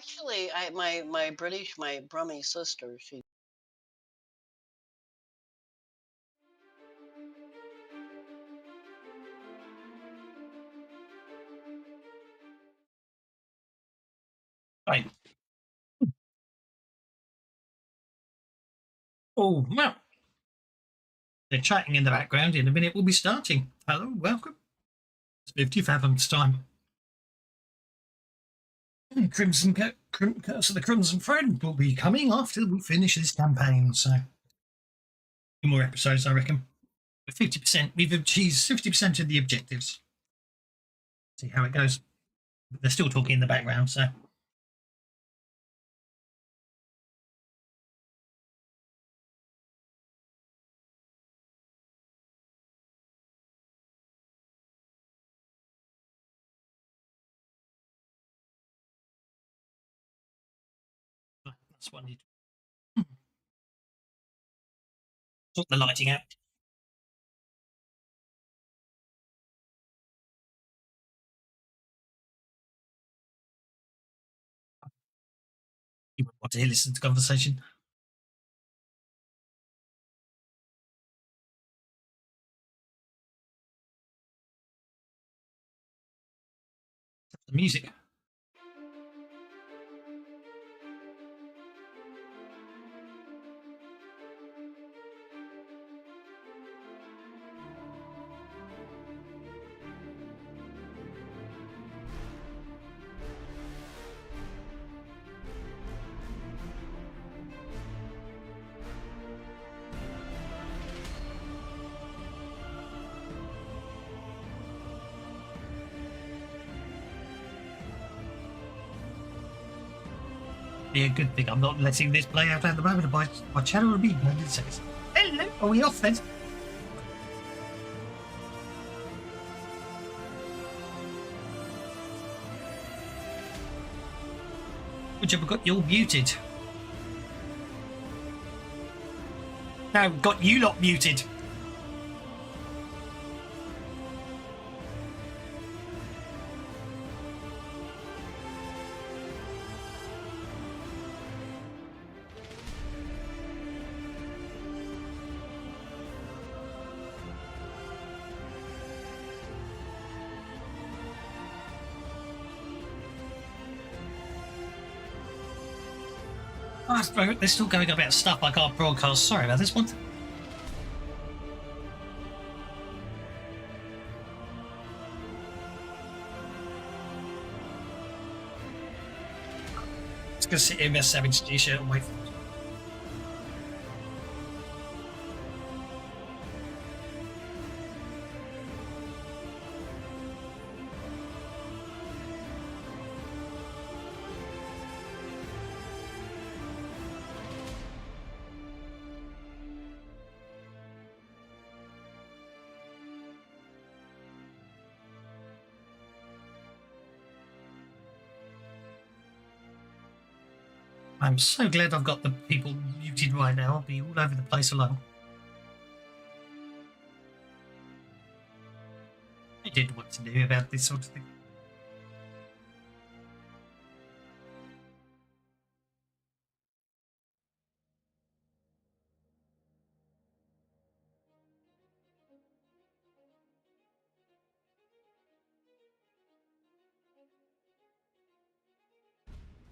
Actually, my British, my Brummie sister, she Right. Oh, well, they're chatting in the background. In a minute, we'll be starting. Hello, welcome. It's 50 Fathoms time. Curse of the Crimson Thread will be coming after we finish this campaign. So, 2 more episodes, I reckon. 50%. We've achieved 50% of the objectives. See how it goes. But they're still talking in the background, so. That's what I need. Sort the lighting out. You wouldn't want to listen to conversation. The music. Be a good thing I'm not letting this play out at the moment. My channel will be 90 seconds. Hello, are we off then? Whichever got you all muted. No, got you lot muted. Oh, they're still going about stuff I can't broadcast. Sorry about this one. Just gonna sit here in my Savage t-shirt and wait for it. I'm so glad I've got the people muted right now. I'll be all over the place alone. I did what to do about this sort of thing.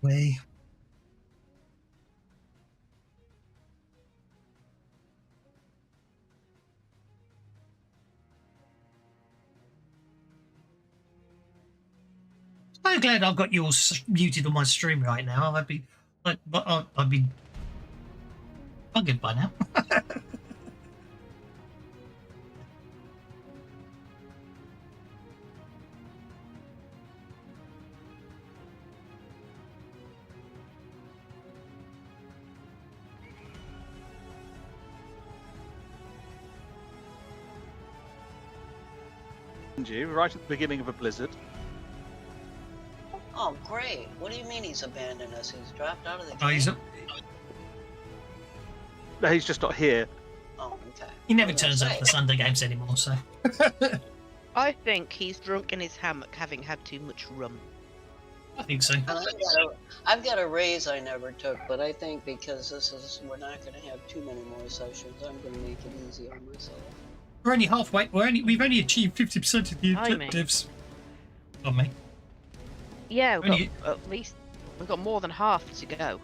Way. I'm glad I've got you all muted on my stream right now. I'd be buggered by now. Right at the beginning of a blizzard. Oh, great. What do you mean he's abandoned us? He's dropped out of the game? Oh, He's just not here. Oh, okay. He never turns up for the Sunday games anymore, so. I think he's drunk in his hammock, having had too much rum. I think so. And I've got a raise I never took, but I think because we're not going to have too many more sessions, I'm going to make it easy on myself. We're only halfway. We've only achieved 50% of the Aye, mate. objectives. On me. Yeah, Only- we've got more than half to go.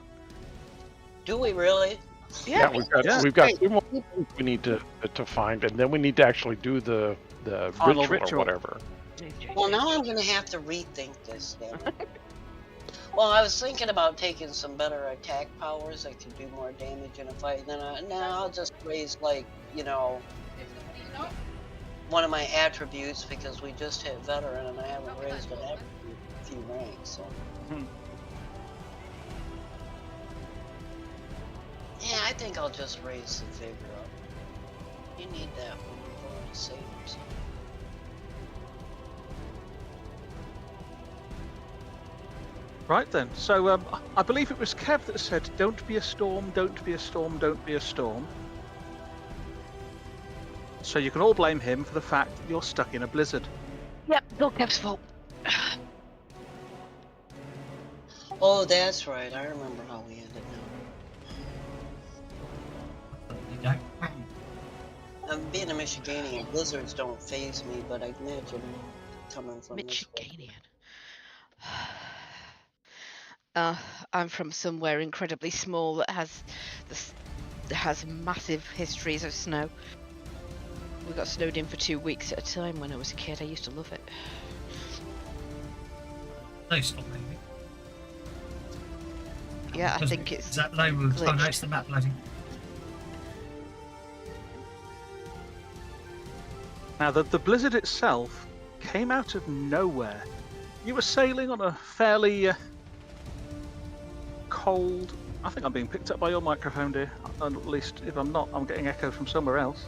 Do we really? Yeah, Yeah. we've got 2 more things we need to find, and then we need to actually do the Final ritual or ritual. whatever. Well, now I'm going to have to rethink this then. Well, I was thinking about taking some better attack powers that can do more damage in a fight. And then I'll just raise, like, one of my attributes because we just hit veteran and I haven't raised an attribute in a few ranks. So. Yeah, I think I'll just raise the figure up. You need that when you're going to save yourself. Right then. So I believe it was Kev that said, "Don't be a storm, don't be a storm, don't be a storm." So you can all blame him for the fact that you're stuck in a blizzard. Yep, not Kev's fault. Oh, that's right. I remember how we ended now. Being a Michiganian, blizzards don't faze me, but I imagine coming from Michiganian. I'm from somewhere incredibly small that has massive histories of snow. We got snowed in for 2 weeks at a time when I was a kid. I used to love it. No, stop moving. Yeah, I think it's. Is that low? Oh, no, glitched. it's the map loading. Now, the blizzard itself came out of nowhere. You were sailing on a fairly cold... I think I'm being picked up by your microphone, dear. At least, if I'm not, I'm getting echo from somewhere else.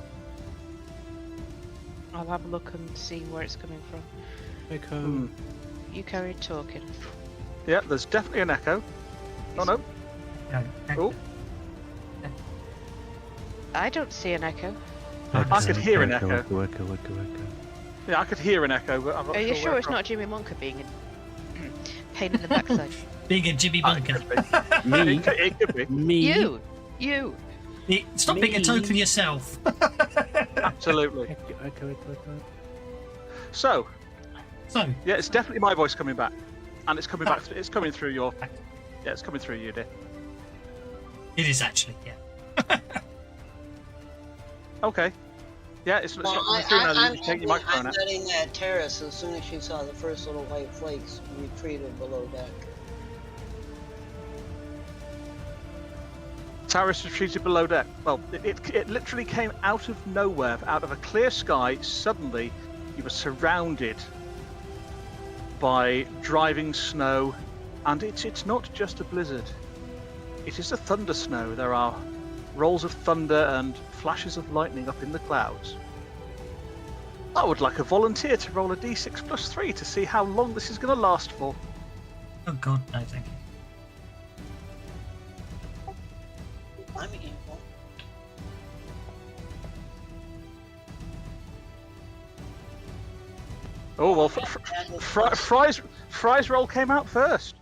I'll have a look and see where it's coming from. Echo. You carry talking. Yeah, there's definitely an echo. Oh, no. No. Oh, I don't see an echo. I could hear an echo. Echo. Yeah, I could hear an echo, but I'm not Are you sure sure where it's from. not Jimmy Monka being a pain in the backside? Being a Jimmy Bunker. Me. It could be. Me. You! Stop being a Me. token yourself. Absolutely. Echo. So, So, yeah, it's definitely my voice coming back. And it's coming back, it's coming through your... Yeah, it's coming through you, dear. it is actually, yeah. Okay. Yeah, it's not Well, coming through now that I'm you take your microphone I'm out. betting that Terrace, as soon as she saw the first little white flakes, retreated below deck. Taris retreated below deck. Well, it literally came out of nowhere, out of a clear sky. Suddenly, you were surrounded by driving snow, and it's not just a blizzard. It is a thunder snow. There are rolls of thunder and flashes of lightning up in the clouds. I would like a volunteer to roll a d6 plus 3 to see how long this is going to last for. Oh god, no, thank you. I'm evil. Oh well, Fry's roll came out first,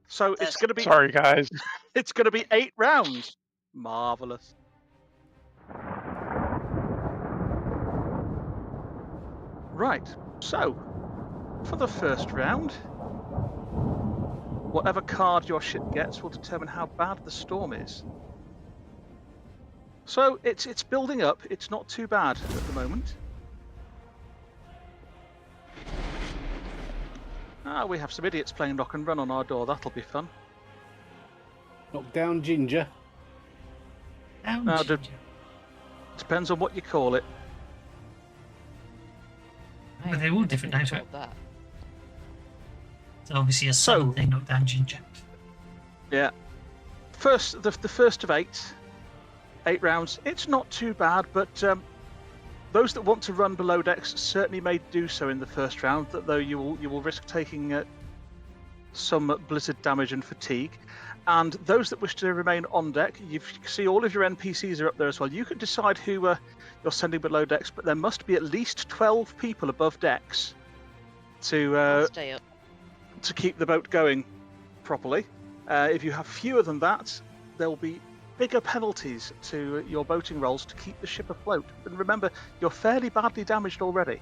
so it's That's- going to be Sorry, guys. it's going to be 8 rounds. Marvelous. Right. So, for the first round, whatever card your ship gets will determine how bad the storm is. So it's building up. It's not too bad at the moment. We have some idiots playing Knock and Run on our door. That'll be fun. Knock down Ginger. Down, No, Ginger. Depends on what you call it. But they're all different names, right? That. So obviously a So- sun thing, not down Ginger. Yeah. The first of 8 rounds. It's not too bad, but those that want to run below decks certainly may do so in the first round. Though you will risk taking some blizzard damage and fatigue. And those that wish to remain on deck, you see all of your NPCs are up there as well. You can decide who you're sending below decks, but there must be at least 12 people above decks I'll to stay up. to keep the boat going properly. If you have fewer than that, there will be bigger penalties to your boating rolls to keep the ship afloat. And remember, you're fairly badly damaged already.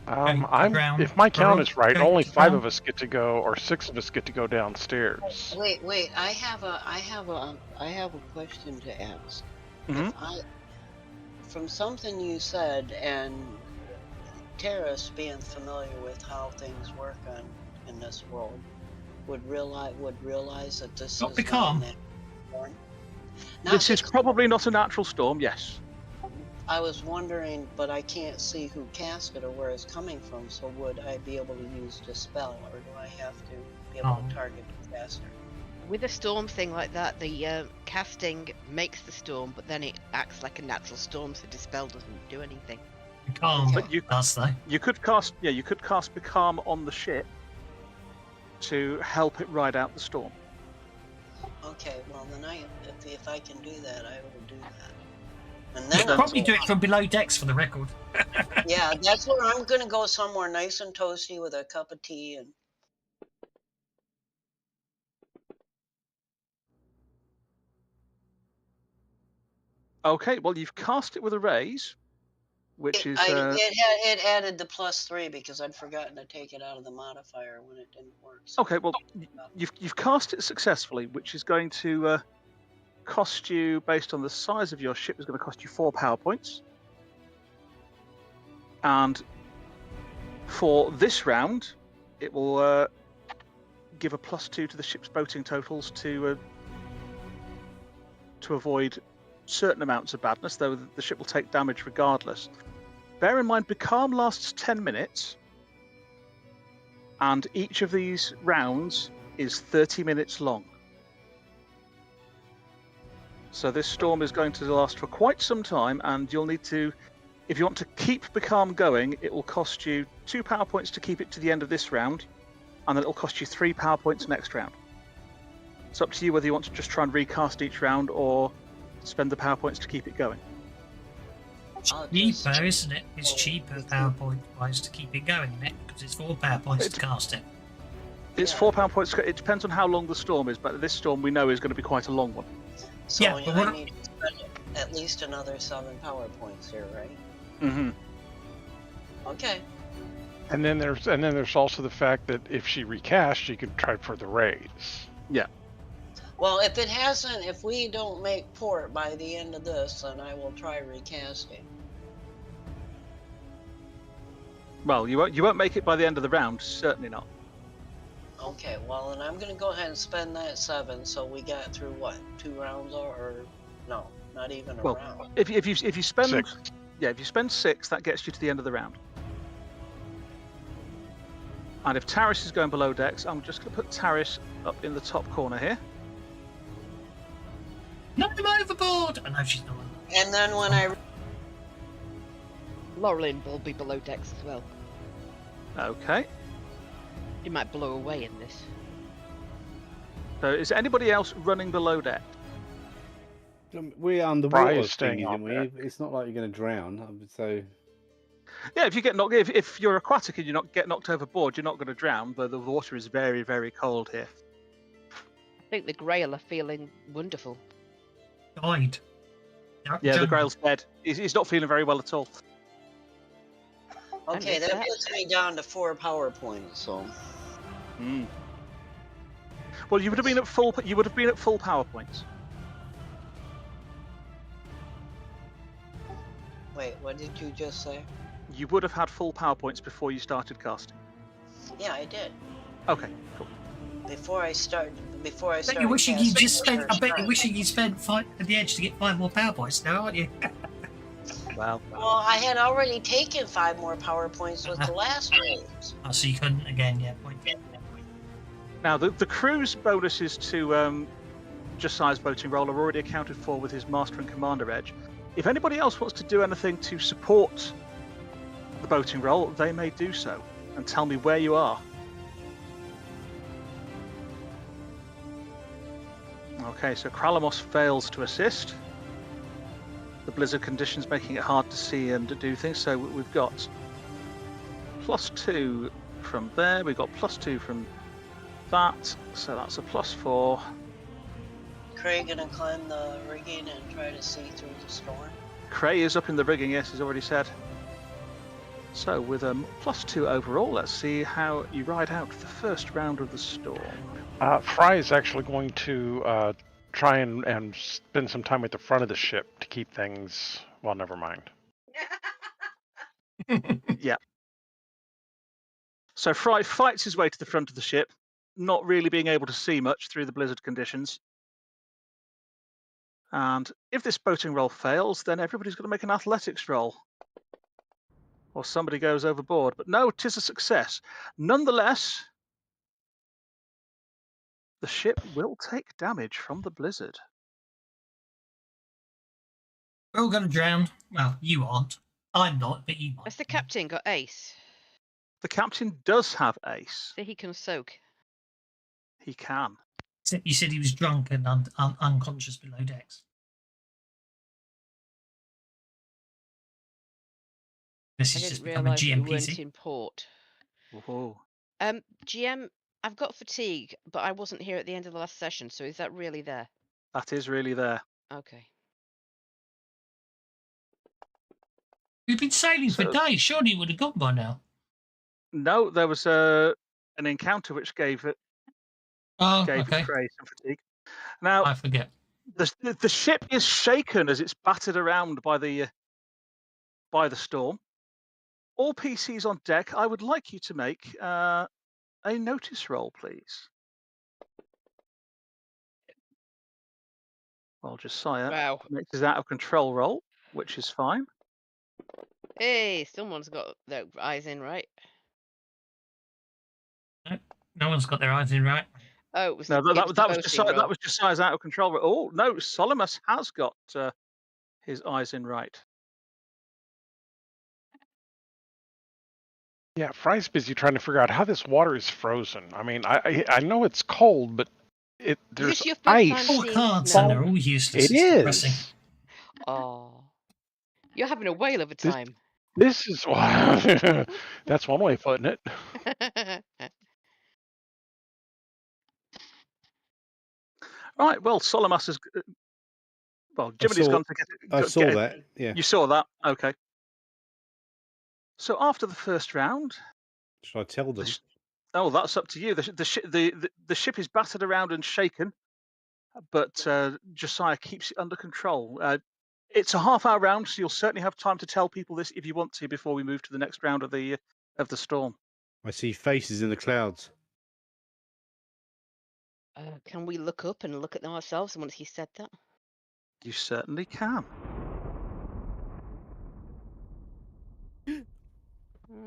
If my count is right, only 5 of us get to go, or 6 of us get to go downstairs. Wait. I have a question to ask. Mhm. From something you said, and Terrace being familiar with how things work in this world, would realize that this Not is be calm. This is probably not a natural storm, yes. I was wondering, but I can't see who cast it or where it's coming from, so would I be able to use Dispel, or do I have to be able to target the caster? With a storm thing like that, the casting makes the storm, but then it acts like a natural storm, so Dispel doesn't do anything. Calm, But you could cast Becalm on the ship to help it ride out the storm. Okay, well then if I can do that, I will do that. And You then could probably do it from below decks for the record. Yeah, that's where I'm gonna go, somewhere nice and toasty with a cup of tea and. Okay, well you've cast it with a raise, which is It added the +3 because I'd forgotten to take it out of the modifier when it didn't work. So. okay. Well, you've cast it successfully, which is going to cost you, based on the size of your ship, is going to cost you 4 power points. And for this round, it will give a +2 to the ship's boating totals to avoid certain amounts of badness, though the ship will take damage regardless. Bear in mind, Becalm lasts 10 minutes, and each of these rounds is 30 minutes long. So this storm is going to last for quite some time, and you'll need to, if you want to keep Becalm going, it will cost you 2 power points to keep it to the end of this round, and then it'll cost you 3 power points next round. It's up to you whether you want to just try and recast each round or spend the power points to keep it going. Cheaper, isn't it? It's cheaper PowerPoint wise to keep it going, isn't it? Because it's 4 power points to cast it. It's 4 power points. It depends on how long the storm is, but this storm we know is going to be quite a long one. So Yeah, I need to spend at least another 7 power points here, right? Mm-hmm. Okay. And then there's also the fact that if she recasts, she can try for the raise. Yeah. Well, if we don't make port by the end of this, then I will try recasting. Well, you won't make it by the end of the round, certainly not. Okay, well, then I'm going to go ahead and spend that 7, so we got through, what, 2 rounds, or no, not even a round. If you spend 6. Yeah, if you spend 6, that gets you to the end of the round. And if Taris is going below decks, I'm just going to put Taris up in the top corner here. Knock him overboard! I know she's not. And then when I... Laurelin will be below decks as well. Okay. He might blow away in this. So is anybody else running below deck? We're underwater, Brian's staying on we? It's not like you're going to drown. So Yeah, if you get knocked, if you're aquatic and you get knocked overboard, you're not going to drown. But the water is very, very cold here. I think the Grail are feeling wonderful. Died. Yeah, the Grail's dead. He's not feeling very well at all. Okay, that puts me down to 4 power points, so... Well, you would have been at full. You would have been at full power points. Wait, what did you just say? You would have had full power points before you started casting. Yeah, I did. Okay, cool. Before I started. I bet you're wishing you just spent. I bet you're wishing you spent 5 at the edge to get 5 more power points now, aren't you? Well, I had already taken 5 more power points with the last raise. Oh, so you couldn't again, yeah. Point. now the crew's bonuses to Josiah's boating roll are already accounted for with his Master and Commander edge. If anybody else wants to do anything to support the boating roll, they may do so, and tell me where you are. Okay, so Kralamos fails to assist. The blizzard conditions making it hard to see and to do things, so we've got +2 from there. We got +2 from that, so that's a +4. Craig gonna climb the rigging and try to see through the storm? Cray is up in the rigging, yes, he's already said. So with a +2 overall, let's see how you ride out the first round of the storm. Fry is actually going to try and spend some time at the front of the ship to keep things. Well, never mind. Yeah. So Fry fights his way to the front of the ship, not really being able to see much through the blizzard conditions. And if this boating roll fails, then everybody's going to make an athletics roll. Or somebody goes overboard. But no, 'tis a success. Nonetheless, the ship will take damage from the blizzard. We're all going to drown. Well, you aren't. I'm not, but you might. Has the captain got ace? The captain does have ace. So he can soak. He can. Except you said he was drunk and unconscious below decks. This I is just didn't become a realise we GM weren't PC. in port. Whoa. GM, I've got fatigue, but I wasn't here at the end of the last session, so is that really there? That is really there. Okay. We've been sailing for So- days. Surely it would have gone by now. No, there was an encounter which gave Oh, Cray some fatigue. Now, I forget. the ship is shaken as it's battered around by the storm. All PCs on deck, I would like you to make a notice roll, please. Well, Josiah Wow. makes his out of control roll, which is fine. Hey, someone's got their eyes in right. No one's got their eyes in right. Oh, it was No, the that was boating Josiah. roll. That was Josiah's out of control roll. Oh no, Solomus has got his eyes in right. Yeah, Fry's busy trying to figure out how this water is frozen. I mean, I know it's cold, but there's your first time ice. All seeing cards snow? and they're all useless. It It's is. depressing. Oh, you're having a whale of a time. This is that's one way of putting it. Right. Well, Solomus has. Well, Jiminy's gone to get it. I saw that. Yeah. You saw that. Okay. So after the first round, Should I tell them? oh, that's up to you. The ship is battered around and shaken, but Josiah keeps it under control. It's a half-hour round, so you'll certainly have time to tell people this if you want to before we move to the next round of the storm. I see faces in the clouds. Can we look up and look at them ourselves once he said that? You certainly can.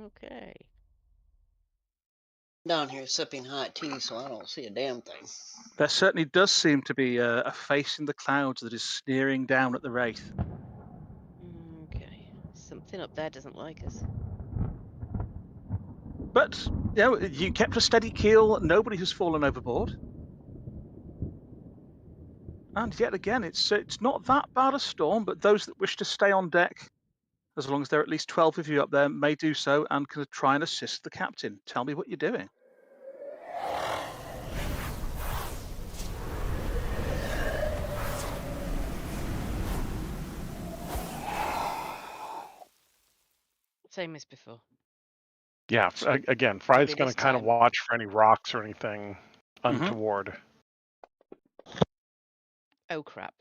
Okay. Down here sipping hot tea, so I don't see a damn thing. There certainly does seem to be a face in the clouds that is sneering down at the Wraith. Okay. Something up there doesn't like us. But you kept a steady keel. Nobody has fallen overboard. And yet again, it's not that bad a storm, but those that wish to stay on deck, as long as there are at least 12 of you up there, may do so and can try and assist the captain. Tell me what you're doing. Same as before. Yeah, again, Fry's Maybe going this to kind of time. watch for any rocks or anything untoward. Oh crap.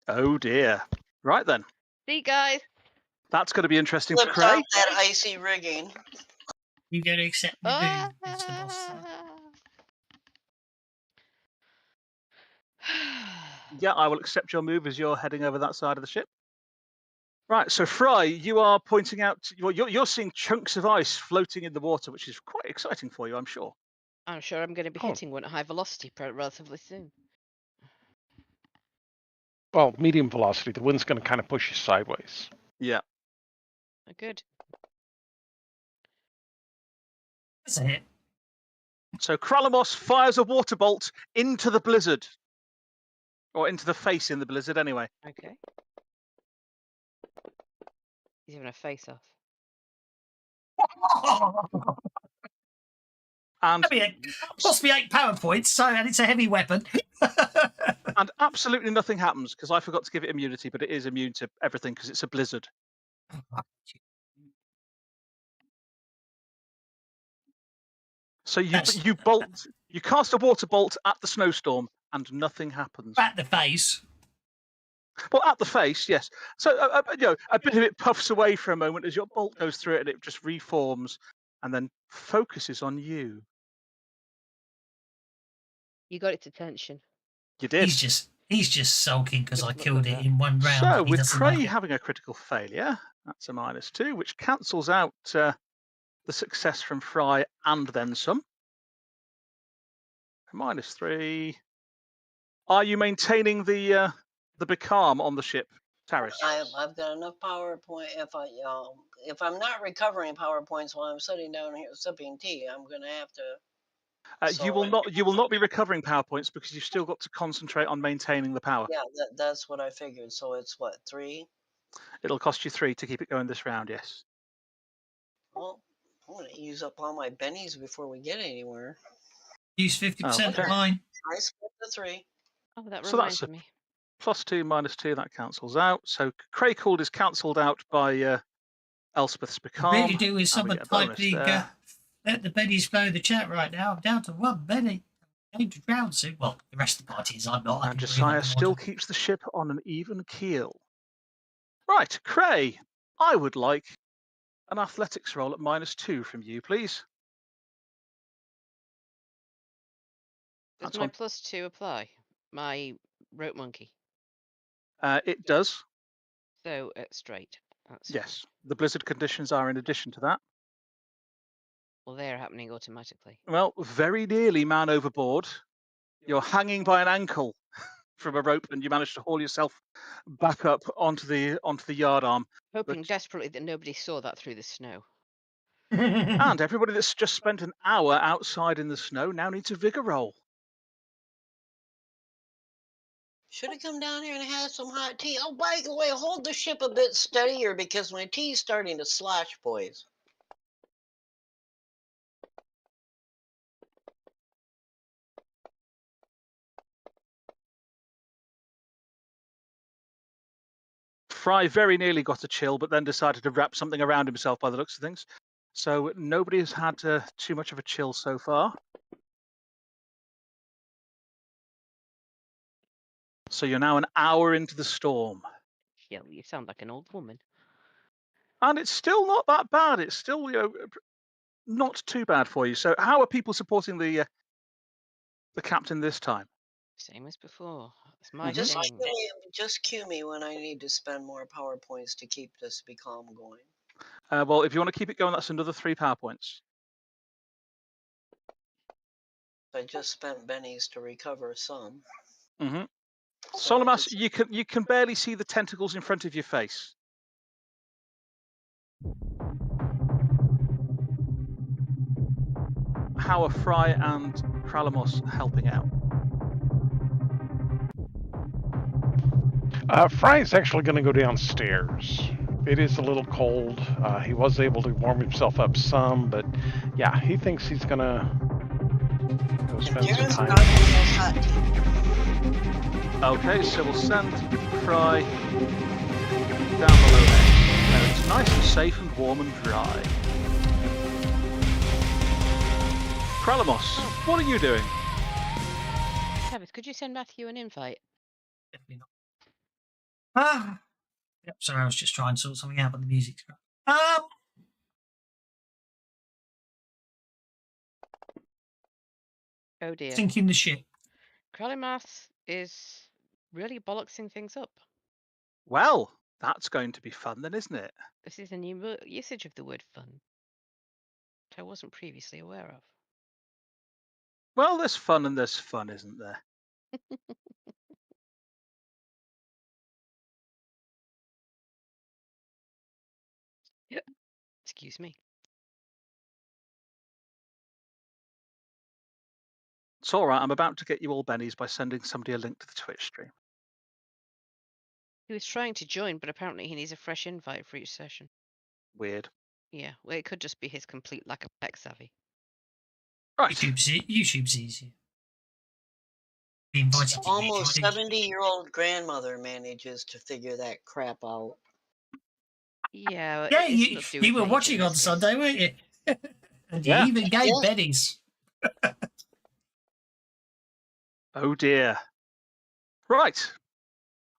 Oh dear. Right then. See, guys. That's going to be interesting for Flipped Cray. off that icy rigging. You got to accept the move. It's the boss. Yeah, I will accept your move as you're heading over that side of the ship. Right, so Fry, you are pointing out, you're seeing chunks of ice floating in the water, which is quite exciting for you, I'm sure. I'm sure I'm going to be hitting one at high velocity relatively soon. Well, medium velocity. The wind's going to kind of push you sideways. Yeah. Good. That's a hit. So Kralamos fires a water bolt into the blizzard. Or into the face in the blizzard, anyway. Okay. He's having a face-off. And I mean, it cost me 8 power points, and it's a heavy weapon. and absolutely nothing happens because I forgot to give it immunity, but it is immune to everything because it's a blizzard. So you bolt, you cast a water bolt at the snowstorm, and nothing happens. At the face. Well, at the face, yes. So a bit of it puffs away for a moment as your bolt goes through it, and it just reforms, and then focuses on you. You got its attention. You did. He's just sulking because Just I look killed at it that. in one round. So and he with doesn't Cray like it. having a critical failure, that's a -2, which cancels out the success from Fry and then some. -3. Are you maintaining the becalm on the ship, Taris? I've got enough power point. If I'm not recovering power points while I'm sitting down here sipping tea, I'm gonna have to. You will not be recovering power points because you've still got to concentrate on maintaining the power. Yeah, that's what I figured. So it's what, 3? It'll cost you 3 to keep it going this round. Yes. Well, I'm gonna use up all my bennies before we get anywhere. Use 50% Okay. of mine. I split the 3. Oh, that So that's reminds me. +2, -2. That cancels out. So Cray Cooled is cancelled out by Elspeth's becalm. Really do with And we someone get a bonus typing, there. let the Bennies flow in the chat right now. I'm down to 1 Benny. I'm going to drown soon. Well, the rest of the party is. I'm not. I And can breathe Josiah underwater. still keeps the ship on an even keel. Right, Cray, I would like an athletics roll at -2 from you, please. Does That's my on. +2 apply? My rope monkey. It does. So straight. That's Yes. The blizzard conditions are in addition to that. well, they're happening automatically. Well, very nearly man overboard. You're hanging by an ankle from a rope, and you manage to haul yourself back up onto the yard arm. Hoping desperately that nobody saw that through the snow. And everybody that's just spent an hour outside in the snow now needs a vigor roll. Should have come down here and had some hot tea. Oh, by the way, hold the ship a bit steadier because my tea's starting to slosh, boys. Fry very nearly got a chill, but then decided to wrap something around himself by the looks of things. So nobody has had too much of a chill so far. So you're now an hour into the storm. Yeah, you sound like an old woman. And it's still not that bad. It's still, not too bad for you. So how are people supporting the captain this time? Same as before. It's my Just thing. cue me when I need to spend more power points to keep this becalm going. Well, if you want to keep it going, that's another 3 power points. I just spent bennies to recover some. Mm-hmm. So I Solomas, just- you can barely see the tentacles in front of your face. How are Fry and Kralamos helping out? Fry's actually going to go downstairs. It is a little cold. He was able to warm himself up some, but yeah, he thinks he's going to go spend some Darren's time. not gonna have hot tea. Okay, so we'll send Fry down below there. Now it's nice and safe and warm and dry. Kralamos, what are you doing? Travis, could you send Matthew an invite? Definitely not. Yep, sorry, I was just trying to sort something out, but the music's gone. Oh dear. Sinking the ship. Kralimath is really bollocksing things up. Well, that's going to be fun then, isn't it? This is a new usage of the word fun, which I wasn't previously aware of. Well, there's fun and there's fun, isn't there? Excuse me. It's all right. I'm about to get you all bennies by sending somebody a link to the Twitch stream. He was trying to join, but apparently he needs a fresh invite for each session. Weird. Yeah, well, it could just be his complete lack of tech savvy. Right. YouTube's easier. Be invited to Almost YouTube. 70-year-old grandmother manages to figure that crap out. Yeah, Yeah, it's not to do you with were age watching in on this Sunday, case. weren't you? And Yeah. you even gave Yeah. Benny's. Oh dear. Right.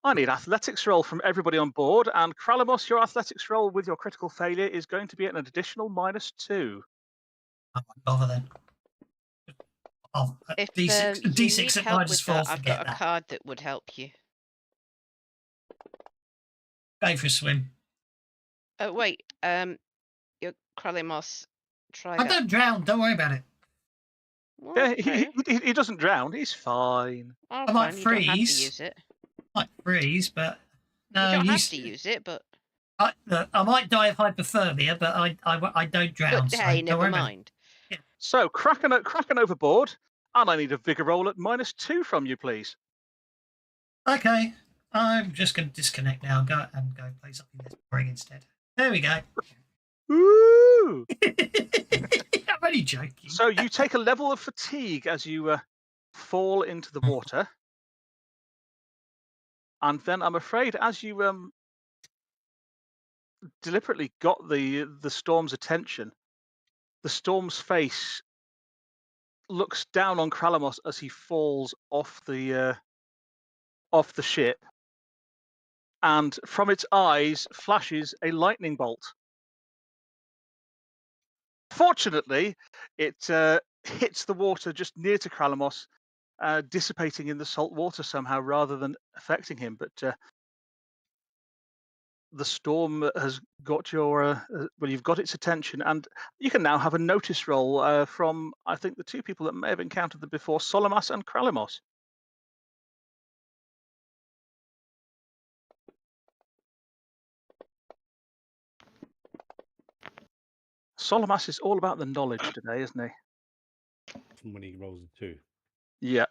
I need athletics roll from everybody on board, and Kralamos, your athletics roll with your critical failure is going to be an additional -2. I won't bother then. Oh, If D6, you D6 need at help with -4, that, I've forget got a that. card that would help you. Go for a swim. Oh wait, your Kralamos, try I that. don't drown, don't worry about it. Yeah, Okay. he doesn't drown. He's fine. Oh, I might fine. You don't have to freeze. use it. Might freeze, but no, You don't have to use it, but I might die of hypothermia, but I don't drown. but So hey, don't never worry about it. mind. So Kraken overboard, and I need a vigor roll at -2 from you, please. Okay, I'm just going to disconnect now and go play something that's boring instead. There we go. Ooh! I'm only joking. So you take a level of fatigue as you fall into the water, and then I'm afraid as you deliberately got the storm's attention, the storm's face looks down on Kralamos as he falls off the ship, and from its eyes flashes a lightning bolt. Fortunately, it hits the water just near to Kralamos, dissipating in the salt water somehow rather than affecting him. But the storm has got your well, you've got its attention, and you can now have a notice roll from, I think, the two people that may have encountered them before, Solomas and Kralamos. Solomas is all about the knowledge today, isn't he? From when he rolls a 2. Yeah.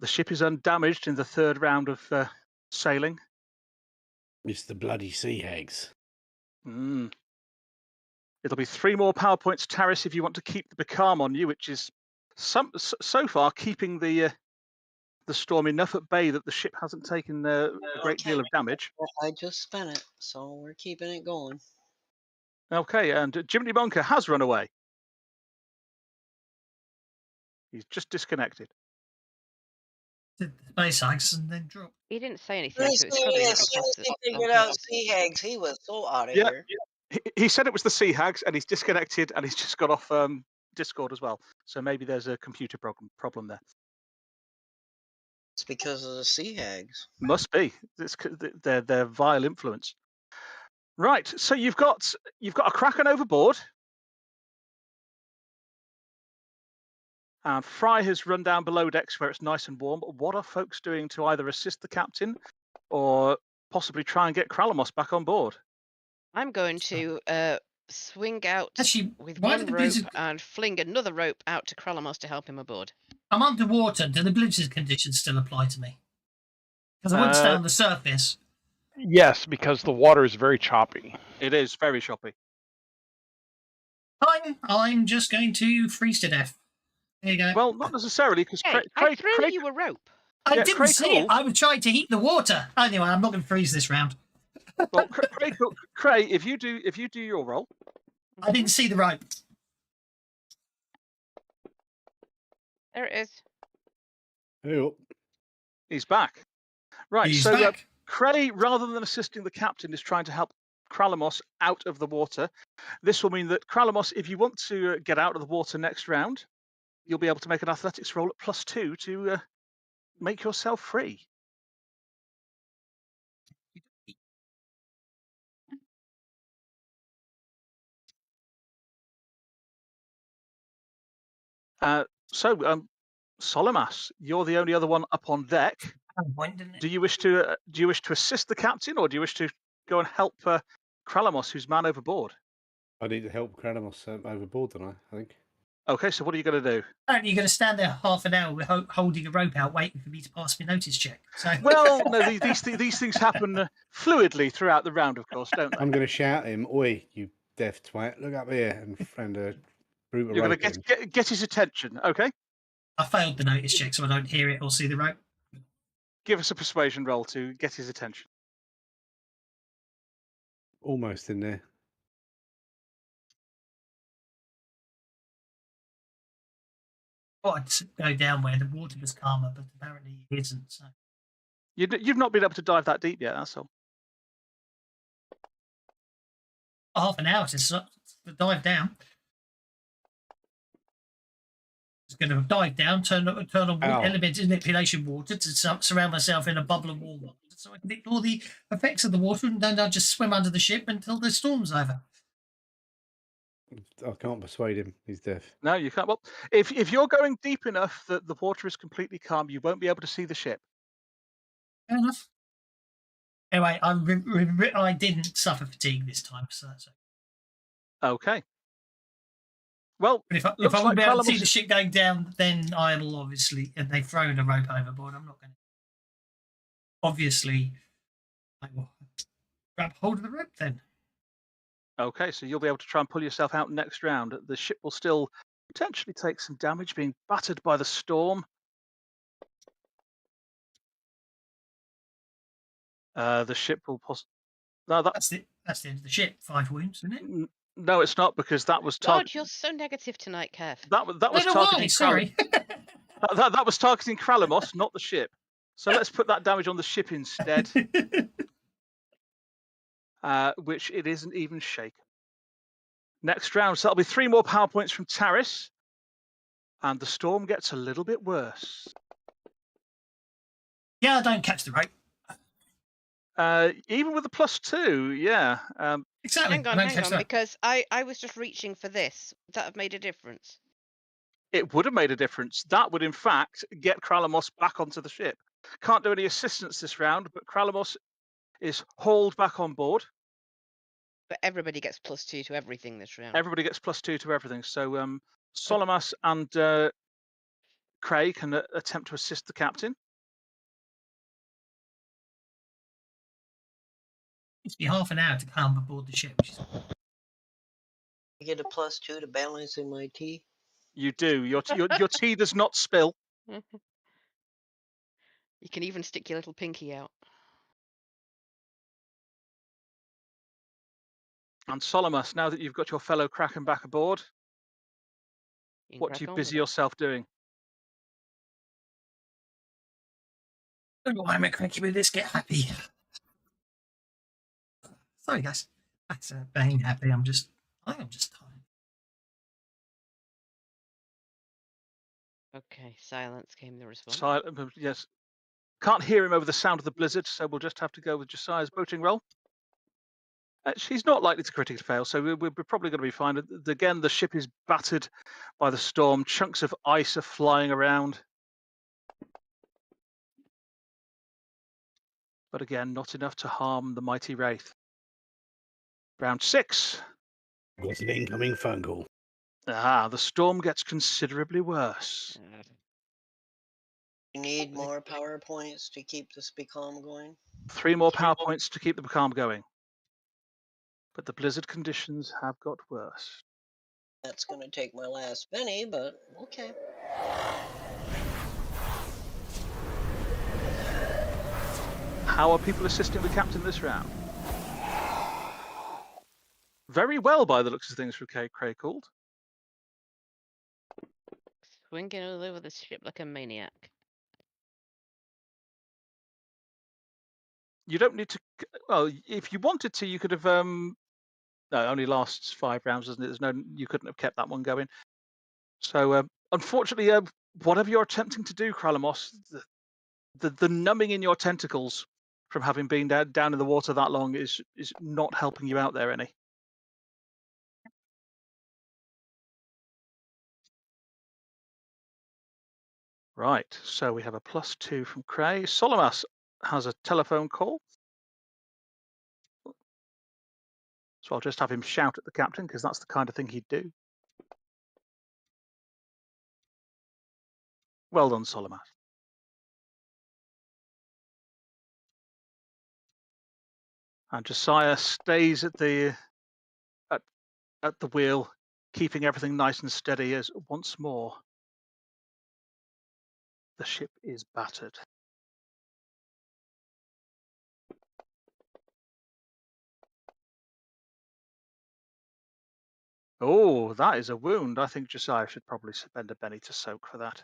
The ship is undamaged in the third round of sailing. It's the bloody Sea Hags. Mm. It'll be 3 more power points, Taris, if you want to keep the Becalm on you, which is so far keeping the storm enough at bay that the ship hasn't taken a great deal of damage. I just spent it, so we're keeping it going. Okay, and Jiminy Bunker has run away. He's just disconnected. The Space Hags and then drop. He didn't say anything, so it's probably As not soon as across he the figured out Sea Hags, he was so out of Yeah. here. He said it was the Sea Hags, and he's disconnected, and he's just got off Discord as well. So maybe there's a computer problem there. It's because of the Sea Hags. Must be. It's their vile influence. Right. So you've got a Kraken overboard. And Fry has run down below decks where it's nice and warm. What are folks doing to either assist the captain or possibly try and get Kralamos back on board? I'm going to swing out Actually, with why one did the rope blizzard? and fling another rope out to Kralamos to help him aboard. I'm underwater. Do the blizzard conditions still apply to me? Because I won't stay on the surface. Yes, because the water is very choppy. It is very choppy. Fine. I'm just going to freeze to death. There you go. Well, not necessarily, because Hey, I threw you a rope. I yeah, didn't Craig see it. Hall- I was trying to heat the water. Anyway, I'm not going to freeze this round. Well, Craig, if you do your roll, I didn't see the rope. There it is. Oh, he's back. Right. He's so back. Cray, rather than assisting the captain, is trying to help Kralamos out of the water. This will mean that Kralamos, if you want to get out of the water next round, you'll be able to make an athletics roll at +2 to make yourself free. So, Solomas, you're the only other one up on deck. Point, didn't it? Do you wish to assist the captain, or do you wish to go and help Kralamos, who's man overboard? I need to help Kranos overboard, don't I think. Okay, so what are you going to do? Apparently, you're going to stand there half an hour holding a rope out, waiting for me to pass my notice check. So, Well, no, these things happen fluidly throughout the round, of course, don't they? I'm going to shout at him, "Oi, you deaf twat! Look up here!" and group a You're going rope to get his attention. Okay, I failed the notice check, so I don't hear it or see the rope. give us a persuasion roll to get his attention. almost in there. Well, I'd go down where the water was calmer, but apparently it isn't. So, You've not been able to dive that deep yet, that's all. half an hour to dive down. Just going to dive down, turn on elemental manipulation water to surround myself in a bubble of warm water, so I can ignore the effects of the water, and then I'll just swim under the ship until the storm's over. I can't persuade him. He's deaf. No, you can't. Well, if you're going deep enough that the water is completely calm, you won't be able to see the ship. Fair enough. Anyway, I didn't suffer fatigue this time, so that's okay. Well, but if I looks won't like be able to see Kralamos the ship going down, then I will obviously, and they've thrown a rope overboard, I'm not going to. Obviously, I will grab hold of the rope then. Okay, so you'll be able to try and pull yourself out next round. The ship will still potentially take some damage, being battered by the storm. The ship will possibly. No, That's the end of the ship. 5 wounds, isn't it? No, it's not, because that was God, you're so negative tonight, Kev. that was I don't know targeting why. Sorry. that was targeting Kralamos, not the ship. So let's put that damage on the ship instead, which it isn't even shaken. Next round, so that'll be 3 more power points from Taris, and the storm gets a little bit worse. Yeah, I don't catch the rope. Even with the +2, yeah. Exactly. Hang on, because I was just reaching for this. Would that have made a difference? It would have made a difference. That would, in fact, get Kralamos back onto the ship. Can't do any assistance this round, but Kralamos is hauled back on board. But everybody gets +2 to everything this round. Everybody gets +2 to everything. So Solomas and Craig can attempt to assist the captain. It's be half an hour to climb aboard the ship. I get a +2 to balancing my tea. You do. Your tea does not spill. You can even stick your little pinky out. And Solomas, now that you've got your fellow Kraken back aboard, what do you busy yourself doing? I don't know why I'm cranky with this. Get happy. Sorry, guys. That's being happy. I am just tired. Okay, silence came the response. Yes. Can't hear him over the sound of the blizzard, so we'll just have to go with Josiah's boating roll. She's not likely to critically fail, so we're probably going to be fine. Again, the ship is battered by the storm. Chunks of ice are flying around. But again, not enough to harm the mighty Wraith. Round 6. Got an incoming phone call. The storm gets considerably worse. You need more power points to keep this becalm going? 3 more power points to keep the becalm going. But the blizzard conditions have got worse. That's going to take my last penny, but okay. How are people assisting the captain this round? Very well, by the looks of things, from Craig called. Swinging all over the ship like a maniac. You don't need to. Well, if you wanted to, you could have. No, it only lasts 5 rounds, doesn't it? You couldn't have kept that one going. So, unfortunately, whatever you're attempting to do, Kralamos, the numbing in your tentacles from having been down in the water that long is not helping you out there any. Right, so we have a +2 from Cray. Solomas has a telephone call. So I'll just have him shout at the captain, because that's the kind of thing he'd do. Well done, Solomas. And Josiah stays at the wheel, keeping everything nice and steady as once more the ship is battered. Oh, that is a wound. I think Josiah should probably spend a penny to soak for that.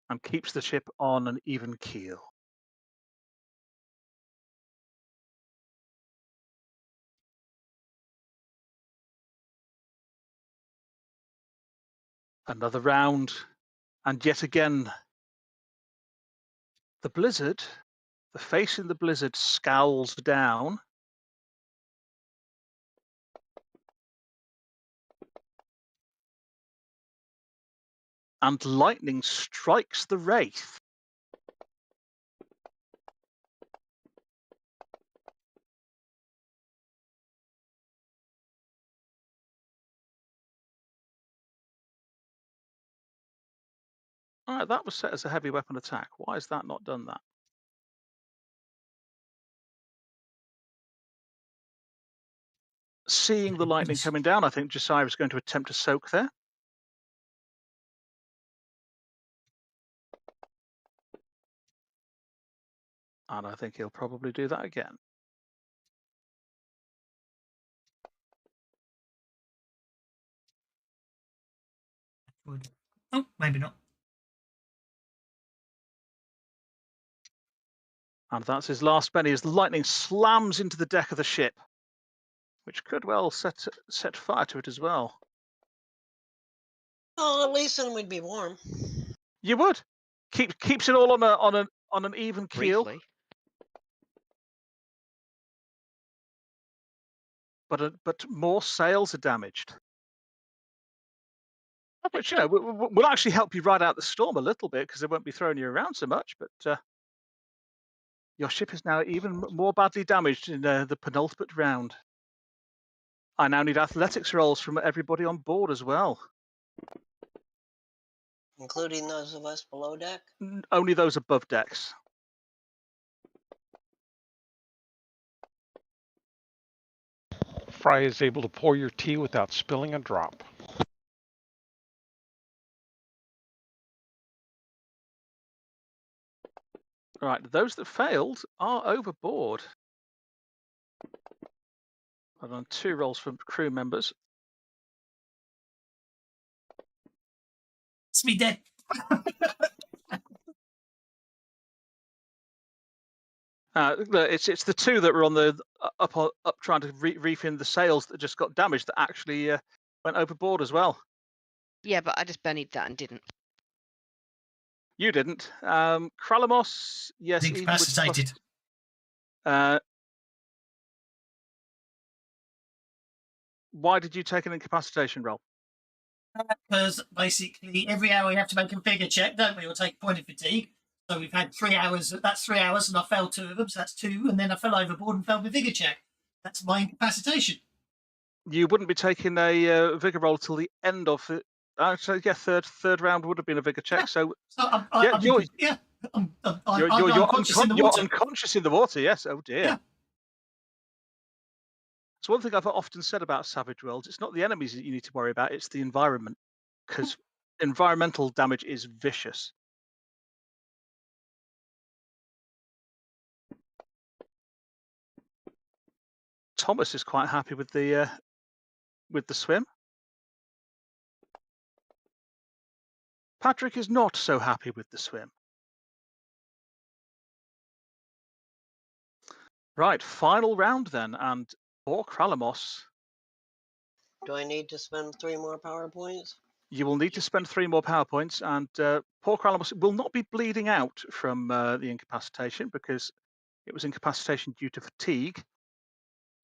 And keeps the ship on an even keel. Another round, and yet again, the blizzard, the face in the blizzard scowls down. And lightning strikes the Wraith. All right, that was set as a heavy weapon attack. Why has that not done that? Seeing the lightning coming down, I think Josiah is going to attempt to soak there. And I think he'll probably do that again. Oh, maybe not. And that's his last penny as the lightning slams into the deck of the ship, which could well set fire to it as well. Oh, at least then we'd be warm. You would. Keeps it all on an even keel. Briefly. But more sails are damaged. Which, you know, will actually help you ride out the storm a little bit, because they won't be throwing you around so much. But your ship is now even more badly damaged in the penultimate round. I now need athletics rolls from everybody on board as well. Including those of us below deck? Only those above decks. Fry is able to pour your tea without spilling a drop. Right, those that failed are overboard. I've done 2 rolls from crew members. It's me dead. It's the 2 that were on the up trying to reef in the sails that just got damaged that actually went overboard as well. Yeah, but I just bennied that and didn't. You didn't. Kralamos, yes. Incapacitated. Why did you take an incapacitation roll? Because basically every hour we have to make a figure check, don't we? Or take a point of fatigue. So we've had 3 hours. That's 3 hours, and I failed 2 of them. So that's 2, and then I fell overboard and failed my vigor check. That's my incapacitation. You wouldn't be taking a vigor roll till the end of it. So yeah, third round would have been a vigor check. Yeah. So I'm unconscious in the water. You're unconscious in the water. Yes. Oh dear. Yeah. It's one thing I've often said about Savage Worlds. It's not the enemies that you need to worry about. It's the environment, because environmental damage is vicious. Thomas is quite happy with the swim. Patrick is not so happy with the swim. Right, final round then, and for Kralamos. Do I need to spend 3 more power points? You will need to spend 3 more power points, and poor Kralamos will not be bleeding out from the incapacitation, because it was incapacitation due to fatigue.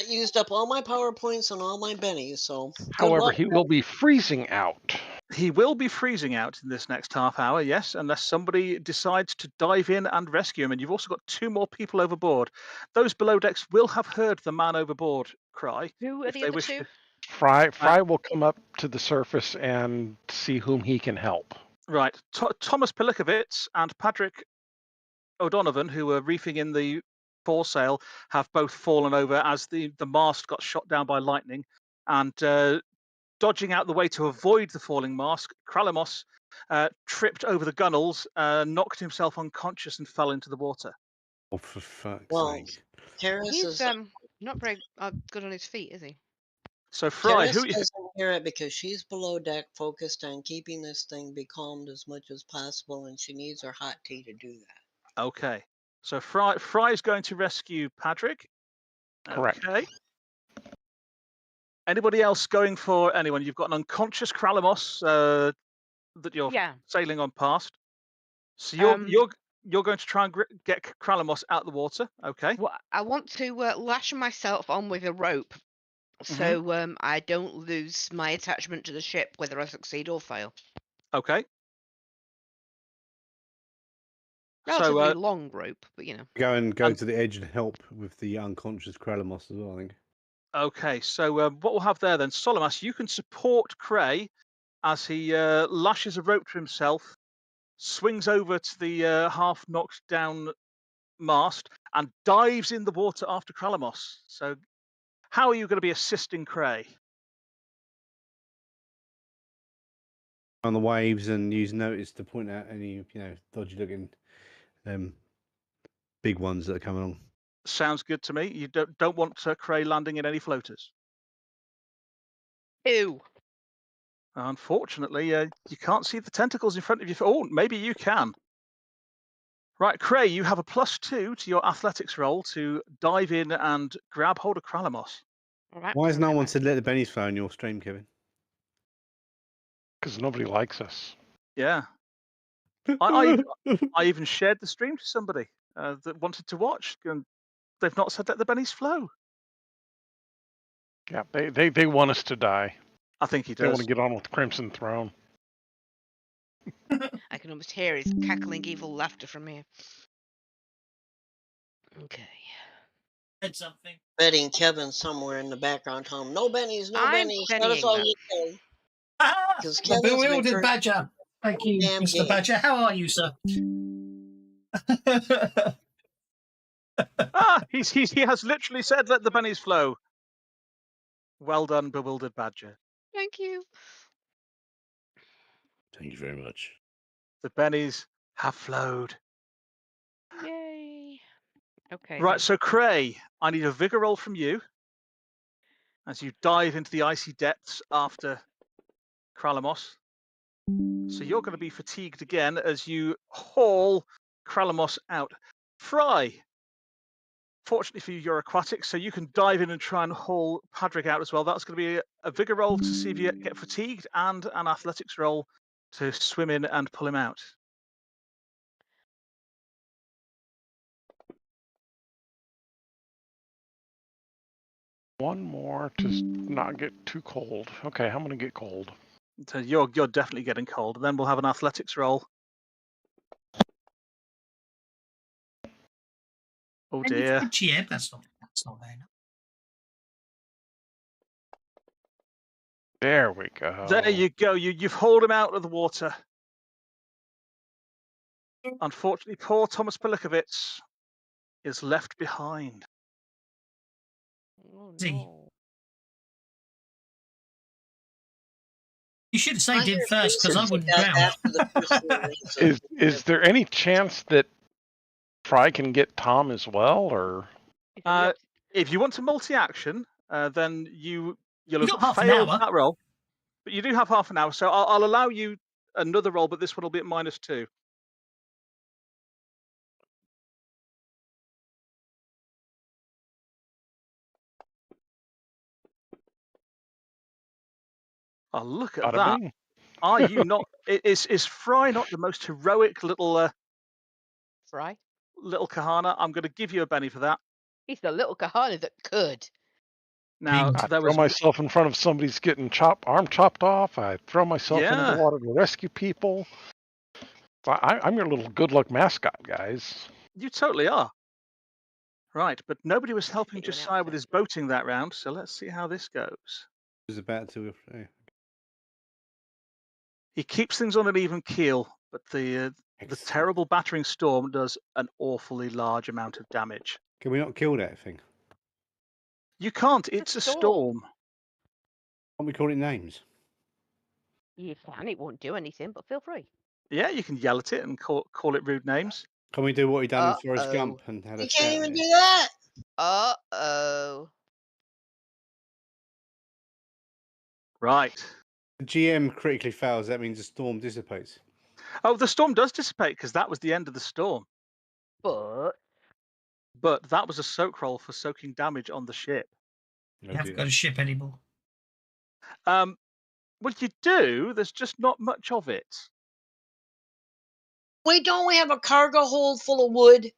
I used up all my power points and all my bennies, so. However, he will be freezing out. He will be freezing out in this next half hour, yes, unless somebody decides to dive in and rescue him. And you've also got 2 more people overboard. Those below decks will have heard the man overboard cry Who are if the they other wish two? to. Fry will come up to the surface and see whom he can help. Right. Thomas Pilikovitz and Patrick O'Donovan, who were reefing in the foresail, have both fallen over as the mast got shot down by lightning. And dodging out the way to avoid the falling mast, Kralamos tripped over the gunnels, knocked himself unconscious, and fell into the water. Oh, for fuck's Well, sake. Terrace He's is not very good on his feet, is he? So Fry, Terrace who doesn't hear it because she's below deck, focused on keeping this thing becalmed as much as possible, and she needs her hot tea to do that. okay? So Fry's going to rescue Patrick. Correct. Okay. Anybody else going for anyone? You've got an unconscious Kralamos that you're Yeah. sailing on past. So Um, you're going to try and get Kralamos out the water. Okay. Well, I want to lash myself on with a rope, so I don't lose my attachment to the ship, whether I succeed or fail. Okay. Relatively So long rope, but you know. Go to the edge and help with the unconscious Kralamos as well, I think. okay. So what we'll have there then, Solomas, you can support Cray as he lashes a rope to himself, swings over to the half knocked down mast, and dives in the water after Kralamos. So how are you going to be assisting Cray? On the waves and use notice to point out any, dodgy looking big ones that are coming along. Sounds good to me. You don't want Cray landing in any floaters. Ew. Unfortunately, you can't see the tentacles in front of you. Oh, maybe you can. Right, Cray, you have a +2 to your athletics roll to dive in and grab hold of Kralamos. All right. Why has no one said let the bennies flow in your stream, Kevin? Because nobody likes us. Yeah. I even shared the stream to somebody that wanted to watch, and they've not said let the bennies flow. Yeah, they want us to die. I think he They want does. to get on with Crimson Throne. I can almost hear his cackling evil laughter from here. Okay. Said something. Betting Kevin somewhere in the background telling him, no bennies, no I'm bennies, that is bennying all them. you say. Ah, Because the Kevin's been bewildered hurt badger. Thank you, damn Mr. game. Badger. How are you, sir? He has literally said let the bennies flow. Well done, bewildered badger. Thank you. Thank you very much. The bennies have flowed. Yay. Okay. Right, then. so Cray, I need a vigor roll from you as you dive into the icy depths after Kralamos. So you're going to be fatigued again as you haul Kralamos out. Fry, fortunately for you, you're aquatic, so you can dive in and try and haul Patrick out as well. That's going to be a vigor roll to see if you get fatigued and an athletics roll to swim in and pull him out. One more to not get too cold. Okay, I'm going to get cold. So you're definitely getting cold. And then we'll have an athletics roll. Oh dear. Yeah, that's not bad. There we go. There you go. You've hauled him out of the water. Unfortunately, poor Thomas Pilikovitz is left behind. Oh, See. no. You should have saved him hear first because I Vincent wouldn't said drown. after the first few races. Is there any chance that Fry can get Tom as well, or Is it the If you want to multi-action, then you'll You've have got half an failed hour. that roll. But you do have half an hour, so I'll allow you another roll, but this one will be at -2. Oh, look at bada that. bing? Are you not? Is Fry not the most heroic little Fry? little Kahana? I'm going to give you a Benny for that. He's the little Kahana that could. Now, Big- I there throw was myself in front of somebody's getting arm chopped off. I throw myself into the water to rescue people. I'm your little good luck mascot, guys. You totally are. Right, but nobody was Just helping put you in Josiah with outfit. his boating that round, so let's see how this goes. Was about to. He keeps things on an even keel, but the Excellent. terrible battering storm does an awfully large amount of damage. Can we not kill that thing? You can't. It's It's a a storm. storm. Can't we call it names? You can. It won't do anything, but feel free. Yeah, you can yell at it and call it rude names. Can we do what he done in Forrest Uh-oh. Gump and had a You shout can't at even it? do that. Uh-oh. Right. The GM critically fails. That means the storm dissipates. Oh, the storm does dissipate because that was the end of the storm. But But that was a soak roll for soaking damage on the ship. You haven't got a ship anymore. Well, you do. There's just not much of it. Wait, don't we have a cargo hold full of wood?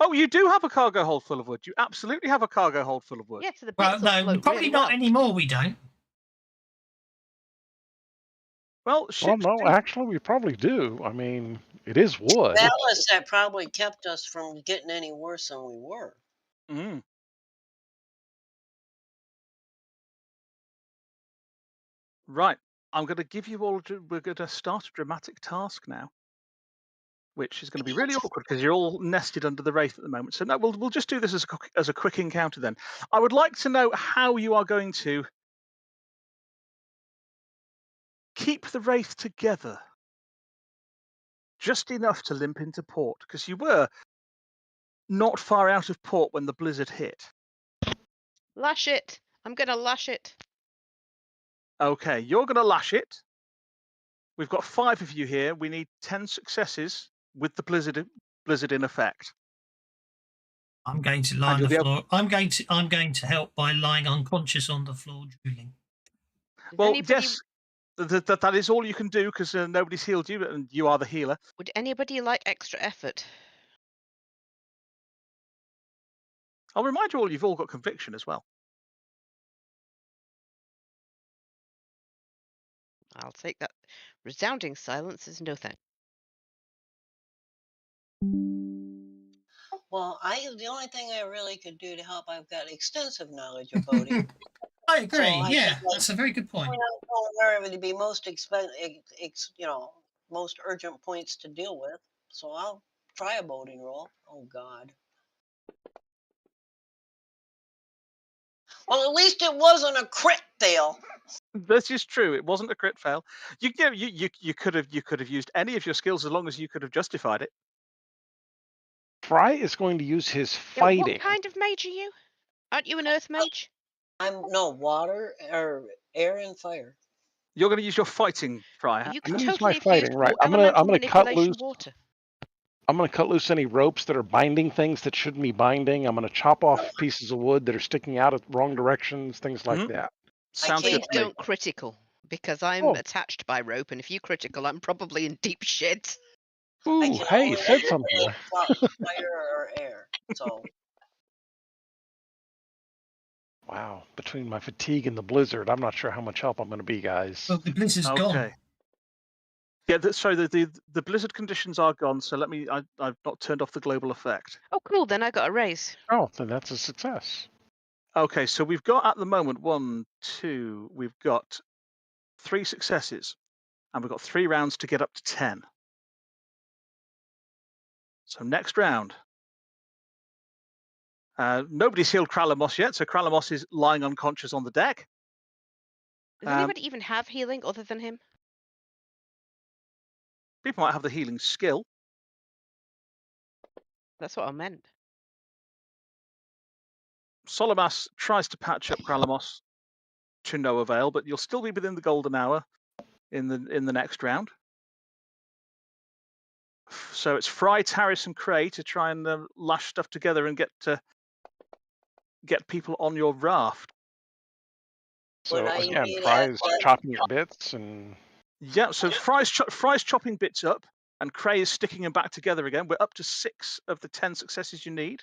Oh, you do have a cargo hold full of wood. You absolutely have a cargo hold full of wood. yeah, so the Well, bits will no, float probably really not well. anymore. We don't. Well, Well, ships no, do. actually, we probably do. I mean, it is wood. Ballast that probably kept us from getting any worse than we were. Mm. Right. I'm going to give you all. We're going to start a dramatic task now, which is going to be really awkward because you're all nested under the wraith at the moment. So no, we'll just do this as a quick encounter then. I would like to know how you are going to keep the wraith together, just enough to limp into port, because you were not far out of port when the blizzard hit. Lash it. I'm going to lash it. Okay, you're going to lash it. We've got 5 of you here. We need 10 successes with the blizzard in effect. I'm going to lie on you'll the be able- floor. I'm going to help by lying unconscious on the floor, drooling. Does Well, anybody, yes, that is all you can do because nobody's healed you, and you are the healer. would anybody like extra effort? I'll remind you all, you've all got conviction as well. I'll take that. Resounding silence is no thanks. Well, the only thing I really could do to help, I've got extensive knowledge of boating. I agree. So I Yeah, think, like, that's a very good point. point out where it would be most most urgent points to deal with. So I'll try a boating roll. Oh God. Well, at least it wasn't a crit fail. This is true. It wasn't a crit fail. You could have used any of your skills as long as you could have justified it. Fry is going to use his Yeah, fighting. what kind of mage are you? Aren't you an earth mage? I'm no water or air and fire. You're going to use your fighting, Fry. You I'm could gonna use totally my have fighting, used right. I'm gonna elemental cut manipulation loose. water. I'm going to cut loose any ropes that are binding things that shouldn't be binding. I'm going to chop off pieces of wood that are sticking out at wrong directions, things like that. Sounds can't good Please to me. don't critical, because I'm Oh. attached by rope, and if you critical, I'm probably in deep shit. Ooh, I can hey, only said something. fire or air. So Wow, between my fatigue and the blizzard, I'm not sure how much help I'm going to be, guys. Well, the blizzard's gone. Okay. Yeah, sorry, the blizzard conditions are gone, so I've not turned off the global effect. Oh, cool, then I got a raise. Oh, then that's a success. Okay, so we've got at the moment we've got 3 successes, and we've got 3 rounds to get up to 10. So next round. Nobody's healed Kralamos yet, so Kralamos is lying unconscious on the deck. Does anybody even have healing other than him? People might have the healing skill. That's what I meant. Solomas tries to patch up Kralamos to no avail, but you'll still be within the golden hour in the next round. So it's Fry, Taris, and Cray to try and lash stuff together and get people on your raft. So Would I again, need Fry a- is chopping at bits, and Yeah, so Fry's chopping bits up, and Cray is sticking them back together again. We're up to 6 of the 10 successes you need.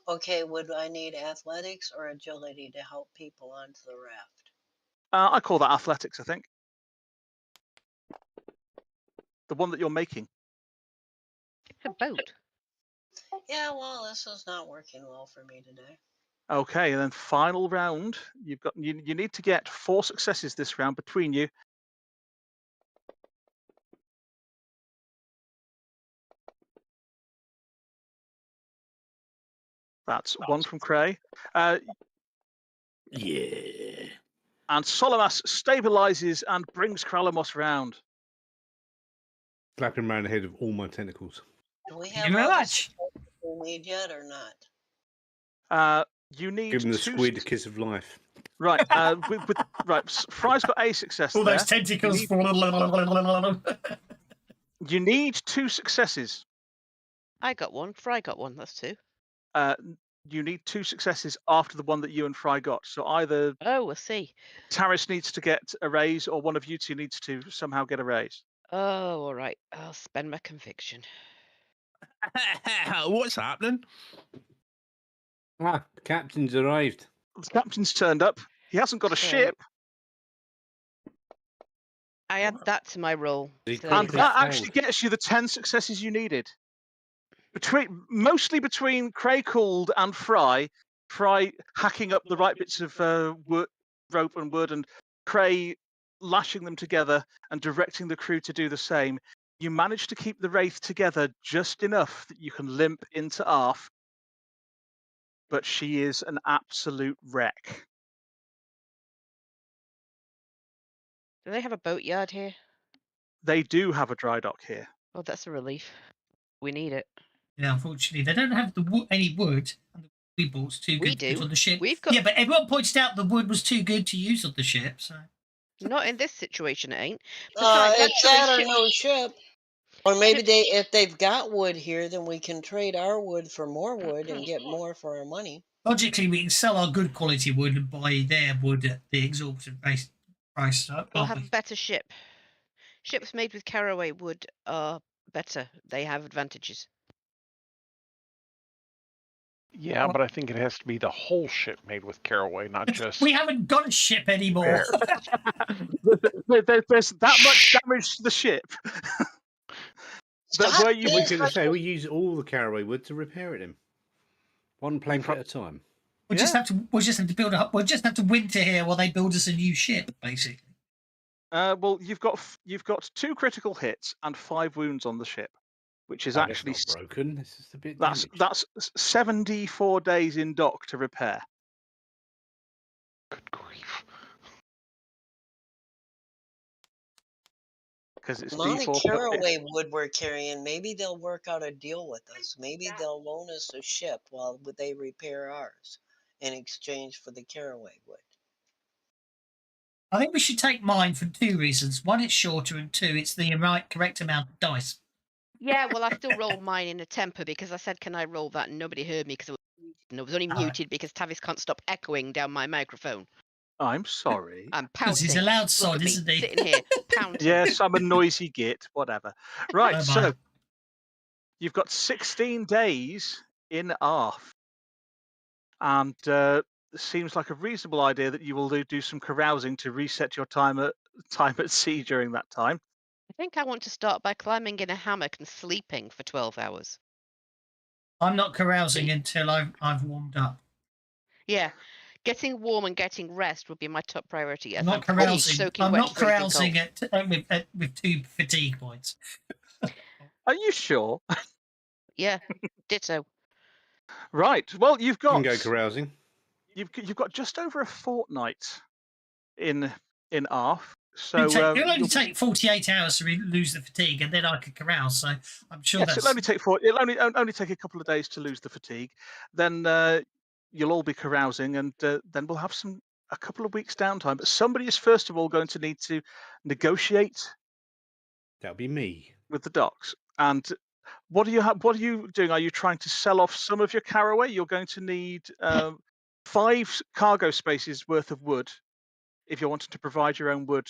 Okay, would I need athletics or agility to help people onto the raft? I call that athletics, I think. The one that you're making. It's a boat. Yeah, well, this is not working well for me today. Okay, and then final round. You need to get 4 successes this round between you. That's 1 from Cray. Yeah. And Solomas stabilizes and brings Kralamos round. Slap him around the head with all my tentacles. Do we Thank you have very all the much. support we need yet or not? You need Give him the 2 squid kiss of life. Right. Right. Fry's got a success All there. those tentacles. You need 2 successes. I got one. Fry got one. That's 2. You need 2 successes after the one that you and Fry got. So either Oh, we'll see. Taris needs to get a raise, or one of you two needs to somehow get a raise. Oh, all right. I'll spend my conviction. What's happening? Ah, the captain's arrived. The captain's turned up. He hasn't got a ship, I add that to my roll. He So and Pretty that fold. actually gets you the 10 successes you needed. Mostly between Craycold and Fry hacking up the right bits of rope and wood, and Cray lashing them together and directing the crew to do the same. You manage to keep the Wraith together just enough that you can limp into Arf, but she is an absolute wreck. do they have a boatyard here? They do have a dry dock here. Oh, that's a relief. We need it. Yeah, unfortunately, they don't have any wood, and the wood we bought's too We good to use do. on the ship. We've got. Yeah, but everyone pointed out the wood was too good to use on the ship. So Not in this situation, it ain't. It's that or ship- no ship. Or maybe if they've got wood here, then we can trade our wood for more wood and get more for our money. logically, we can sell our good quality wood and buy their wood at the exorbitant price. We'll have a better ship. Ships made with caraway wood are better. They have advantages. Yeah, but I think it has to be the whole ship made with caraway, not just. We haven't got a ship anymore. There's that much damage to the ship. Stop where you being We can such say a- we use all the caraway wood to repair it in. One plank at a time. We'll just have to build up. We'll just have to winter here while they build us a new ship, basically. Well, you've got 2 critical hits and 5 wounds on the ship, which is actually not broken. This is a bit. that's 74 days in dock to repair. Good grief. Because it's The amount D4. of caraway wood we're carrying, maybe they'll work out a deal with us. Maybe they'll loan us a ship while they repair ours in exchange for the caraway wood. I think we should take mine for 2 reasons. One, it's shorter, and 2, it's the correct amount of dice. Yeah, well, I still rolled mine in a temper because I said, "Can I roll that?" And nobody heard me because I was only muted because Tavis can't stop echoing down my microphone. I'm sorry. I'm Because pouting. he's a loud Look sod, at me, isn't he? sitting here pounding. Yes, I'm a noisy git. Whatever. Right. Oh, So my. you've got 16 days in Arf, and it seems like a reasonable idea that you will do some carousing to reset your time at sea during that time. I think I want to start by climbing in a hammock and sleeping for 12 hours. I'm not carousing until I've warmed up. Yeah, getting warm and getting rest would be my top priority. I'm not fully carousing. soaking I'm wet, not freezing carousing cold. with 2 fatigue points. Are you sure? Yeah, ditto. Right. Well, you've You can got go carousing. you've got just over a fortnight in Arf. So It'll only take 48 hours to lose the fatigue, and then I could carouse. So I'm sure yes, that's. it'll only take a couple of days to lose the fatigue. Then you'll all be carousing, and then we'll have a couple of weeks downtime. But somebody is first of all going to need to negotiate That'll be me. with the docks. And what are you doing? Are you trying to sell off some of your caraway? You're going to need 5 cargo spaces worth of wood if you're wanting to provide your own wood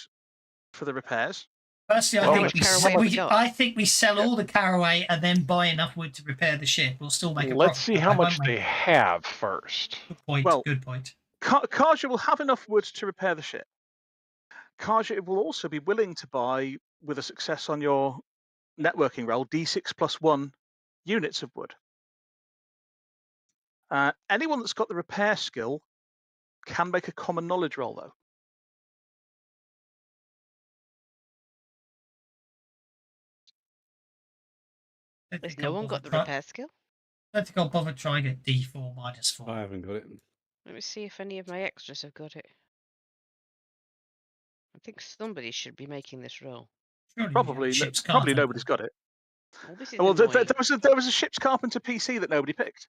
for the repairs. Personally, How I much think caraway we got? I think we sell all the caraway and then buy enough wood to repair the ship. We'll still make a Let's profit. see that how way, much won't we? they have first. Good point. Well- Good point. Kaja will have enough wood to repair the ship. Kaja will also be willing to buy, with a success on your networking roll, D6+1 units of wood. Anyone that's got the repair skill can make a common knowledge roll, though. Has no one got the repair skill? I don't think I'll bother trying at D4 -4. I haven't got it. Let me see if any of my extras have got it. I think somebody should be making this roll. Surely Probably nobody's got it. Well, this is Well, annoying. there was a ship's carpenter PC that nobody picked.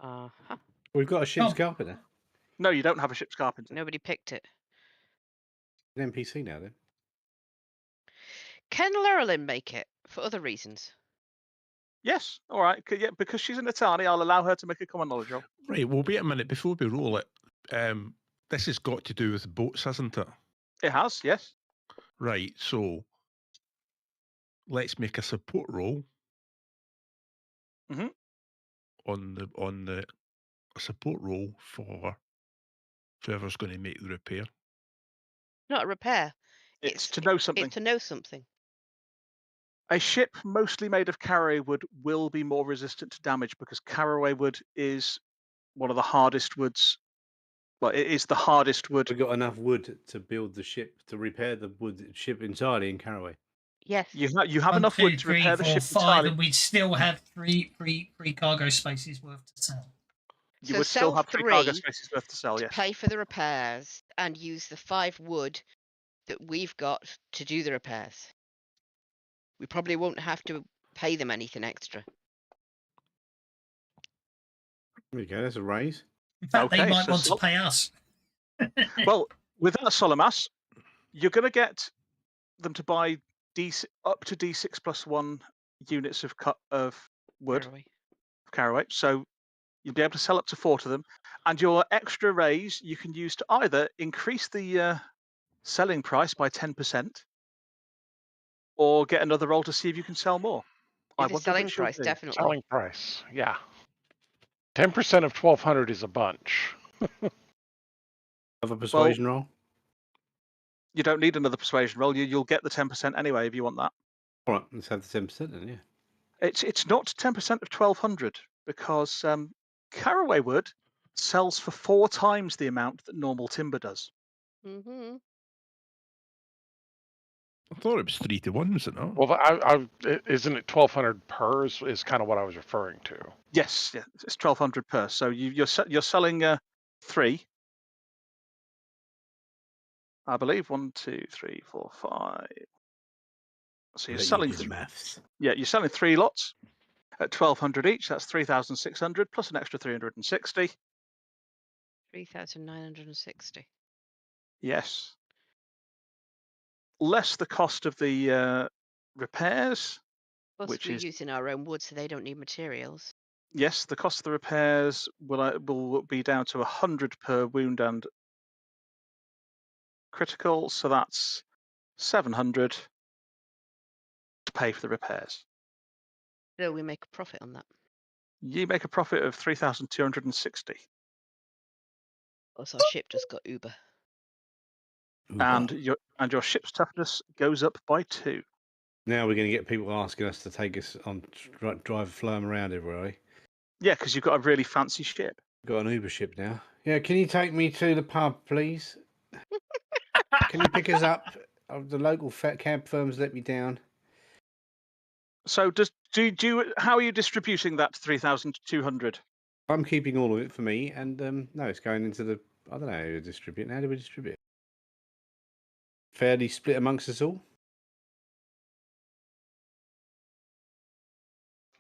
Uh-huh. We've got a ship's Oh. carpenter. No, you don't have a ship's carpenter. Nobody picked it. An NPC now then. Can Lerlin make it for other reasons? Yes, all right. Yeah, because she's an Atani, I'll allow her to make a common knowledge roll. Right, well, wait a minute before we roll it. This has got to do with boats, hasn't it? It has, yes. Right, so let's make a support roll Mhm. on the support roll for whoever's going to make the repair. Not a repair. It's to know something. It's to know something. A ship mostly made of caraway wood will be more resistant to damage because caraway wood is one of the hardest woods. Well, it is the hardest wood. We've got enough wood to build the ship, to repair the wood ship entirely in caraway. Yes. You have 1, enough 2, wood to 3, repair the 4, ship 5, entirely. and we'd still have three cargo spaces worth to sell. You So would still sell have 3 cargo 3 spaces worth to sell, yes. Pay for the repairs and use the 5 wood that we've got to do the repairs. We probably won't have to pay them anything extra. There you go, that's a raise. In fact, they Okay, might so want to pay us. Well, with that Solomas, you're going to get them to buy up to D6+1 units of wood, Caraway. caraway. So you'll be able to sell up to 4 to them. And your extra raise you can use to either increase the selling price by 10% or get another roll to see if you can sell more. The selling price, definitely. Selling price, yeah. 10% of 1,200 is a bunch. Have a persuasion roll. You don't need another persuasion roll. You'll get the 10% anyway if you want that. All right, let's have the 10% then, yeah. It's not 10% of 1,200 because caraway wood sells for 4 times the amount that normal timber does. Mm-hmm. I thought it was 3 to 1, was it not? Well, isn't it 1,200 per is kind of what I was referring to. Yes, yeah, it's 1,200 per. So you're selling 3. I believe 1, 2, 3, 4, 5. So you're selling maths. Yeah, you're selling 3 lots at 1,200 each. That's 3,600 plus an extra 360. 3,960. Yes. Less the cost of the repairs. Plus, Which we're is- using our own wood, so they don't need materials. Yes, the cost of the repairs will be down to 100 per wound and critical. So that's 700 to pay for the repairs. So we make a profit on that. You make a profit of 3,260. Plus, our ship just got Uber. And your ship's toughness goes up by 2. Now we're going to get people asking us to take us on, fly them around everywhere. Eh? Yeah, because you've got a really fancy ship. Got an Uber ship now. Yeah, can you take me to the pub, please? Can you pick us up? The local cab firms let me down. So how are you distributing that 3,200? I'm keeping all of it for me, and no, it's going into the. I don't know how to distribute. How do we distribute it? Fairly split amongst us all.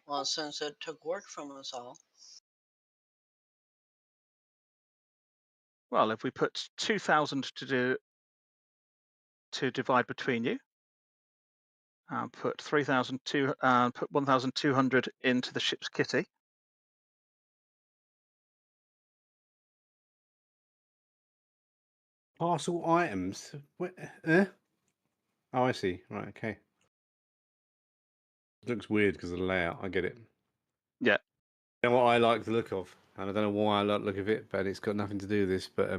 Well, since it took work from us all. Well, if we put 2,000 to divide between you, and put 3,200 and put 1,200 into the ship's kitty. Parcel items. Eh? Oh, I see. Right, okay. It looks weird because of the layout. I get it. Yeah. You know what I like the look of, and I don't know why I like the look of it, but it's got nothing to do with this. But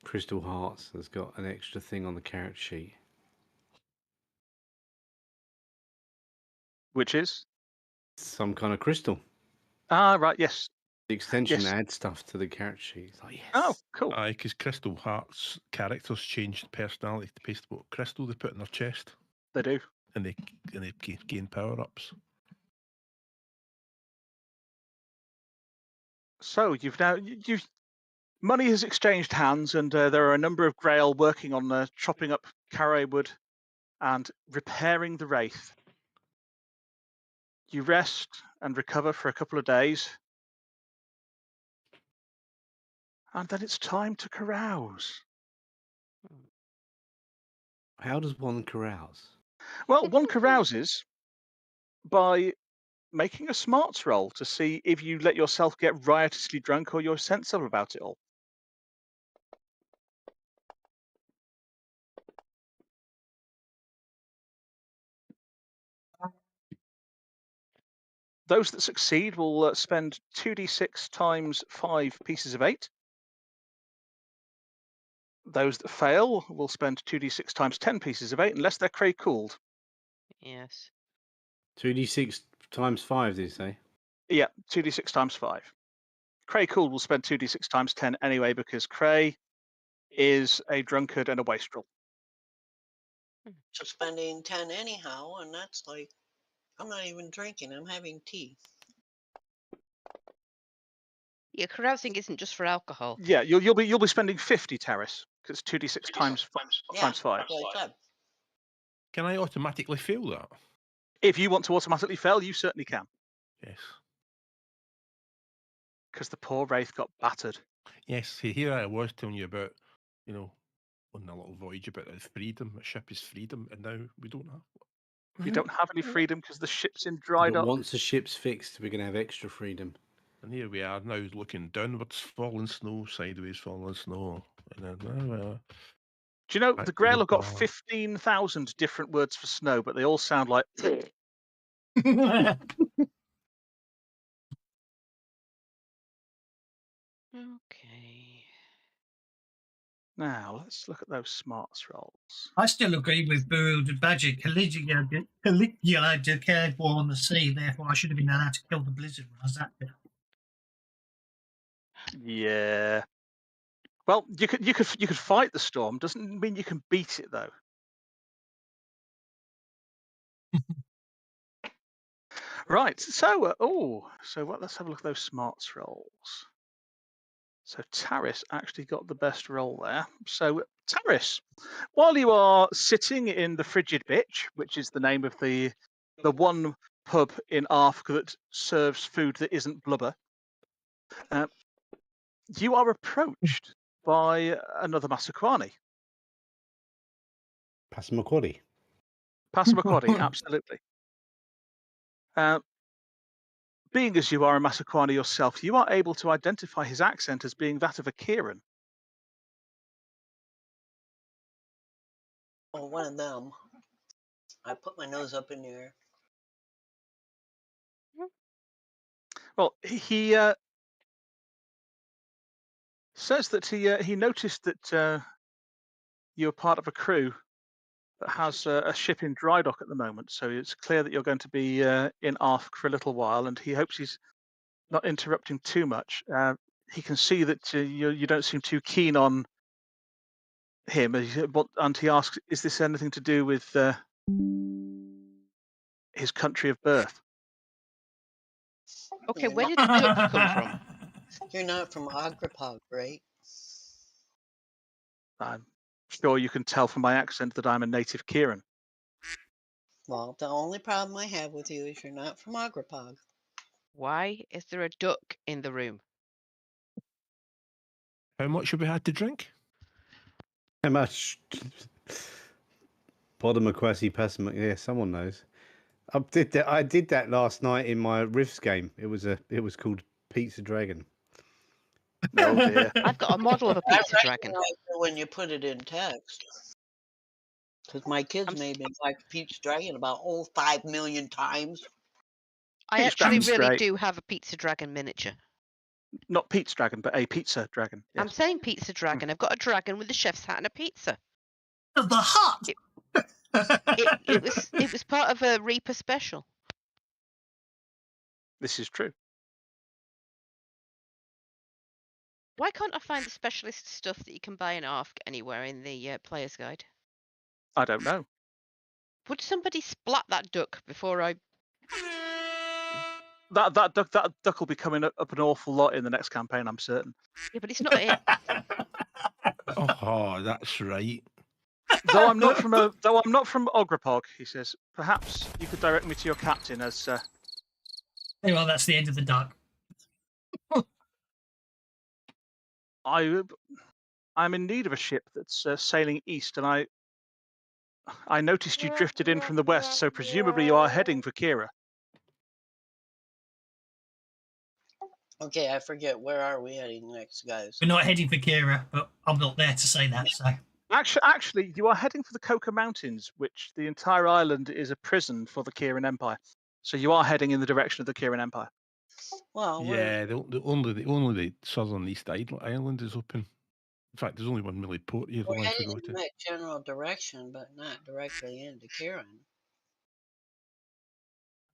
Crystal Hearts has got an extra thing on the character sheet. Which is? Some kind of crystal. Ah, right. Yes. The extension Yes. adds stuff to the character sheet. It's like, yes. Oh, cool. Aye, because Crystal Hearts characters changed personality based on what crystal they put in their chest, They do. and they gain power ups. So you've money has exchanged hands, and there are a number of Grail working on chopping up carray wood and repairing the wraith. You rest and recover for a couple of days, and then it's time to carouse. How does one carouse? Well, one carouses by making a smarts roll to see if you let yourself get riotously drunk or you're sensible about it all. Those that succeed will spend 2d6 times 5 pieces of 8. Those that fail will spend 2d6 times 10 pieces of 8 unless they're cray cooled. Yes. 2d6 times 5, did you say? Yeah, 2d6 times 5. Cray cooled will spend 2d6 times 10 anyway because Cray is a drunkard and a wastrel. So spending 10 anyhow, and that's like, I'm not even drinking, I'm having tea. Yeah, carousing isn't just for alcohol. Yeah, you'll be spending 50 Terrace because it's 2d6 times 5. That's what I said. Can I automatically fail that? If you want to automatically fail, you certainly can, Yes. because the poor Wraith got battered. Yes, see, here I was telling you about, on a little voyage about freedom. A ship is freedom, and now we don't have. You don't have any freedom because the ship's in dry But dock. once the ship's fixed, we're going to have extra freedom. And here we are now looking downwards, falling snow, sideways, falling snow. And then, Do you know back the to Grail the have got bar. 15,000 different words for snow, but they all sound like. Okay. Now let's look at those smarts rolls. I still agree with Bewildered Badger. Caligula declared war on the sea, therefore I should have been allowed to kill the blizzard when I was that bit. Yeah. Well, you could fight the storm. Doesn't mean you can beat it though. Right. So let's have a look at those smarts rolls. So Taris actually got the best roll there. So Taris, while you are sitting in the Frigid Bitch, which is the name of the one pub in Ark that serves food that isn't blubber, you are approached by another Masakwani. Passamaquoddy. Passamaquoddy, absolutely. Being as you are a Masakwani yourself, you are able to identify his accent as being that of a Kieran. Oh, one of them. I put my nose up in the air. Well, he says that he noticed that you're part of a crew that has a ship in dry dock at the moment, so it's clear that you're going to be in Ark for a little while, and he hopes he's not interrupting too much. He can see that you don't seem too keen on him, and he asks, "Is this anything to do with his country of birth?" Okay, You're where not, did the duck come from? you're not from Agrapog, right? I'm sure you can tell from my accent that I'm a native Kieran. Well, the only problem I have with you is you're not from Agrapog. Why is there a duck in the room? How much have we had to drink? How much? Podomaquasi Passamaquoddy. Yeah, someone knows. I did that last night in my Rifts game. It was called Pizza Dragon. Oh dear. I've got a model of a I pizza dragon. recognize it when you put it in text. Because my kids I'm made me like Pete's Dragon about 5 million times. I Pete's actually Dragon's really great. do have a pizza dragon miniature. Not Pete's Dragon, but a pizza dragon. Yes. I'm saying pizza dragon. I've got a dragon with a chef's hat and a pizza. The hut. It was part of a Reaper special. This is true. Why can't I find the specialist stuff that you can buy in ARC anywhere in the player's guide? I don't know. Would somebody splat that duck before I... That duck will be coming up an awful lot in the next campaign, I'm certain. Yeah, but it's not it. Oh, that's right. Though I'm not from Ograpog, he says. Perhaps you could direct me to your captain as. Well, that's the end of the duck. I'm in need of a ship that's sailing east, and I noticed you drifted in from the west, so presumably you are heading for Kira. Okay, I forget. Where are we heading next, guys? We're not heading for Kira, but I'm not there to say that. So Actually, you are heading for the Coca Mountains, which the entire island is a prison for the Kirin Empire. So you are heading in the direction of the Kirin Empire. Well, Yeah, the only the southern east island is open. In fact, there's only one really port you're we're allowed to heading go in to. that general direction, but not directly into Kieran.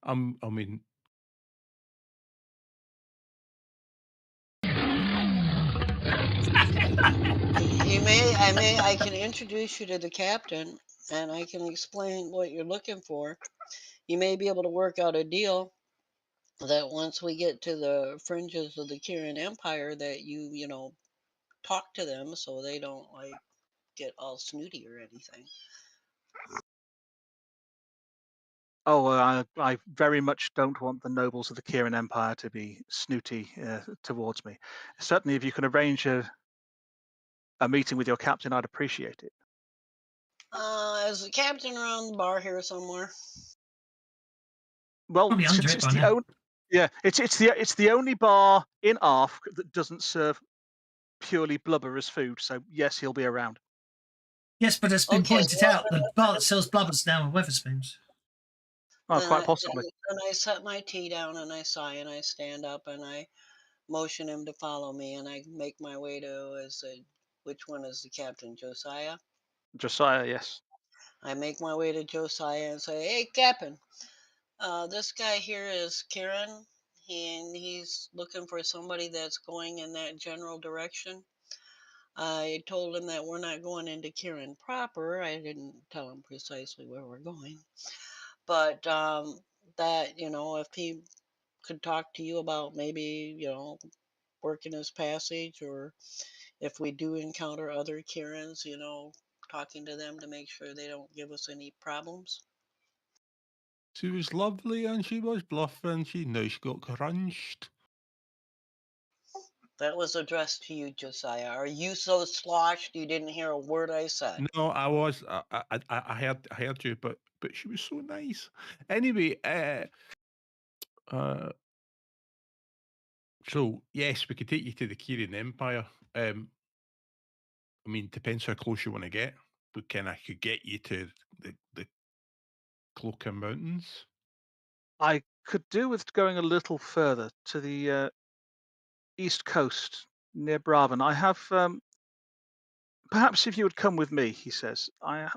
I mean, I can introduce you to the captain, and I can explain what you're looking for. You may be able to work out a deal that once we get to the fringes of the Kirin Empire, that you know, talk to them so they don't like get all snooty or anything. Oh, I very much don't want the nobles of the Kirin Empire to be snooty towards me. Certainly, if you can arrange a meeting with your captain, I'd appreciate it. Is the captain around the bar here somewhere? Well, Probably under since it it's by the now. only, yeah, it's the only bar in Arf that doesn't serve purely blubber as food. So yes, he'll be around. Yes, but it's been Okay, pointed well, out the bar that sells blubbers now are Weatherspoons. Oh, then quite possibly. Then I set my tea down and I sigh and I stand up and I motion him to follow me and I make my way to which one is the captain, Josiah? Josiah, yes. I make my way to Josiah and say, "Hey, Captain, this guy here is Kieran, and he's looking for somebody that's going in that general direction." I told him that we're not going into Kieran proper. I didn't tell him precisely where we're going, but that, you know, if he could talk to you about maybe, you know, working his passage, or if we do encounter other Kirans, you know, talking to them to make sure they don't give us any problems. she was lovely and she was bluffing. She got crunched. That was addressed to you, Josiah. Are you so sloshed you didn't hear a word I said? No, I was. I heard you, but she was so nice. Anyway, so yes, we could take you to the Kirin Empire. I mean, depends how close you want to get. We I could get you to the Cloaker Mountains. I could do with going a little further to the east coast near Braven. I have. Perhaps if you would come with me, he says. I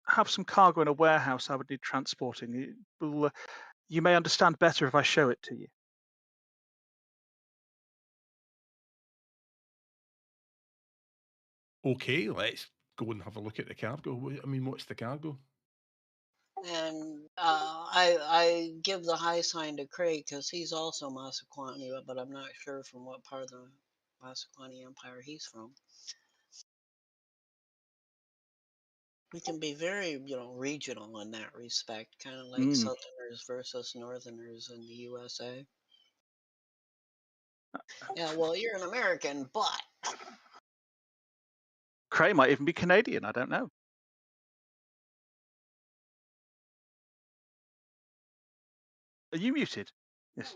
have some cargo in a warehouse I would need transporting. You may understand better if I show it to you. Okay, let's go and have a look at the cargo. I mean, what's the cargo? And I give the high sign to Craig because he's also Masaquani, but I'm not sure from what part of the Masaquani Empire he's from. We can be very, you know, regional in that respect, kind of like Southerners versus Northerners in the USA. Yeah, well, you're an American, but Cray might even be Canadian. I don't know. Are you muted? Yes.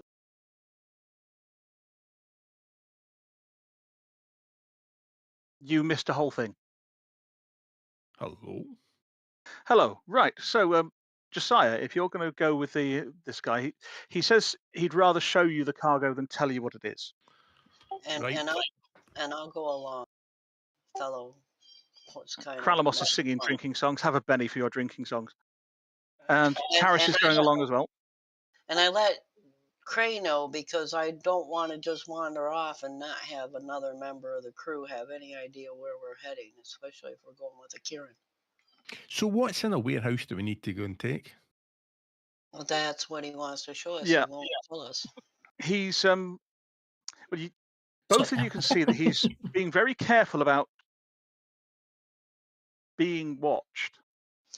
You missed a whole thing. Hello. Hello. Right. So, Josiah, if you're going to go with this guy, he says he'd rather show you the cargo than tell you what it is. And Right. I'll go along, fellow. What's kind of Kralamos is singing fun. drinking songs. Have a Benny for your drinking songs. And And- Karis and is I going let- along as well. And I let Cray know because I don't want to just wander off and not have another member of the crew have any idea where we're heading, especially if we're going with a Kieran. So what's in a warehouse that we need to go and take? Well, that's what he wants to show us. Yeah. He won't tell us. He's well, both of you can see that he's being very careful about being watched.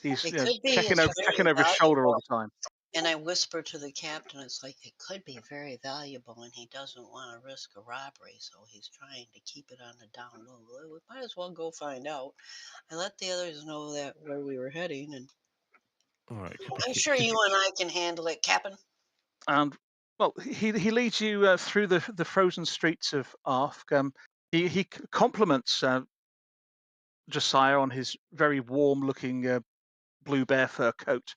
He's checking over his shoulder all the time. And I whisper to the captain, it's like, it could be very valuable and he doesn't want to risk a robbery, so he's trying to keep it on the down low. We might as well go find out. I let the others know that where we were heading, and All right. I'm sure you and I can handle it, Captain. And well, he leads you through the frozen streets of Arfk. He compliments Josiah on his very warm-looking blue bear fur coat.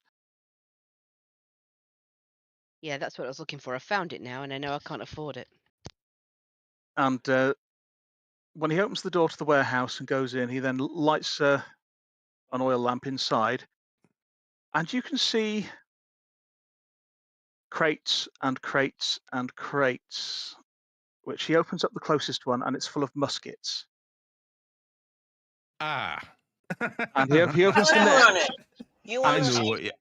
Yeah, that's what I was looking for. I found it now, and I know I can't afford it. And when he opens the door to the warehouse and goes in, he then lights an oil lamp inside, and you can see crates and crates and crates, which he opens up the closest one, and it's full of muskets. Ah. And he opens the next. You I want to know see? what you.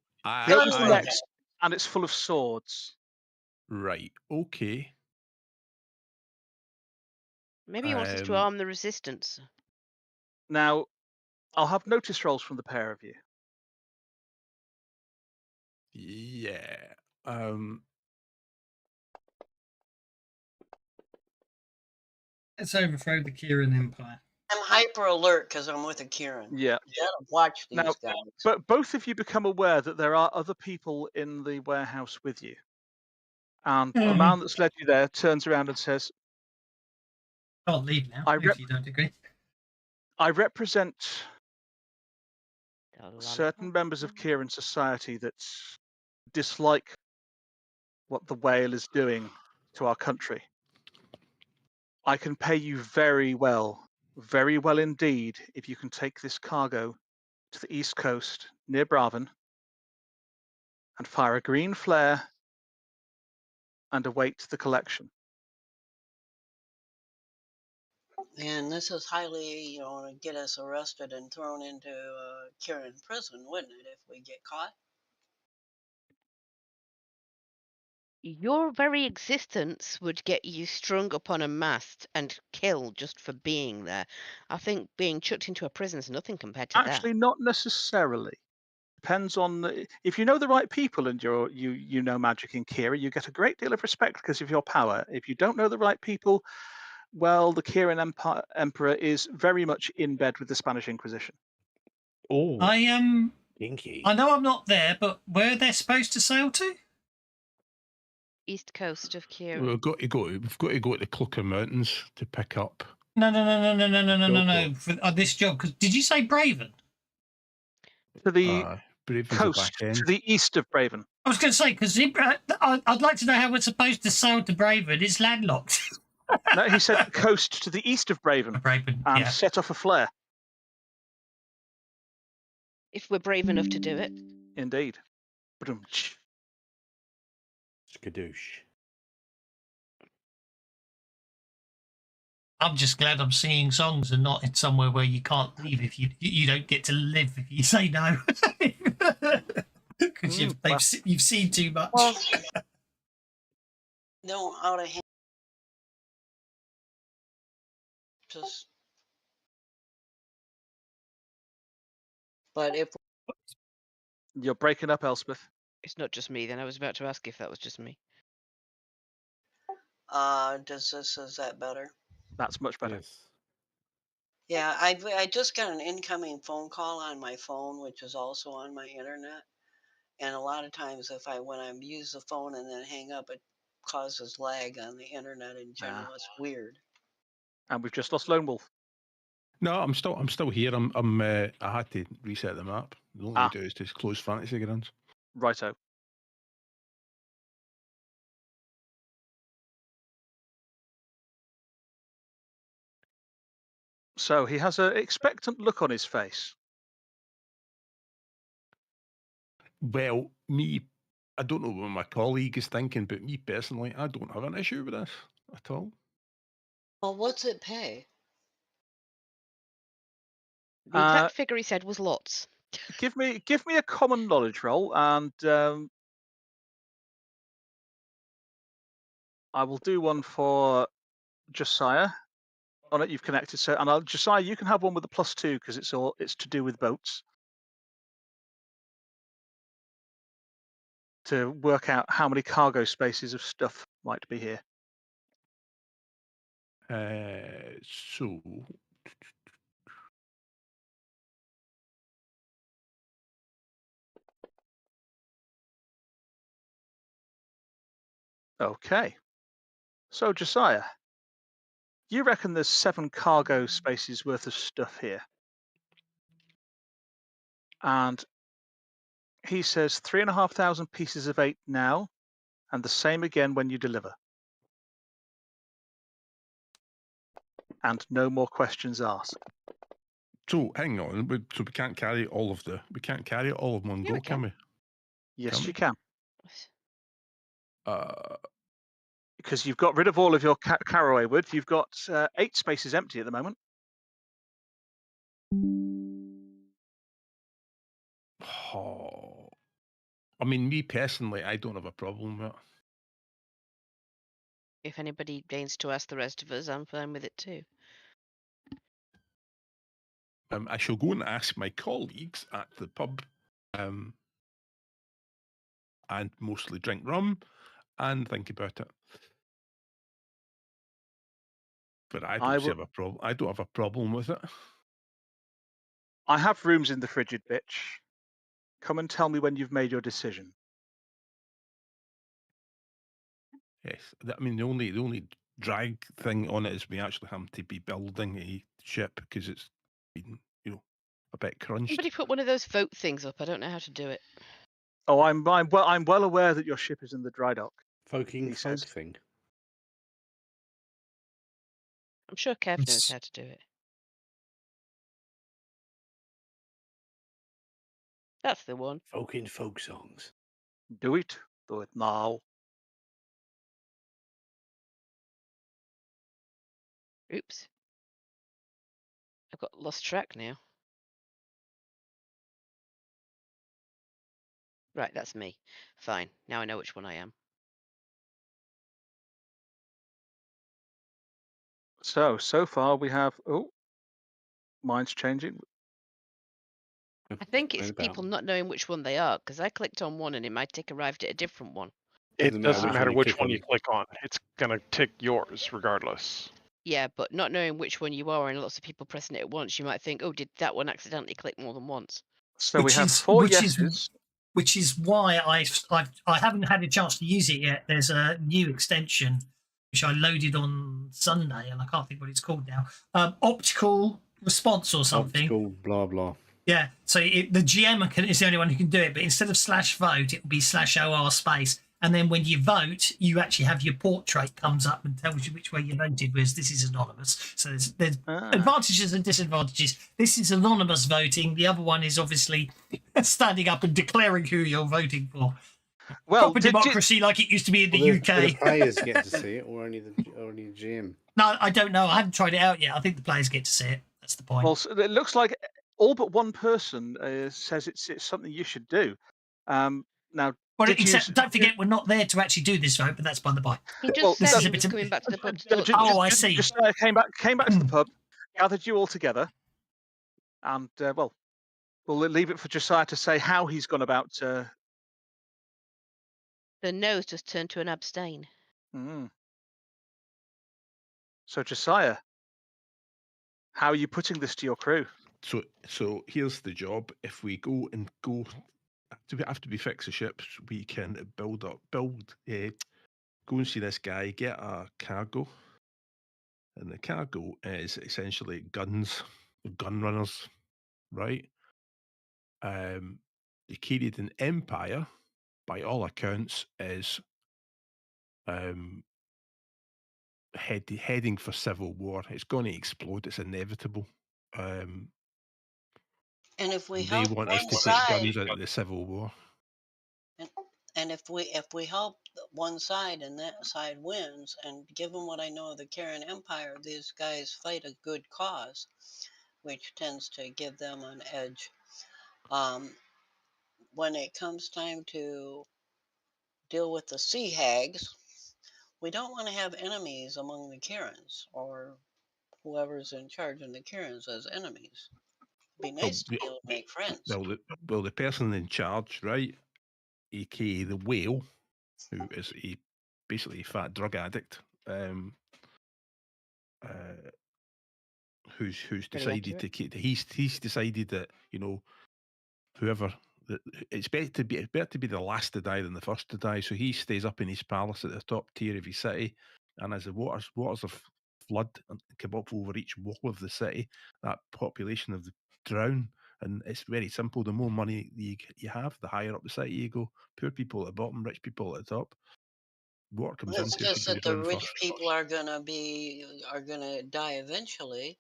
He opens the I- next, and it's full of swords. Right. Okay. Maybe he wants us to arm the resistance. Now, I'll have notice rolls from the pair of you. Yeah. Let's overthrow the Kieran Empire. I'm hyper alert because I'm with a Kieran. Yeah. You gotta watch these Now, guys. but both of you become aware that there are other people in the warehouse with you. And the man that's led you there turns around and says, Can't leave now if you don't agree. I represent certain members of Kieran society that dislike what the whale is doing to our country. I can pay you very well indeed, if you can take this cargo to the east coast near Braven and fire a green flare and await the collection. And this is highly, get us arrested and thrown into Kieran prison, wouldn't it, if we get caught? Your very existence would get you strung up on a mast and killed just for being there. I think being chucked into a prison is nothing compared to Actually, not necessarily. Depends on if you know the right people and you know magic in Kira, you get a great deal of respect because of your power. If you don't know the right people, well, the Kieran Emperor is very much in bed with the Spanish Inquisition. Oh, Dinky. I know I'm not there, but where they're supposed to sail to? East coast of Kieran. We've got to go to the Cloaker Mountains to pick up. No. For this job, because did you say Braven? To the Braven's coast, the back end. to the east of Braven. I was going to say, because I'd like to know how we're supposed to sail to Braven. It's landlocked. No, he said coast to the east of Braven, and set off a flare. If we're brave enough to do it. Indeed. Skadoosh. I'm just glad I'm singing songs and not in somewhere where you can't leave if you don't get to live if you say no. Because you've seen too much. Well, no, out of hand. Just. But if you're breaking up, Elspeth. It's not just me. Then I was about to ask if that was just me. is that better? That's much better. Yes. Yeah, I just got an incoming phone call on my phone, which is also on my internet. And a lot of times, when I use the phone and then hang up, it causes lag on the internet in general. It's weird. And we've just lost Lone Wolf. No, I'm still here. I had to reset the map. The only way to do it is to close fantasy grounds. Righto. So he has an expectant look on his face. Well, I don't know what my colleague is thinking, but me personally, I don't have an issue with this at all. Well, what's it pay? The exact figure he said was lots. Give me a common knowledge roll, and I will do one for Josiah. On it, you've connected. So, and Josiah, you can have one with a +2 because it's to do with boats. To work out how many cargo spaces of stuff might be here. So Okay. So Josiah, you reckon there's 7 cargo spaces worth of stuff here? And he says 3,500 pieces of 8 now, and the same again when you deliver. And no more questions asked. So hang on, so we can't carry it all of one Yeah, go, we can we? Yes, Can you we? can. Uh, Because you've got rid of all of your caraway wood. You've got 8 spaces empty at the moment. oh, I mean, me personally, I don't have a problem with it. If anybody deigns to ask the rest of us, I'm fine with it too. I shall go and ask my colleagues at the pub, and mostly drink rum and think about it. But I don't have a problem. I don't have a problem with it. I have rooms in the frigid bitch. Come and tell me when you've made your decision. Yes, I mean the only drag thing on it is we actually have to be building a ship because it's been a bit crunched. Somebody put one of those vote things up. I don't know how to do it. Oh, I'm well aware that your ship is in the dry dock. Folk thing. I'm sure Kev knows how to do it. That's the one. Folk songs. Do it now. Oops. I've got lost track now. Right, that's me. Fine. Now I know which one I am. So far we have. Oh, mine's changing. I think it's people not knowing which one they are, because I clicked on one and it might take arrived at a different one. It doesn't matter which one you click on. It's going to tick yours regardless. Yeah, but not knowing which one you are and lots of people pressing it at once, you might think, oh, did that one accidentally click more than once? So we have 4 yeses. Which is why I haven't had a chance to use it yet. There's a new extension which I loaded on Sunday, and I can't think what it's called now. Optical response or something. Optical blah blah. Yeah. So the GM is the only one who can do it, but instead of /vote, it will be /OR space. And then when you vote, you actually have your portrait comes up and tells you which way you voted, whereas this is anonymous. So there's advantages and disadvantages. This is anonymous voting. The other one is obviously standing up and declaring who you're voting for. Well, proper democracy like it used to be in the UK. Do the players get to see it, or only the GM? No, I don't know. I haven't tried it out yet. I think the players get to see it. That's the point. Well, it looks like all but one person says it's something you should do. Now, well, don't forget, we're not there to actually do this vote, but that's by the by. He just said he was coming back to the pub to talk. I see. Just came back to the pub, gathered you all together, and we'll leave it for Josiah to say how he's gone about. The no's just turned to an abstain. So Josiah, how are you putting this to your crew? So here's the job. If we go after we fix the ships, we can go and see this guy, get a cargo, and the cargo is essentially guns, gun runners, right? The Kiridan Empire, by all accounts, is heading for civil war. It's going to explode. It's inevitable. And if we They help want one us to take side, guns out of the civil war. and if we help one side and that side wins, and given what I know of the Karen Empire, these guys fight a good cause, which tends to give them an edge. When it comes time to deal with the Sea Hags, we don't want to have enemies among the Karens, or whoever's in charge in the Karens as enemies. It'd be nice to be able to make friends. Well, the person in charge, right, aka the whale, who is basically a fat drug addict, who's decided to he's decided that, you know, whoever it's better to be the last to die than the first to die. So he stays up in his palace at the top tier of his city, and as the waters of flood come up over each wall of the city, that population of the drown. And it's very simple. The more money you have, the higher up the city you go. Poor people at the bottom, rich people at the top. Water comes It's into just people that the drown rich first. people are gonna die eventually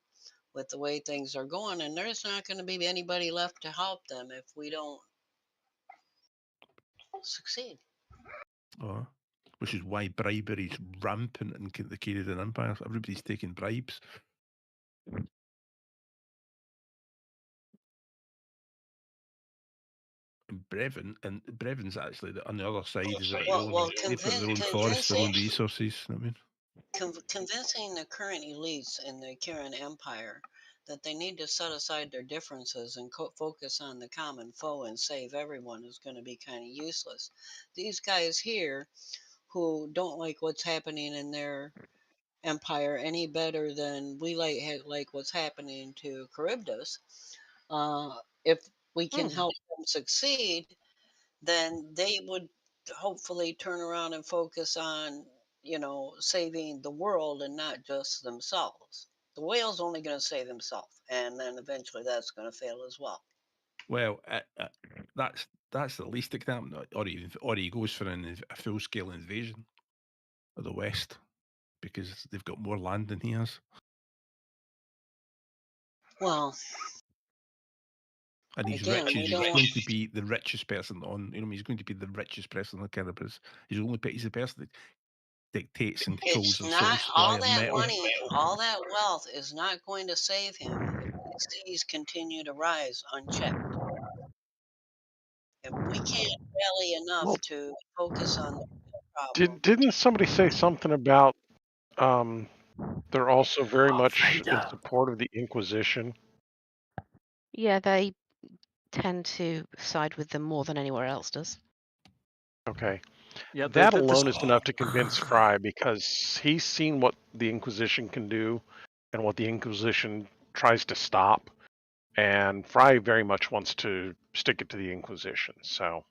with the way things are going, and there's not going to be anybody left to help them if we don't succeed. Which is why bribery is rampant in the Kiridan Empire. Everybody's taking bribes. Brevin's actually on the other side. Is they've got their own forest, their own resources. I mean, convincing the current elites in the Karen Empire that they need to set aside their differences and focus on the common foe and save everyone is going to be kind of useless. These guys here, who don't like what's happening in their empire any better than we like what's happening to Charybdis, if we can help them succeed, then they would hopefully turn around and focus on, saving the world and not just themselves. The whale's only going to save himself, and then eventually that's going to fail as well. Well, that's the least example, or he goes for a full scale invasion of the West because they've got more land than he has. Well, and he's again, rich. He's going to be the richest person on. He's going to be the richest person on Charybdis. He's the person that dictates and controls the supply of metal. Money, all that wealth is not going to save him if the seas continue to rise unchecked. If we can't rally enough to focus on the problem. Didn't somebody say something about they're also very much in support of the Inquisition? Yeah, they tend to side with them more than anywhere else does. Okay. Yeah, that alone is enough to convince Fry, because he's seen what the Inquisition can do and what the Inquisition tries to stop. And Fry very much wants to stick it to the Inquisition, so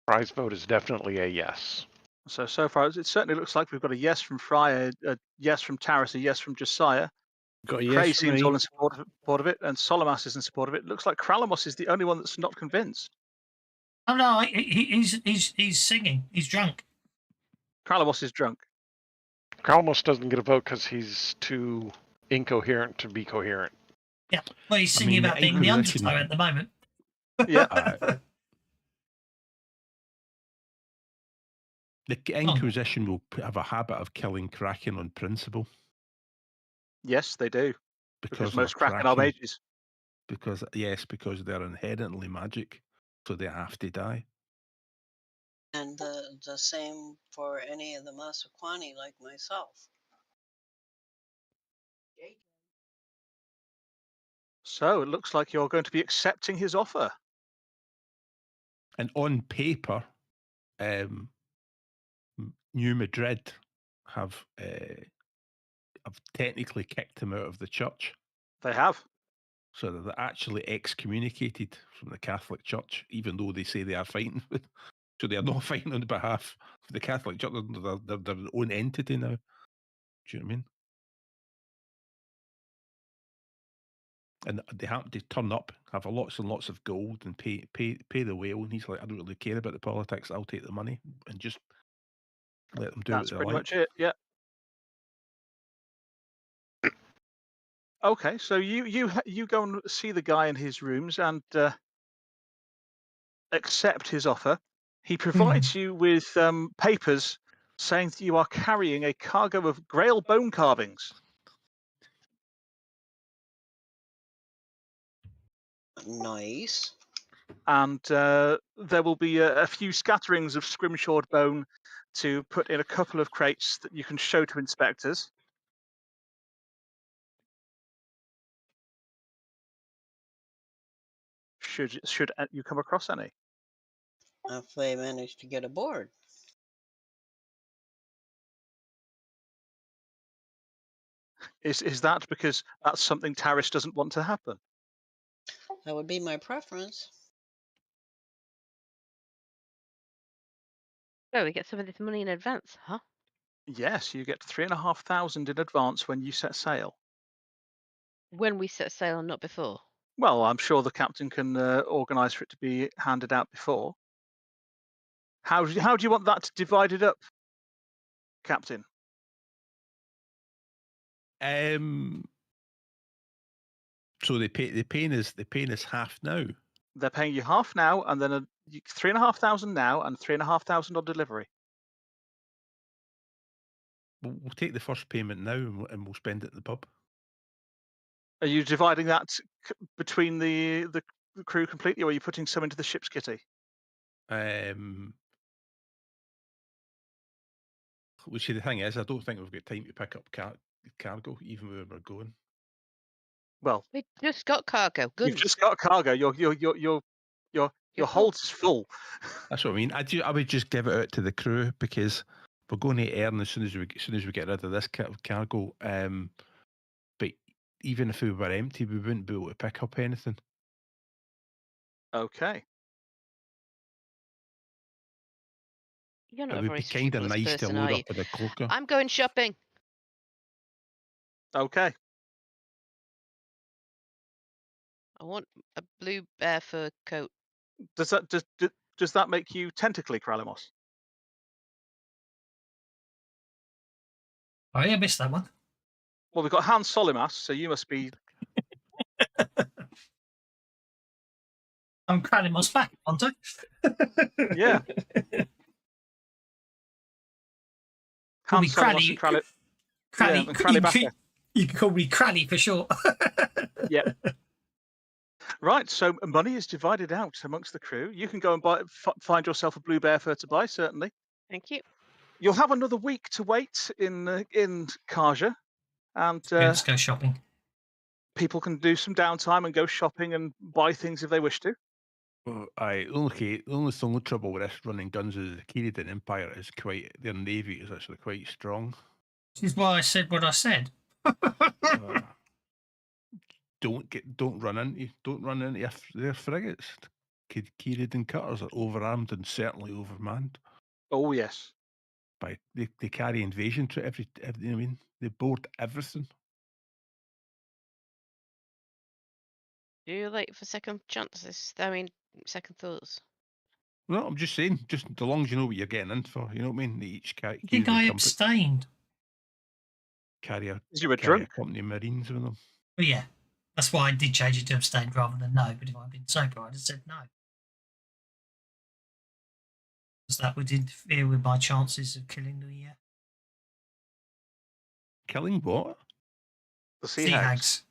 Fry's vote is definitely a yes. So far, it certainly looks like we've got a yes from Fry, a yes from Taris, a yes from Josiah. Got a yes Cray from seems me. all in support of it, and Solomas is in support of it. Looks like Kralamos is the only one that's not convinced. Oh no, he's singing. He's drunk. Kralamos is drunk. Kralamos doesn't get a vote because he's too incoherent to be coherent. Yeah, well, he's singing about being the undertow at the moment. Yeah. The Inquisition will have a habit of killing Kraken on principle. Yes, they do. Because most Kraken are mages. Because they're inherently magic, so they have to die. And the same for any of the Masakwani like myself. So it looks like you're going to be accepting his offer. And on paper, New Madrid have technically kicked him out of the church. They have. So they're actually excommunicated from the Catholic Church, even though they say they are fighting. So they are not fighting on behalf of the Catholic Church. They're their own entity now. Do you know what I mean? and they happen to turn up, have lots and lots of gold, and pay the whale. And he's like, I don't really care about the politics. I'll take the money and just let them do That's what they pretty like. much it. Yeah. Okay, so you go and see the guy in his rooms and accept his offer. He provides you with papers saying that you are carrying a cargo of Grail bone carvings, Nice. and there will be a few scatterings of scrimshawed bone to put in a couple of crates that you can show to inspectors. Should you come across any? If they manage to get aboard. Is that because that's something Taris doesn't want to happen? That would be my preference. Oh, we get some of this money in advance, huh? Yes, you get 3,500 in advance when you set sail. When we set sail, not before. Well, I'm sure the captain can organise for it to be handed out before. How do you want that divided up, Captain? So they paying us half now. They're paying you half now, and then 3,500 now, and 3,500 on delivery. We'll take the first payment now, and we'll spend it at the pub. Are you dividing that between the crew completely, or are you putting some into the ship's kitty? Which the thing is, I don't think we've got time to pick up cargo, even where we're going. Well, We just got cargo. Good. you've just got cargo. Your hold is full. That's what I mean. I would just give it out to the crew because we're going to earn as soon as we get rid of this cargo. But even if we were empty, we wouldn't be able to pick up anything. Okay. You're not It a would very be kind of scrupulous nice to person, load are you? up with a cloaker. I'm going shopping. Okay. I want a blue bear fur coat. Does that make you tentacly, Kralamos? Oh, yeah, I missed that one. Well, we've got Hans Solimas, so you must be. I'm crowding my back, aren't I? Yeah. Call me Hans Solimas Cranny. and Kralli- Cranny. Yeah, and Kralibaka. You can call me Cranny for short. Yeah. Right, so money is divided out amongst the crew. You can go and find yourself a blue bear fur to buy, certainly. Thank you. You'll have another week to wait in Kaja, and Let's go shopping. people can do some downtime and go shopping and buy things if they wish to. Well, the only trouble with this running guns is the Kiridan Empire is their navy is actually quite strong. This is why I said what I said. Don't run into their frigates. Kiridan cutters are overarmed and certainly overmanned. Oh yes. They carry invasion to every I mean, they board everything. Do you like for second chances? I mean, second thoughts. No, I'm just saying, just as long as you know what you're getting in for, you know what I mean? They each I think I abstained. Carry a drunk? company of Marines with them. But yeah, that's why I did change it to abstain rather than no. But if I'd been sober, I'd have said no. Because that would interfere with my chances of killing the Killing what? The Sea Hags.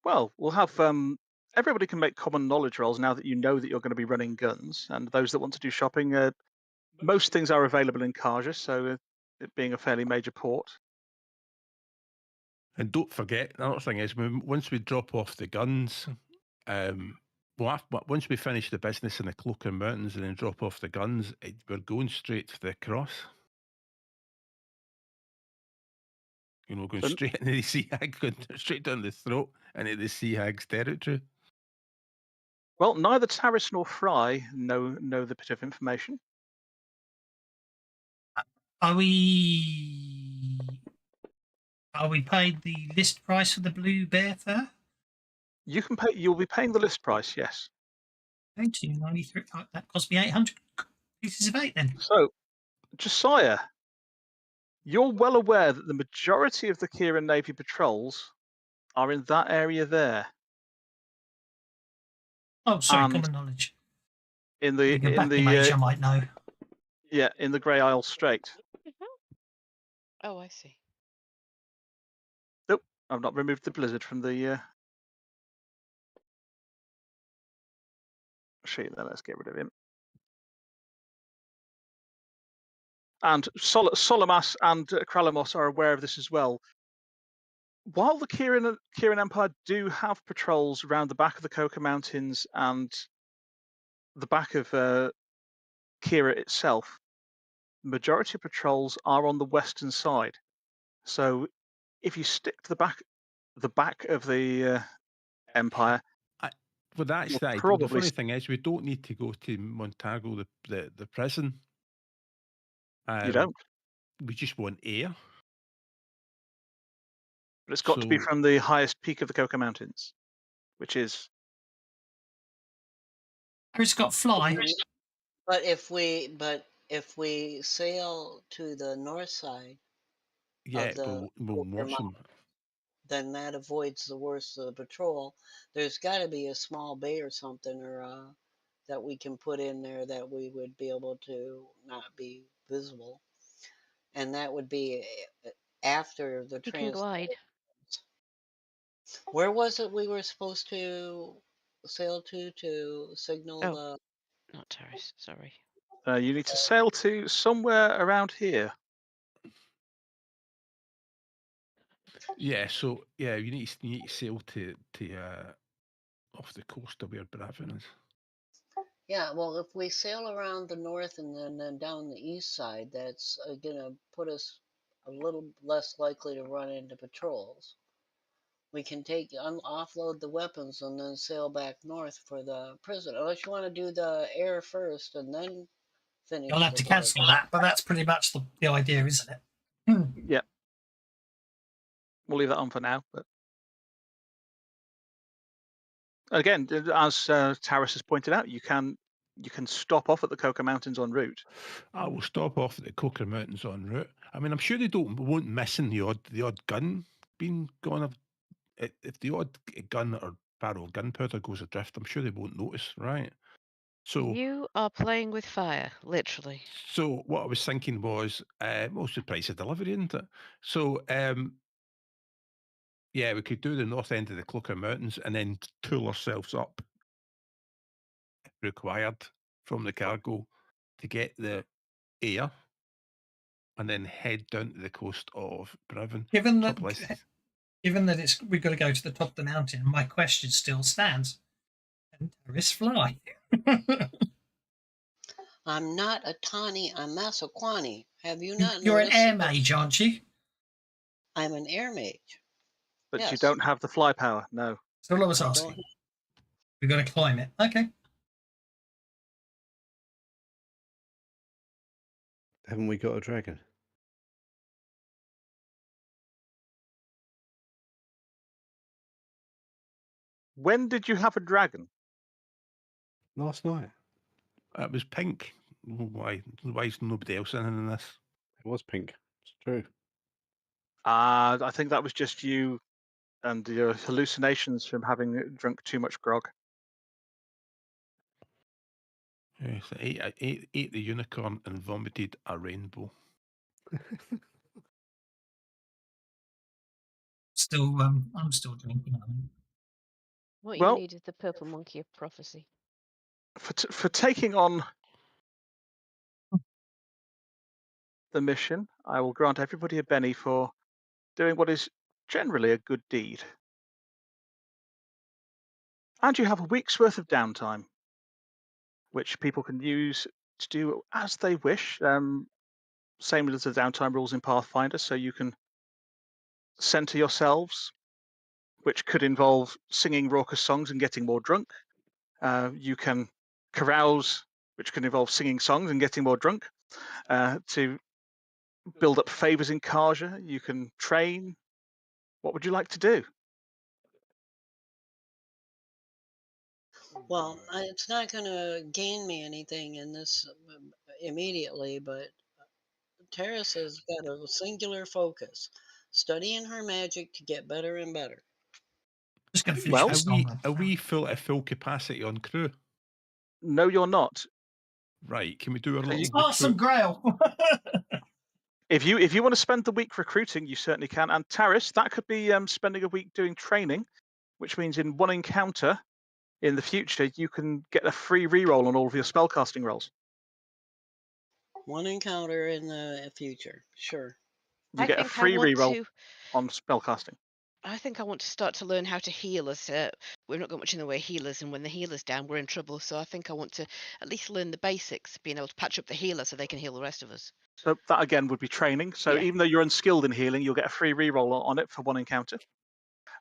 Well, we'll have everybody can make common knowledge rolls now that you know that you're going to be running guns, and those that want to do shopping, most things are available in Kaja, so it being a fairly major port. And don't forget, another thing is, once we drop off the guns, once we finish the business in the Cloaker Mountains and then drop off the guns, we're going straight to the cross. You know, going straight into the Sea Hag, going straight down the throat into the Sea Hag's territory. Well, neither Taris nor Fry know the bit of information. Are we Are we paid the list price for the blue bear fur? You can pay. You'll be paying the list price, yes. Okay, 293. That cost me 800 pieces of 8 then. So, Josiah, you're well aware that the majority of the Kieran Navy patrols are in that area there, Oh, sorry, and common knowledge. in Being a back mage, I might know. in the Grey Isle Strait. Oh, I see. Nope, I've not removed the blizzard from the sheet. Then let's get rid of him. And Solomas and Kralamos are aware of this as well. While the Kieran Empire do have patrols around the back of the Coca Mountains and the back of Kira itself, the majority of patrols are on the western side. So if you stick to the back of the Empire, Well, that's You'll the idea. The probably funny thing is, we don't need to go to Montago, the prison. you don't. We just want air. But it's got to be So- from the highest peak of the Coca Mountains, which is It's got fly. But if we sail to the north side, Yeah, the we'll Coca watch them. then that avoids the worst of the patrol. There's got to be a small bay or something, or that we can put in there that we would be able to not be visible, and that would be after the You can glide. Where was it we were supposed to sail to signal Oh. the? Not terrace, sorry. you need to sail to somewhere around here. Yeah, so yeah, you need to sail to off the coast of where Bravin is. Yeah, well, if we sail around the north and then down the east side, that's gonna put us a little less likely to run into patrols. We can offload the weapons and then sail back north for the prison. Unless you want to do the air first and then finish. You'll have the to water. cancel that, but that's pretty much the idea, isn't it? Yeah. We'll leave that on for now. But again, as Taris has pointed out, you can stop off at the Coca Mountains en route. I will stop off at the Coca Mountains en route. I mean, I'm sure they won't missing the odd gun being gone. If the odd gun or barrel of gunpowder goes adrift, I'm sure they won't notice, right? So You are playing with fire, literally. So what I was thinking was, most of the price of delivery, isn't it? So yeah, we could do the north end of the Clocker Mountains and then tool ourselves up, if required, from the cargo to get the air, and then head down to the coast of Brevin. Given that we've got to go to the top of the mountain, my question still stands: can terrorists fly? I'm not a Tani, I'm Massaquani. Have you not You're an noticed air that mage, aren't you? I'm an air mage. But you Yes. don't have the fly power, no. So all I was I asking. don't- We've got to climb it. Okay. Haven't we got a dragon? When did you have a dragon? Last night. It was pink. Why is nobody else in this? It was pink. It's true. I think that was just you and your hallucinations from having drunk too much grog. Yes, I ate the unicorn and vomited a rainbow. I'm still drinking. What Well- you need is the purple monkey of prophecy. For taking on the mission, I will grant everybody a Benny for doing what is generally a good deed. And you have a week's worth of downtime, which people can use to do as they wish. Same as the downtime rules in Pathfinder, so you can center yourselves, which could involve singing raucous songs and getting more drunk. You can carouse, which can involve singing songs and getting more drunk. To build up favors in Kaja, you can train, What would you like to do? Well, it's not going to gain me anything in this immediately, but Terrace has got a singular focus, studying her magic to get better and better. Just going to finish Well, my Are song. we full at full capacity on crew? No, you're not. Right. Can we do a So little Oh, some recruit? Grail. If you want to spend the week recruiting, you certainly can. And Taris, that could be spending a week doing training, which means in one encounter in the future you can get a free reroll on all of your spellcasting rolls. One encounter in the future, sure. You I get a think I free want reroll to. on spellcasting. I think I want to start to learn how to heal us. We've not got much in the way of healers, and when the healer's down, we're in trouble. So I think I want to at least learn the basics, being able to patch up the healer so they can heal the rest of us. So that again would be training. So Yeah. even though you're unskilled in healing, you'll get a free reroll on it for one encounter.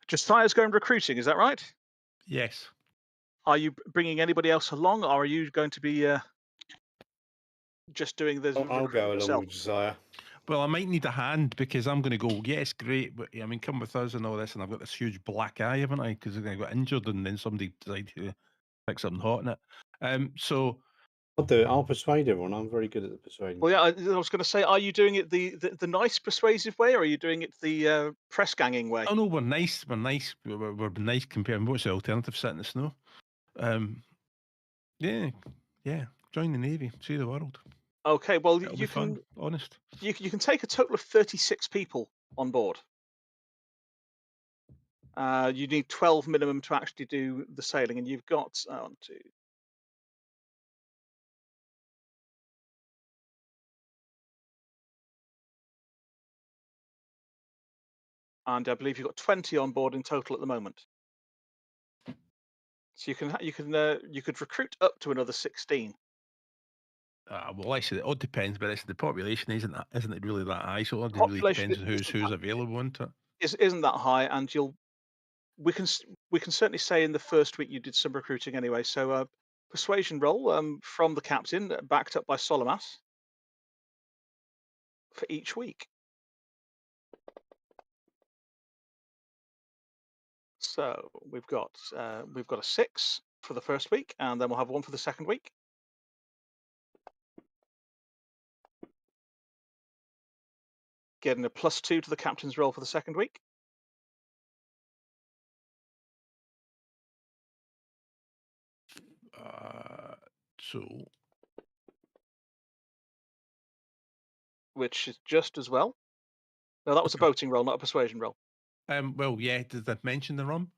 Josiah's going recruiting, is that right? Yes. Are you bringing anybody else along, or are you going to be just doing this? I'll go along yourself? with Josiah. Well, I might need a hand because I'm going to go, yes, great, but I mean, come with us and all this, and I've got this huge black eye, haven't I? Because I got injured and then somebody decided to pick something hot in it. So I'll do it. I'll persuade everyone. I'm very good at the persuading. Well, yeah, I was going to say, are you doing it the nice persuasive way, or are you doing it the press ganging way? oh no, we're nice. We're nice compared. What's the alternative? Sit in the snow. Yeah. Join the Navy. See the world. Okay, well It'll you be can fun. Honest. you can take a total of 36 people on board. You need 12 minimum to actually do the sailing, and you've got 1, 2. And I believe you've got 20 on board in total at the moment. So you could recruit up to another 16. Well, actually, it all depends, but the population isn't it really that high? So it really Population depends on isn't who's that- available, isn't it? isn't that high, and we can certainly say in the first week you did some recruiting anyway. So persuasion roll from the captain, backed up by Solomas, for each week. So we've got a 6 for the first week, and then we'll have 1 for the second week. Getting a +2 to the captain's roll for the second week. So Which is just as well. No, that was a boating roll, not a persuasion roll. well, yeah. Did I mention the rum?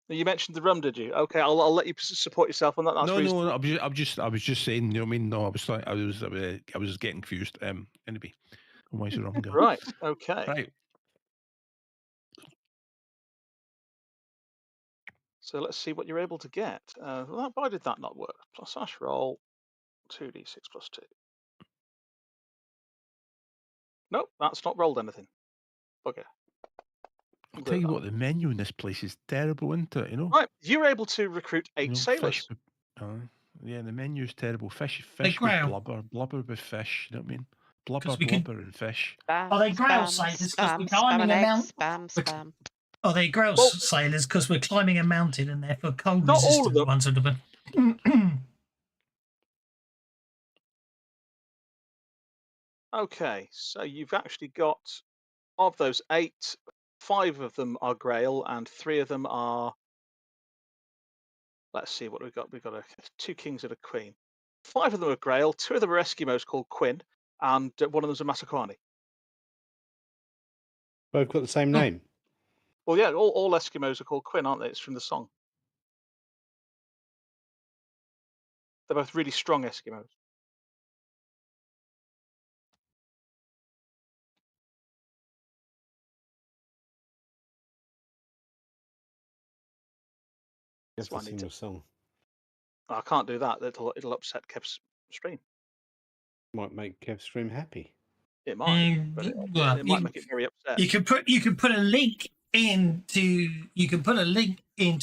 You mentioned the rum, did you? Okay, I'll let you support yourself on that. That's reasonable. No. I was just saying. You know what I mean? No, I was getting confused. Anyway, why is the rum go? Right. Okay. Right. So let's see what you're able to get. Why did that not work? + roll 2d6 + 2. Nope, that's not rolled anything. Okay. I'll tell you what, the menu in this place is terrible, isn't it? You know. Right, you're able to recruit 8 You know, sailors. fish. Yeah, the menu's terrible. Fish with Grail. blubber with fish. You know what I mean? Blubber, 'Cause we could- blubber, and fish. Spam, Are they Grail spam, sailors? 'Cause we're spam, climbing spam a an egg, mount- spam. Are they Grail Well- sailors because we're climbing a mountain and therefore cold Not all of resistant them. ones would have been. Okay, so you've actually got, of those 8, 5 of them are Grail and 3 of them are, let's see what we've got. We've got 2 kings and a queen. 5 of them are Grail, 2 of them are Eskimos called Quinn, and one of them's a Masakwani. Both got the same name. Well, yeah, all Eskimos are called Quinn, aren't they? It's from the song. They're both really strong Eskimos. You That's have why to I sing need a song. I can't do that. It'll upset Kev's stream. Might make Kev stream happy. It might, but it might make it very upset. You can put a link into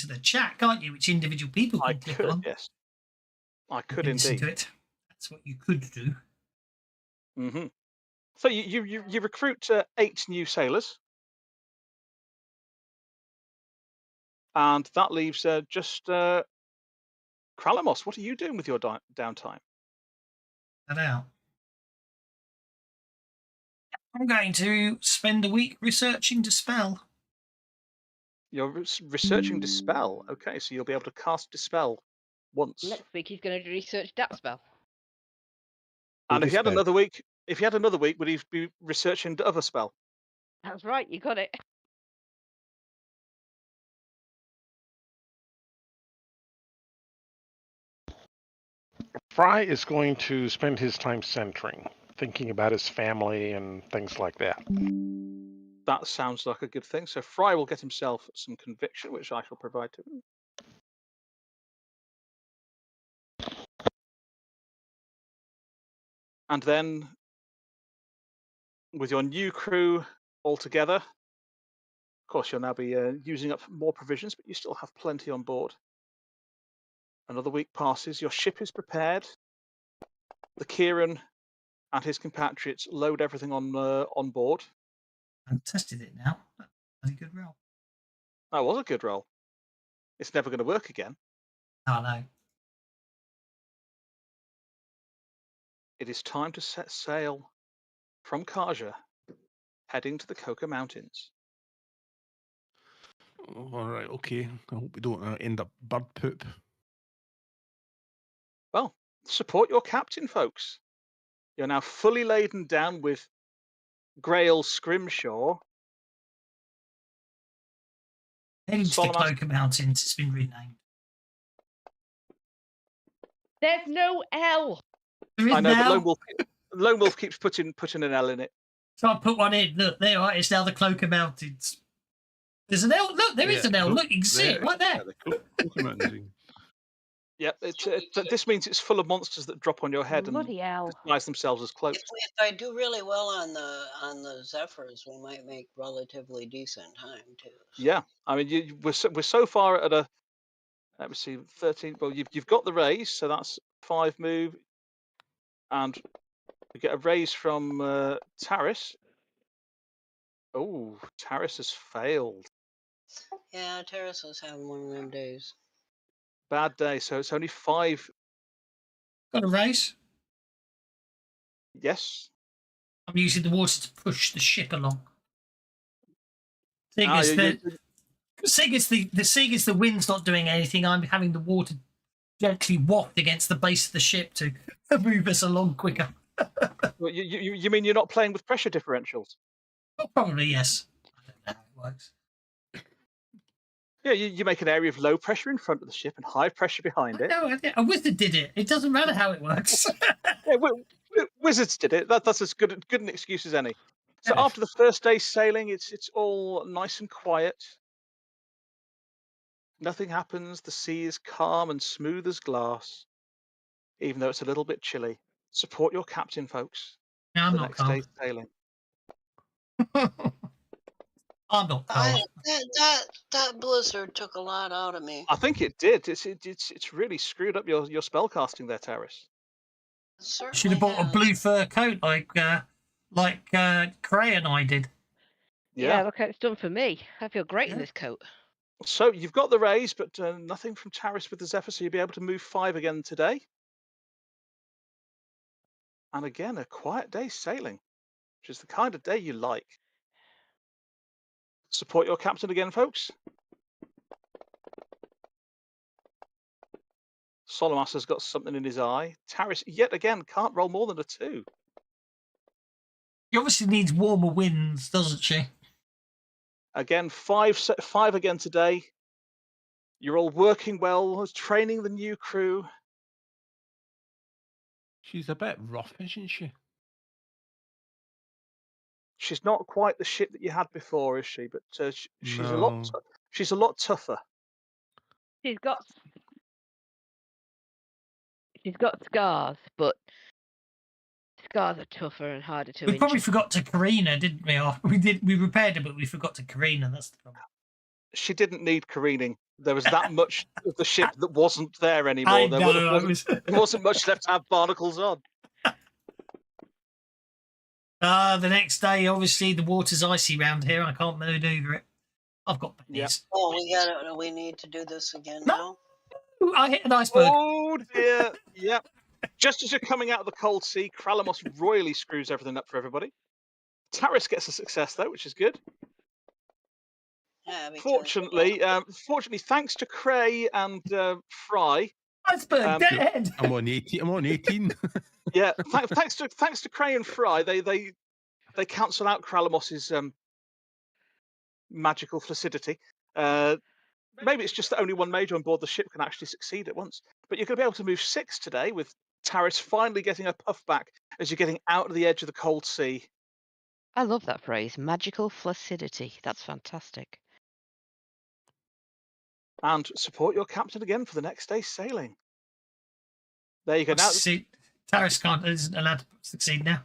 the chat, can't you? Which individual people can I click could, on. yes. I You could can listen indeed. to it. That's what you could do. So you recruit 8 new sailors. And that leaves just Kralamos. What are you doing with your downtime? That out. I'm going to spend a week researching Dispel. You're researching Dispel. Okay, so you'll be able to cast Dispel once. Next week he's going to research that spell. And if you had Dispel. another week, would he be researching the other spell? That's right, you got it. Fry is going to spend his time centering, thinking about his family and things like that. That sounds like a good thing. So Fry will get himself some conviction, which I shall provide to him. And then, with your new crew all together, of course, you'll now be using up more provisions, but you still have plenty on board. Another week passes. Your ship is prepared. The Kieran and his compatriots load everything on board. I've tested it now. That's a good roll. That was a good roll. It's never going to work again. Oh, no. It is time to set sail from Kaja, heading to the Coca Mountains. Oh, all right, okay. I hope we don't end up bird poop. Well, support your captain, folks. You're now fully laden down with Grail Scrimshaw. Heading to the Solomon- Cloaker Mountains. It's been renamed. There's no L. There is I know, now. but Lone Wolf keeps putting an L in it. So I put one in. Look, there, right? It's now the Cloaker Mountains. There's an L. Look, there is an L. Look, you can see it right there. Yep, this means it's full of monsters that drop on your head and Bloody hell. disguise themselves as cloaks. If I do really well on the Zephyrs, we might make relatively decent time too. So. Yeah, I mean, we're so far at a. Let me see, 13. Well, you've got the raise, so that's 5 move, and you get a raise from Taris. Oh, Taris has failed. Yeah, Terrace is having one of them days. Bad day. So it's only 5. Got a race. Yes. I'm using the water to push the ship along. Seeing Ah, as you- the wind's not doing anything, I'm having the water gently waft against the base of the ship to move us along quicker. Well, you mean you're not playing with pressure differentials? Well, probably yes. I don't know how it works. Yeah, you make an area of low pressure in front of the ship and high pressure behind it. No, a wizard did it. It doesn't matter how it works. Yeah, wizards did it. That's as good an excuse as any. So Yeah. after the first day's sailing, it's all nice and quiet. Nothing happens. The sea is calm and smooth as glass, even though it's a little bit chilly. Support your captain, folks. No, I'm The not next cold. day's sailing. I'm not cold. That blizzard took a lot out of me. I think it did. It's really screwed up your spell casting there, Taris. Should have bought a blue fur coat like Cray and I did. Yeah, look how it's done for me. I feel great in this coat. So you've got the raise, but nothing from Taris with the Zephyr, so you'll be able to move 5 again today. And again, a quiet day sailing, which is the kind of day you like. Support your captain again, folks. Solomas has got something in his eye. Taris, yet again, can't roll more than a 2. She obviously needs warmer winds, doesn't she? Again, 5 again today. You're all working well, training the new crew. She's a bit rough, isn't she? She's not quite the ship that you had before, is she? But she's No. she's a lot tougher. She's got scars, but scars are tougher and harder to We probably injure. forgot to Karina, didn't we? We repaired her, but we forgot to Karina. That's the problem. She didn't need careening. There was that much of the ship that wasn't there anymore. I There know. there wasn't much left to have barnacles on. The next day, obviously, the water's icy round here. I can't manoeuvre it. I've got pennies. Oh, we need to do this again No. now. Ooh, I hit an iceberg. Oh dear. Yep. Just as you're coming out of the cold sea, Kralamos royally screws everything up for everybody. Taris gets a success though, which is good. Yeah, because Fortunately, thanks to Cray and Fry. Iceberg, dead. I'm on 18. I'm on 18. Yeah, thanks to Cray and Fry, they cancel out Kralamos's magical flaccidity. Maybe it's just that only one mage on board the ship can actually succeed at once. But you're going to be able to move 6 today, with Taris finally getting a puff back as you're getting out of the edge of the cold sea. I love that phrase, magical flaccidity. That's fantastic. And support your captain again for the next day's sailing. There you go. Now, Taris isn't allowed to succeed now.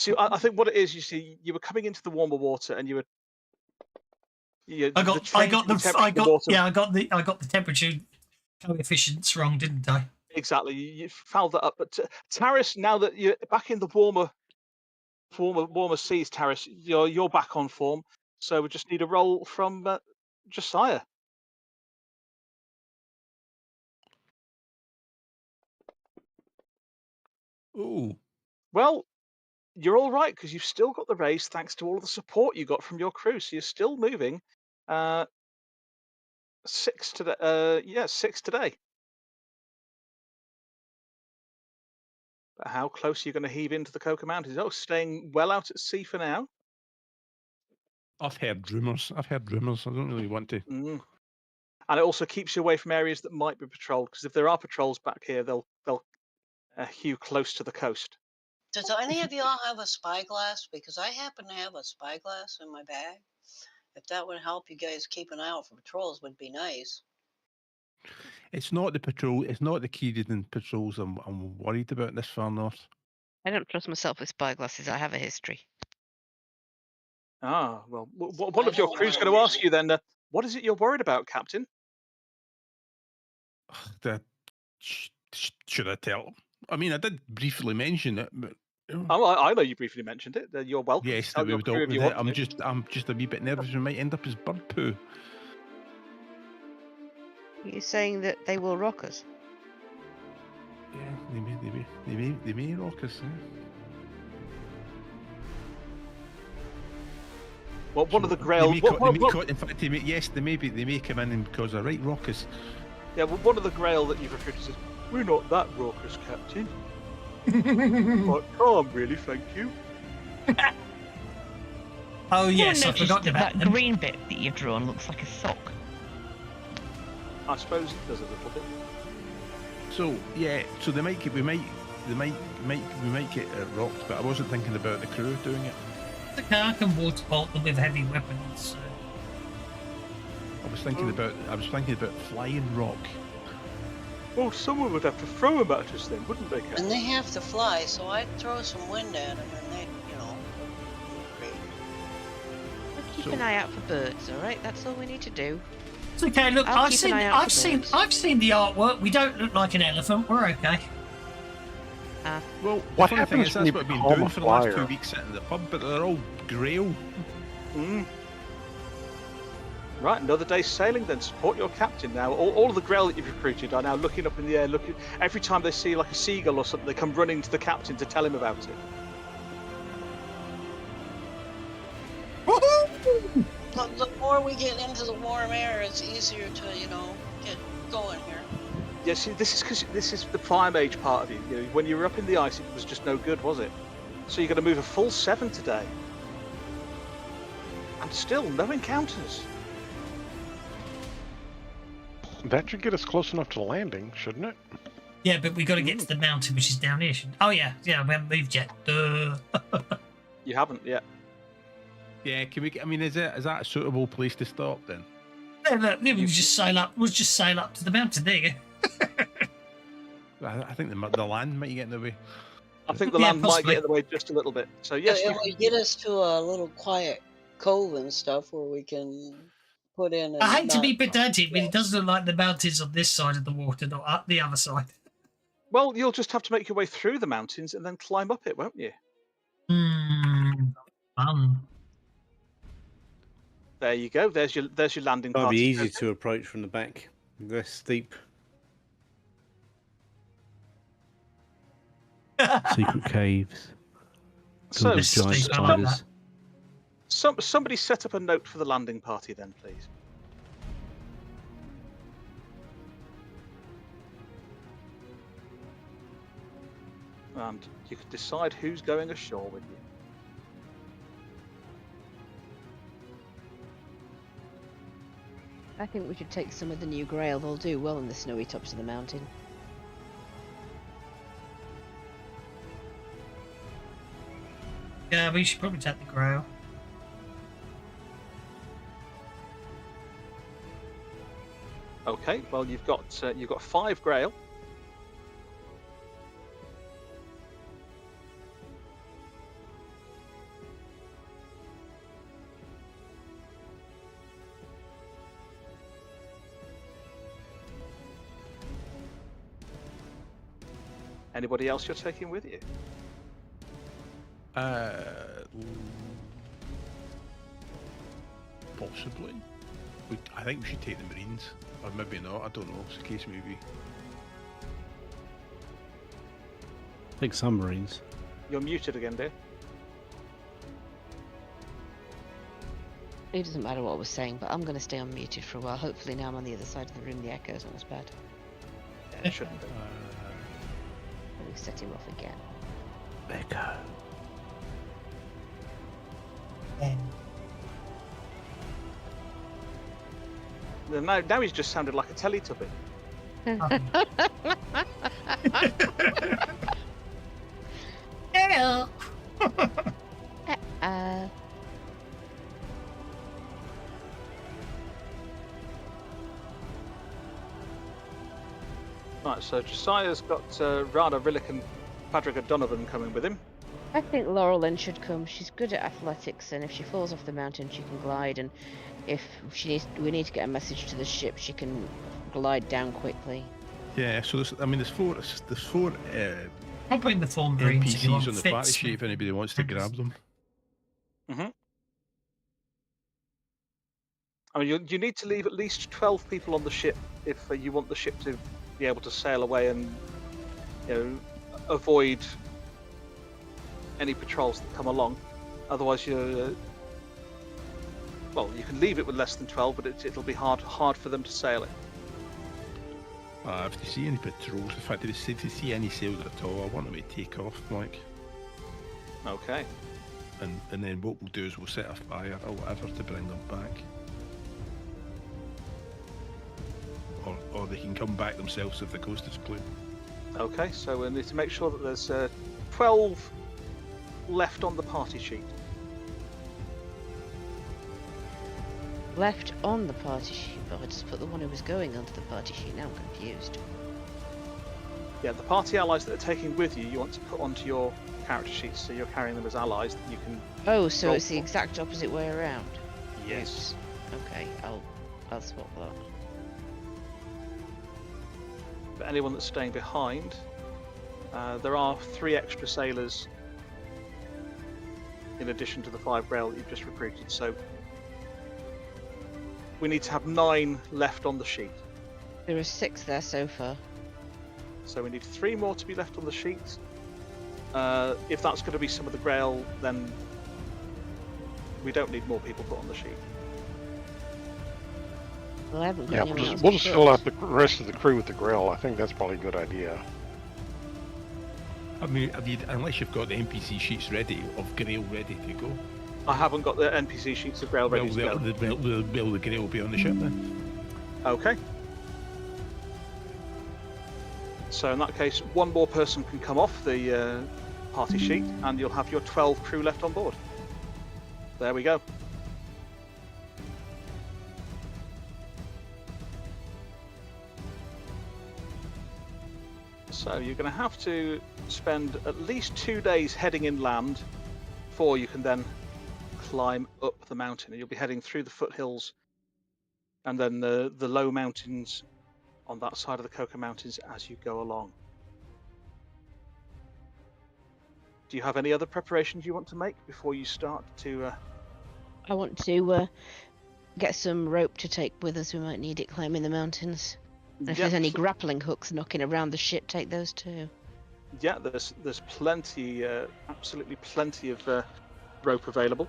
see, I think what it is, you see, you were coming into the warmer water, and you were. I got the temperature coefficients wrong, didn't I? Exactly, you fouled that up. But Taris, now that you're back in the warmer seas, Taris, you're back on form. So we just need a roll from Josiah. Oh. Well, you're all right because you've still got the raise thanks to all of the support you got from your crew. So you're still moving 6 today. 6 today. But how close are you going to heave into the Coca Mountains? Oh, staying well out at sea for now. I've heard rumours. I don't really want to. And it also keeps you away from areas that might be patrolled, because if there are patrols back here, they'll hew close to the coast. Does any of y'all have a spyglass? Because I happen to have a spyglass in my bag. If that would help you guys keep an eye out for patrols, would be nice. It's not the patrol. It's not the key reading patrols I'm worried about this far north. I don't trust myself with spyglasses. I have a history. Ah, well, one of your crew's going to ask you then, what is it you're worried about, Captain? Should I tell? I mean, I did briefly mention it, but I know you briefly mentioned it. You're welcome. yes, that we would dealt with it. I'm just a wee bit nervous. We might end up as bird poo. Are you saying that they will rock us? Yeah, they may rock us. Well, one of the Grail. In fact, they may come in and cause a right raucous. Yeah, well, one of the Grail that you've recruited says, "We're not that raucous, Captain." But calm, really, thank you. Oh yes, I forgot about that green bit that you've drawn looks like a sock. I suppose it does a little bit. So yeah, so we might get rocked, but I wasn't thinking about the crew doing it. The car can water bolt them with heavy weapons. I was thinking about flying rock. Well, someone would have to throw them at us then, wouldn't they, Captain? And they have to fly, so I'd throw some wind at them, and they'd, great. We'll keep an eye out for birds. All right, that's all we need to do. It's okay. Look, I've seen the artwork. We don't look like an elephant. We're okay. Well, what the funny thing is, happens when that's you what I've been become doing a for the last flyer? 2 weeks sitting in the pub, but they're all grail. Right, another day's sailing then. Support your captain now. All of the Grail that you've recruited are now looking up in the air, every time they see like a seagull or something, they come running to the captain to tell him about it. But the more we get into the warm air, it's easier to, get going here. Yeah, see, this is because this is the Fire Mage part of you. When you were up in the ice, it was just no good, was it? So you're going to move a full 7 today. And still, no encounters. That should get us close enough to landing, shouldn't it? Yeah, but we got to get to the mountain, which is down here. Oh yeah, we haven't moved yet. You haven't yet. Yeah, can we? I mean, is that a suitable place to stop then? Yeah, look, we'll just sail up. We'll just sail up to the mountain. There you go. I think the land might get in the way. I think the land might get in the way just a little bit. So yes, It would get us to a little quiet cove and stuff where we can put in. I hate to be pedantic, but it does look like the mountains on this side of the water, not up the other side. Well, you'll just have to make your way through the mountains and then climb up it, won't you? Fun. There you go. There's your landing Might party. be easier to approach from the back. Less steep. Secret caves. So, This giant steep, I like spiders. somebody set up a note for the landing party then, please. And you can decide who's going ashore with you. I think we should take some of the new grail. They'll do well in the snowy tops of the mountain. Yeah, we should probably take the grail. Okay, well you've got 5 grail. Anybody else you're taking with you? Possibly. I think we should take the Marines, or maybe not. I don't know. It's a case maybe. Take some Marines. You're muted again, dear. It doesn't matter what I was saying, but I'm going to stay unmuted for a while. Hopefully now I'm on the other side of the room, the echo's not as bad. Yeah, it shouldn't be. We've set him off again. Echo. Now he's just sounded like a Teletubby. Yeah. Right, so Josiah's got Rana, Rillick and Padraig O'Donovan coming with him. I think Laurel then should come. She's good at athletics, and if she falls off the mountain, she can glide. And if we need to get a message to the ship, she can glide down quickly. Yeah. So there's four. I'm putting the 4 Marines if you want NPCs on the fits. party sheet if anybody wants to grab them. I mean, you need to leave at least 12 people on the ship if you want the ship to be able to sail away and avoid any patrols that come along. Otherwise, you can leave it with less than 12, but it'll be hard for them to sail it. If they see any patrols, in fact, if they see any sails at all, I want them to take off, like. Okay. And then what we'll do is we'll set a fire or whatever to bring them back. Or they can come back themselves if the coast is clear. Okay, so we need to make sure that there's 12 left on the party sheet. Left on the party sheet, but I just put the one who was going onto the party sheet. Now I'm confused. Yeah, the party allies that are taking with you, you want to put onto your character sheet, so you're carrying them as allies that you can. Oh, so roll it's the for. exact opposite way around. Yes. Okay, I'll swap that. But anyone that's staying behind, there are 3 extra sailors in addition to the 5 grail that you've just recruited. So we need to have 9 left on the sheet. There are 6 there so far. So we need 3 more to be left on the sheet. If that's going to be some of the grail, then we don't need more people put on the sheet. Well, I haven't got Yeah, anyone else we'll to just put. fill out the rest of the crew with the grill. I think that's probably a good idea. I mean, unless you've got the NPC sheets ready, of Grail ready to go. I haven't got the NPC sheets of grail ready to go. The Grail will be on the ship then. Okay. So in that case, 1 more person can come off the party sheet, and you'll have your 12 crew left on board. There we go. So you're going to have to spend at least 2 days heading inland before you can then climb up the mountain. You'll be heading through the foothills and then the low mountains on that side of the Coca Mountains as you go along. Do you have any other preparations you want to make before you start to... I want to get some rope to take with us. We might need it climbing the mountains. And if there's any grappling hooks knocking around the ship, take those too. Yeah, there's plenty, absolutely plenty of rope available.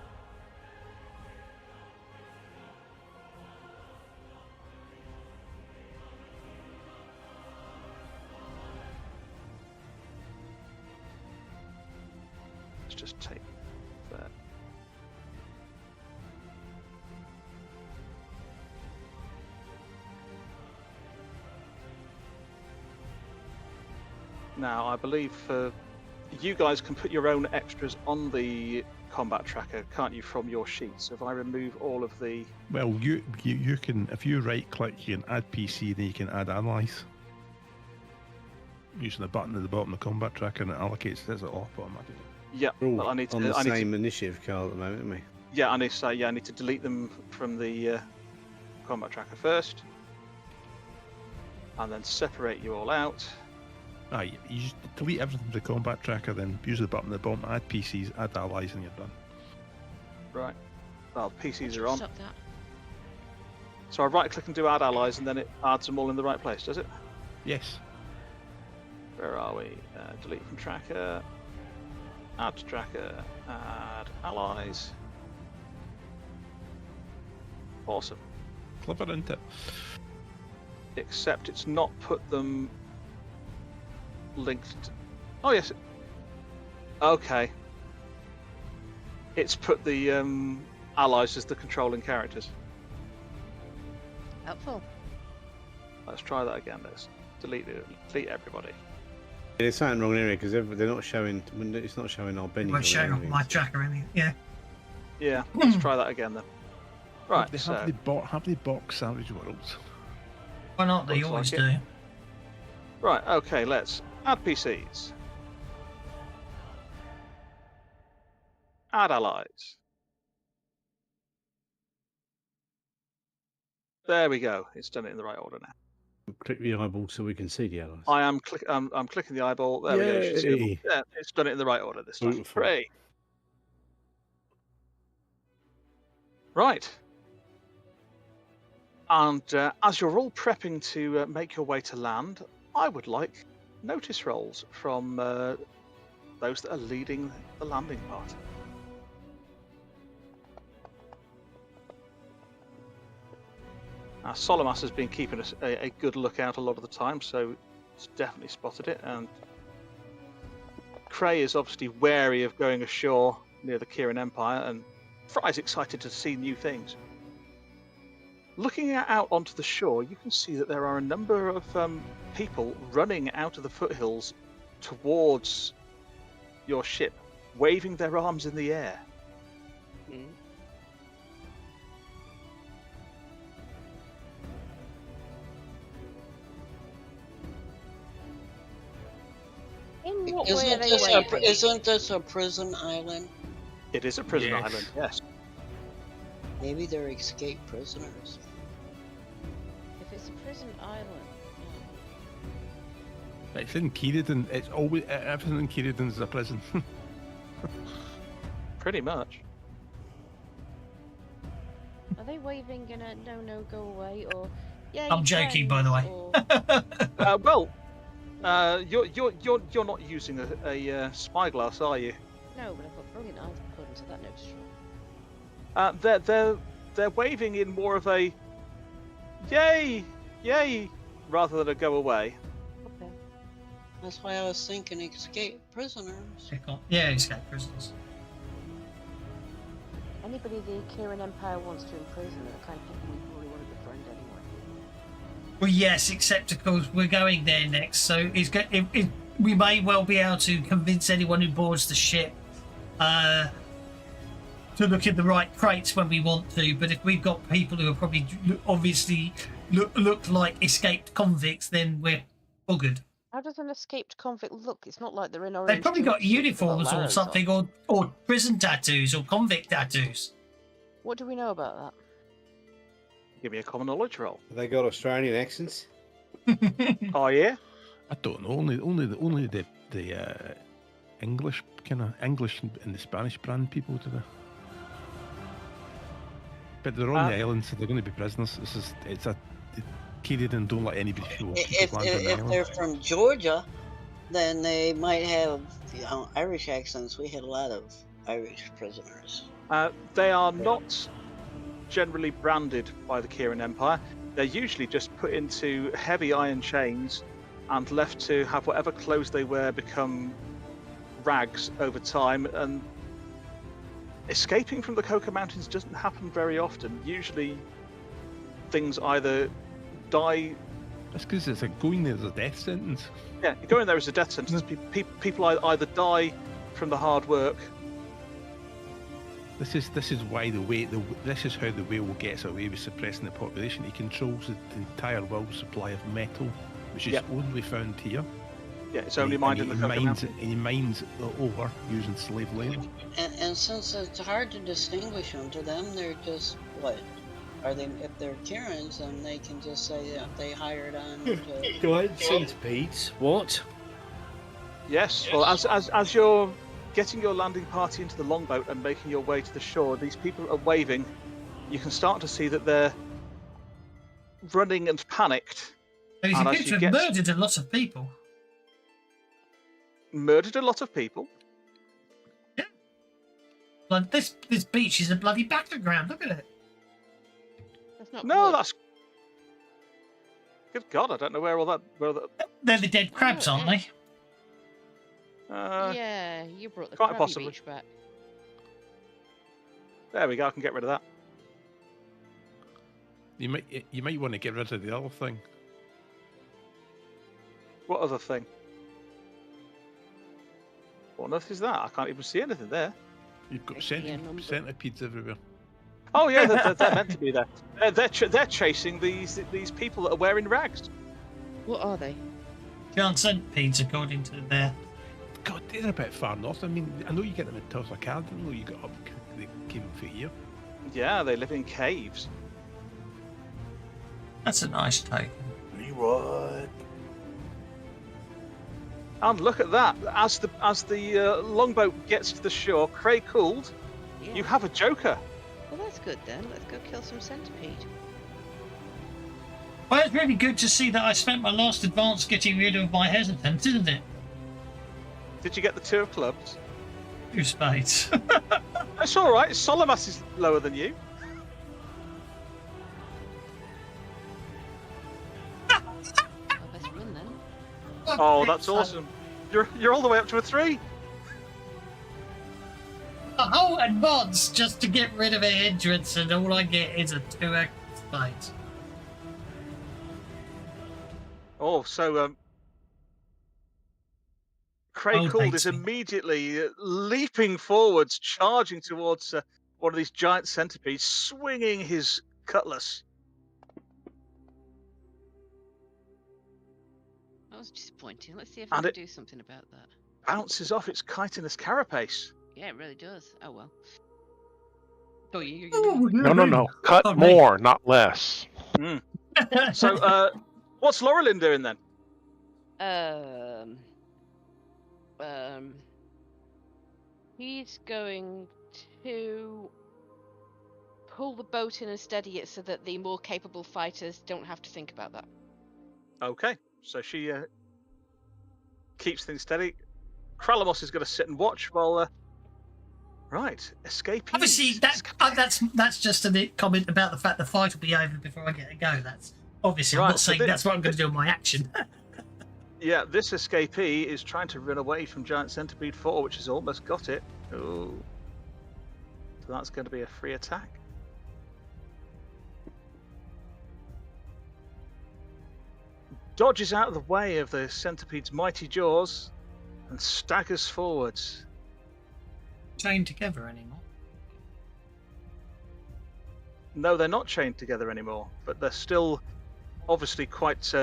Let's just take that. Now, I believe you guys can put your own extras on the combat tracker, can't you, from your sheets? So if I remove all of the... Well, you can, if you right-click, you can add PC, then you can add allies. Using the button at the bottom of the combat tracker, and it allocates it off automatically. Yeah, We're but all I need to... on the same initiative, Carl, at the moment, aren't we? Yeah, I need to say, I need to delete them from the combat tracker first. And then separate you all out. You just delete everything from the combat tracker, then use the button at the bottom, add PCs, add allies, and you're done. Right. Well, PCs are I'll on. stop that. So I right-click and do add allies, and then it adds them all in the right place, does it? Yes. Where are we? Delete from tracker. Add to tracker. Add allies. Awesome. Clever, isn't it? Except it's not put them linked. Oh yes. Okay. It's put the allies as the controlling characters. Helpful. Let's try that again. Let's delete everybody. There's something wrong here because they're not showing. It's not showing our bennies. It won't show on my tracker anything. Yeah. Yeah. Let's try that again then. Right. Have they box Savage Worlds? Why not? They Looks always like do. it. Right. Okay. Let's add PCs. Add allies. There we go. It's done it in the right order now. Click the eyeball so we can see the allies. I'm clicking the eyeball. There we go. You should see Yay. yeah, it's done it in the right order this time. Beautiful. Hooray. Right. And as you're all prepping to make your way to land, I would like notice rolls from those that are leading the landing party. Now, Solomas has been keeping a good lookout a lot of the time, so he's definitely spotted it. And Cray is obviously wary of going ashore near the Kieran Empire, and Fry's excited to see new things. Looking out onto the shore, you can see that there are a number of people running out of the foothills towards your ship, waving their arms in the air. In what way are they waving? Isn't this a prison island? It is a prison Yes. island, yes. Maybe they're escaped prisoners. If it's a prison island. It's in Kieran. It's always everything in Kieran is a prison. Pretty much. Are they waving in a no, go away, or yeah? I'm joking, by the way. You're not using a spyglass, are you? No, but I've got brilliant eyes according to that notice roll. They're waving in more of a yay, rather than a go away. Okay. That's why I was thinking escaped prisoners. Yeah, escaped prisoners. Anybody the Kieran Empire wants to imprison are the kind of people we probably want to befriend anyway. Well, yes, except of course we're going there next, so we may well be able to convince anyone who boards the ship to look at the right crates when we want to. But if we've got people who are probably obviously look like escaped convicts, then we're buggered. How does an escaped convict look? It's not like they're in orange. They've probably got jumpsuits with uniforms or arrows something, on. or prison tattoos or convict tattoos. What do we know about that? Give me a common knowledge roll. Have they got Australian accents? Oh yeah. I don't know. Only the English and the Spanish brand people do that. But they're on the island, so they're going to be prisoners. It's a Kieran don't let anybody show up. If they're from Georgia, then they might have Irish accents. We had a lot of Irish prisoners. They are not generally branded by the Kieran Empire. They're usually just put into heavy iron chains and left to have whatever clothes they wear become rags over time. And escaping from the Coca Mountains doesn't happen very often. Usually things either die... That's because it's like going there as a death sentence. Yeah, you go in there as a death sentence. People either die from the hard work. This is why this is how the whale gets away with suppressing the population. He controls the entire world supply of metal, which is only found here. Yeah, it's only mined in the Coca Mountains. And he mines over using slave labor. And since it's hard to distinguish them, to them they're just what? Are they? If they're Kierans, then they can just say that they hired on. Giant centipedes. What? Yes. Well, as you're getting your landing party into the longboat and making your way to the shore, these people are waving. You can start to see that they're running and panicked. He's going to have murdered a lot of people. Murdered a lot of people? Yeah. Like this beach is a bloody battleground. Look at it. That's not no, wood. that's... Good God, I don't know where all that... They're the dead crabs, aren't they? Yeah, you brought the quite crabby possibly. beach back. There we go, I can get rid of that. You might want to get rid of the other thing. What other thing? What on earth is that? I can't even see anything there. You've got centipedes everywhere. Oh yeah, they're meant to be there. They're chasing these people that are wearing rags. What are they? Giant centipedes, according to their... God, they're a bit far north. I mean, I know you get them in Tulsa, Card. I know you got up. They came for here. Yeah, they live in caves. That's a nice take. Leroy. And look at that! As the longboat gets to the shore, Cray cooled. Yeah. You have a joker. Well, that's good then. Let's go kill some centipede. Well, it's really good to see that I spent my last advance getting rid of my hesitance, isn't it? Did you get the 2 of clubs? 2 spades. That's all right. Solomas is lower than you. I'll best run then. Oh, that's awesome. You're all the way up to a 3. A whole advance just to get rid of a hindrance, and all I get is a 2 spades. Oh, so Cray Could is immediately leaping forwards, charging towards one of these giant centipedes, swinging his cutlass. That was disappointing. Let's see if I can do something about that. Bounces off its chitinous carapace. Yeah, it really does. Oh well. No. Cut more, not less. Mm. So, what's Laurelin doing then? He's going to pull the boat in and steady it so that the more capable fighters don't have to think about that. Okay, so she keeps things steady. Kralamos is going to sit and watch while. Right, escapees. Obviously, that's just a comment about the fact the fight will be over before I get to go. That's obviously I'm not saying that's what I'm going to do in my action. Yeah, this escapee is trying to run away from Giant Centipede 4, which has almost got it. Oh, so that's going to be a free attack. Dodges out of the way of the centipede's mighty jaws and staggers forwards. Chained together anymore? No, they're not chained together anymore, but they're still obviously quite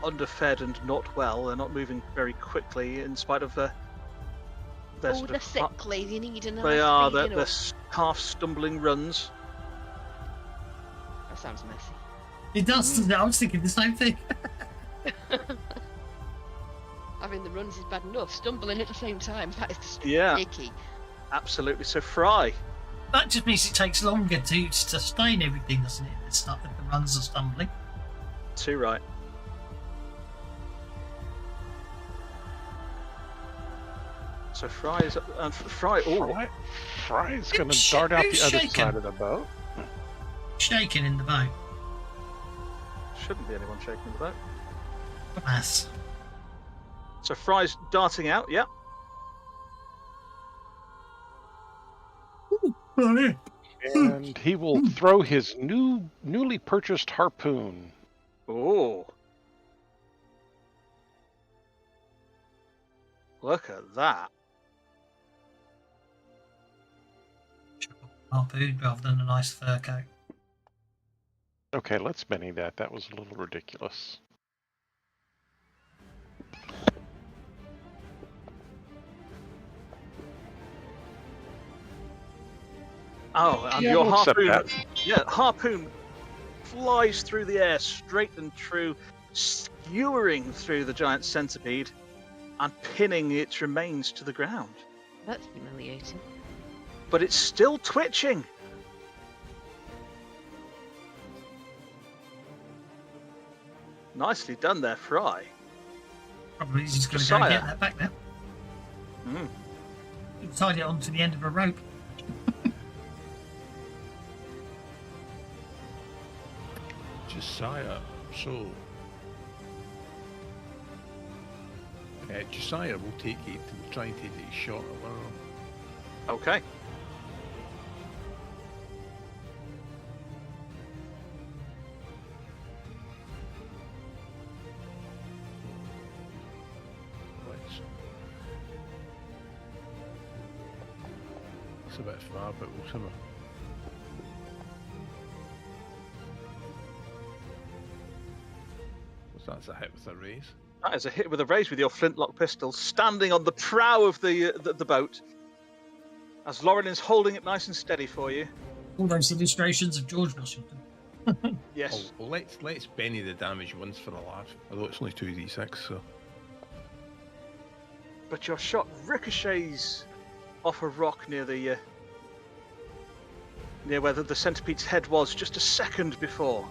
underfed and not well. They're not moving very quickly in spite of their they're sickly. They need another. They are. They're half stumbling runs. That sounds messy. It does. I was thinking the same thing. Having the runs is bad enough. Stumbling at the same time, that is just yeah, icky. Absolutely. So Fry, That just means it takes longer to sustain everything, doesn't it? If the runs are stumbling. Too right. So Fry's Fry. Oh, Fry's going to dart out the other side of the boat. Shaking in the boat. Shouldn't be anyone shaking the boat. Mass. So Fry's darting out. Yep. And he will throw his newly purchased harpoon. Oh. Look at that. Harpoon rather than a nice fur coat. Okay, let's Benny that. That was a little ridiculous. Oh, and Yeah, your we'll accept harpoon. Yeah, harpoon flies through the air, straight and true, skewering through the giant centipede and pinning its remains to the ground. That's humiliating. But it's still twitching. Nicely done there, Fry. Probably he's just going to go and get that back now. Mm. He tied it onto the end of a rope. Josiah, so Josiah will take it and try and take a shot at one of them. Okay. It's a bit far, but we'll see. That's a hit with a raise. That is a hit with a raise with your flintlock pistol, standing on the prow of the boat, as Lauren is holding it nice and steady for you. All those illustrations of George Washington. Yes. Well, let's Benny the damage once for a laugh. Although it's only 2d6, so. But your shot ricochets off a rock near the near where the centipede's head was just a second before.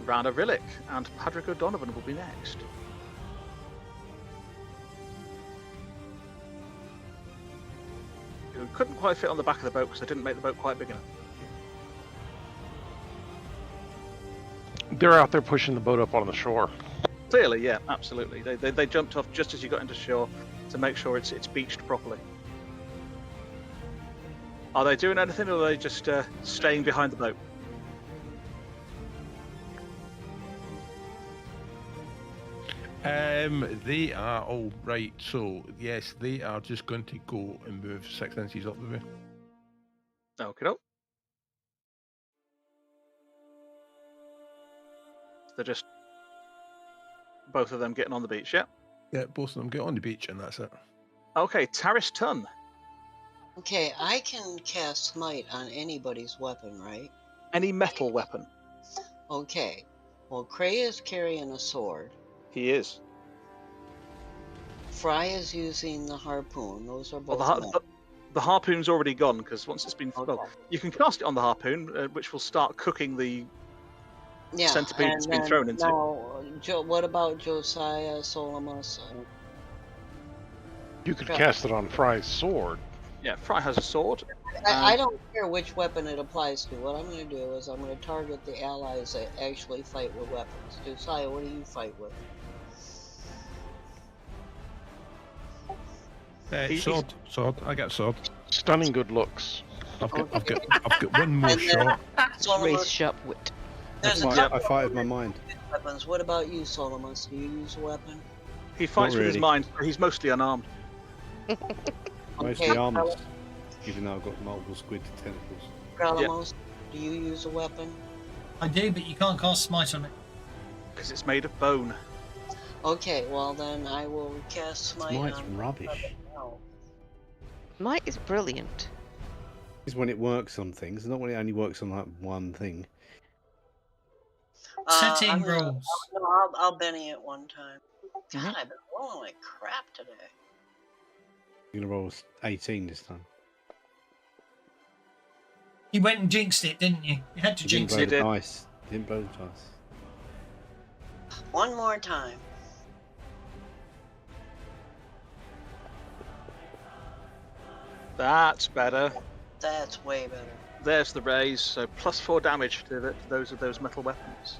Rana Rillick and Padraig O'Donovan will be next. You couldn't quite fit on the back of the boat because they didn't make the boat quite big enough. They're out there pushing the boat up on the shore. Clearly, yeah, absolutely. They jumped off just as you got into shore to make sure it's beached properly. Are they doing anything, or are they just staying behind the boat? They are all right. So yes, they are just going to go and move 6 inches up the way. Okay, no. They're just both of them getting on the beach, yeah? Yeah, both of them get on the beach, and that's it. Okay, Taris Tun. Okay, I can cast Smite on anybody's weapon, right? Any metal weapon. Okay. Well, Cray is carrying a sword. He is. Fry is using the harpoon. Those are both Well, the harpoon's already gone, because once it's been... Okay. Well, you can cast it on the harpoon, which will start cooking the centipede that's been thrown into. Now, what about Josiah Solomus? You could cast it on Fry's sword. Yeah, Fry has a sword. I don't care which weapon it applies to. What I'm going to do is I'm going to target the allies that actually fight with weapons. Josiah, what do you fight with? Sword. I got sword. Stunning good looks. I've got one more shot. Raise sharp wit. There's I fight with my mind. weapons. What about you, Solomus? Do you use a weapon? He fights with his really. mind. He's mostly unarmed. Mostly Okay, arms, even though I've got multiple squid tentacles. Gralamos, do you use a weapon? I do, but you can't cast Smite on it. Because it's made of bone. Okay, well then I will cast Smite Smite's on rubbish. Might is brilliant. Is when it works on things, not when it only works on like one thing. Setting rules. I'll Benny it one time. God, I've been rolling like crap today. You're gonna roll 18 this time. You went and jinxed it, didn't you? You had to You didn't jinx blow it. the did. dice. You didn't blow the dice. One more time. That's better. That's way better. There's the raise, so +4 damage to those metal weapons.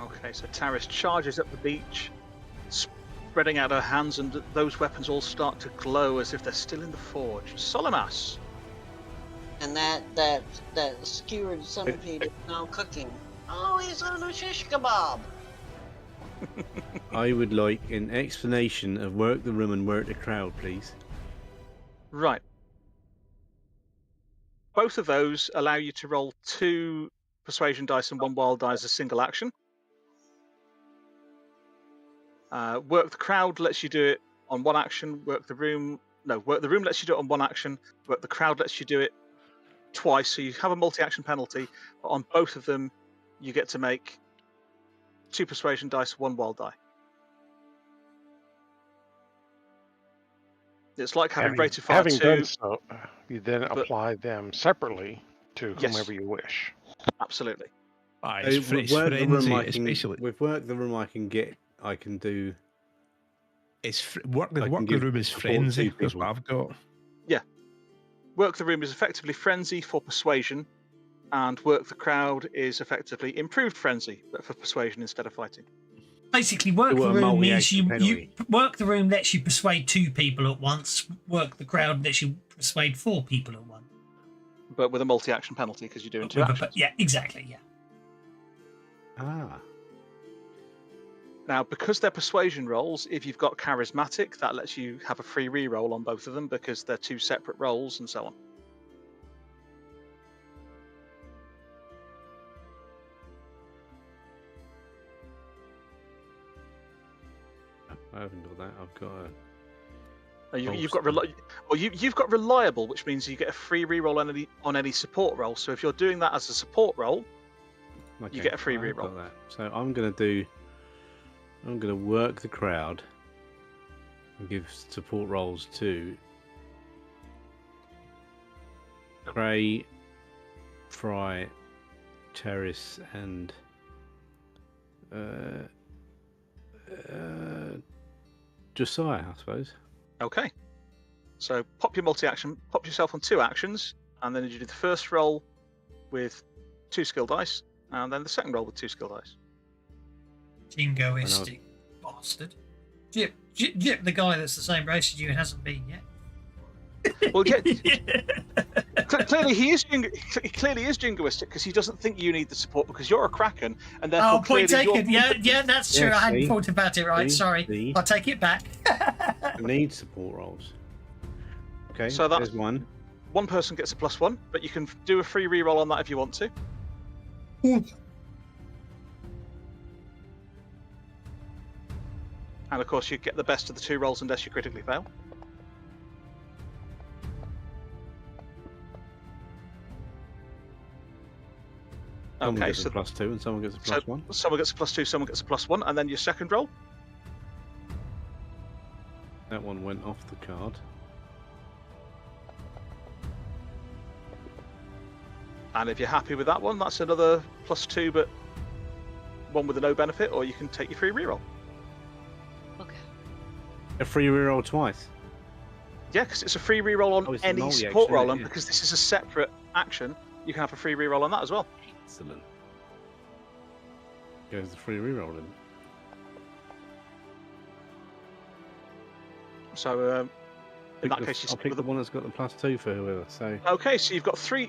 Okay, so Taris charges up the beach, spreading out her hands, and those weapons all start to glow as if they're still in the forge. Solimas! And that skewered centipede is now cooking. Oh, he's on a shish kebab. I would like an explanation of work the room and work the crowd, please. Right. Both of those allow you to roll 2 persuasion dice and 1 wild die as a single action. Work the crowd lets you do it on 1 action. Work the room lets you do it on 1 action. Work the crowd lets you do it twice, so you have a multi-action penalty. But on both of them, you get to make 2 persuasion dice, 1 wild die. It's like having rate of fire Having 2. done so, you then apply them separately to Yes. whomever you wish. Absolutely. It's with work the room, frenzy, I can, especially. with work the room, I can do. It's work the I can the give room is support to frenzy. That's people. what I've got. Work the room is effectively frenzy for persuasion, and work the crowd is effectively improved frenzy, but for persuasion instead of fighting. Basically, work Do the a room means multi-action you penalty. work the room lets you persuade 2 people at once. Work the crowd lets you persuade 4 people at once. But with a multi-action penalty because you're doing 2 With a- actions. yeah, exactly. Yeah. Ah, Now, because they're persuasion rolls, if you've got charismatic, that lets you have a free reroll on both of them because they're 2 separate rolls and so on. I haven't got that. I've got a. You've got reliable, which means you get a free reroll on any support roll. So if you're doing that as a support roll, Okay, you get a free I've reroll. got that. So I'm gonna work the crowd and give support rolls to Cray, Fry, Terrace, and Josiah, I suppose. Okay. So pop your multi-action, pop yourself on 2 actions, and then you do the first roll with 2 skill dice, and then the second roll with 2 skill dice. Jingoistic bastard. Jip, the guy that's the same race as you hasn't been yet. Well, yeah, clearly he is jingoistic because he doesn't think you need the support because you're a kraken, and therefore Oh, point clearly taken. Yeah, that's true. Yeah, I hadn't see? thought about it right. See? Sorry. See? I'll take it back. I need support rolls. Okay, So that's- there's one. one person gets a +1, but you can do a free reroll on that if you want to. And of course, you get the best of the 2 rolls unless you critically fail. Someone Okay, gets so a +2 and someone gets a +1. someone gets a +2, someone gets a +1, and then your second roll. That one went off the card. And if you're happy with that one, that's another +2, but one with a no benefit, or you can take your free reroll. Okay. A free reroll twice. Yeah, because it's a free reroll on Oh, it's a any multi-action, support roll, isn't and it? because this is a separate action, you can have a free reroll on that as well. Excellent. Goes the free reroll in. So in that case, you I'll stick pick with the the one that's got the +2 for whoever. So Okay, so you've got three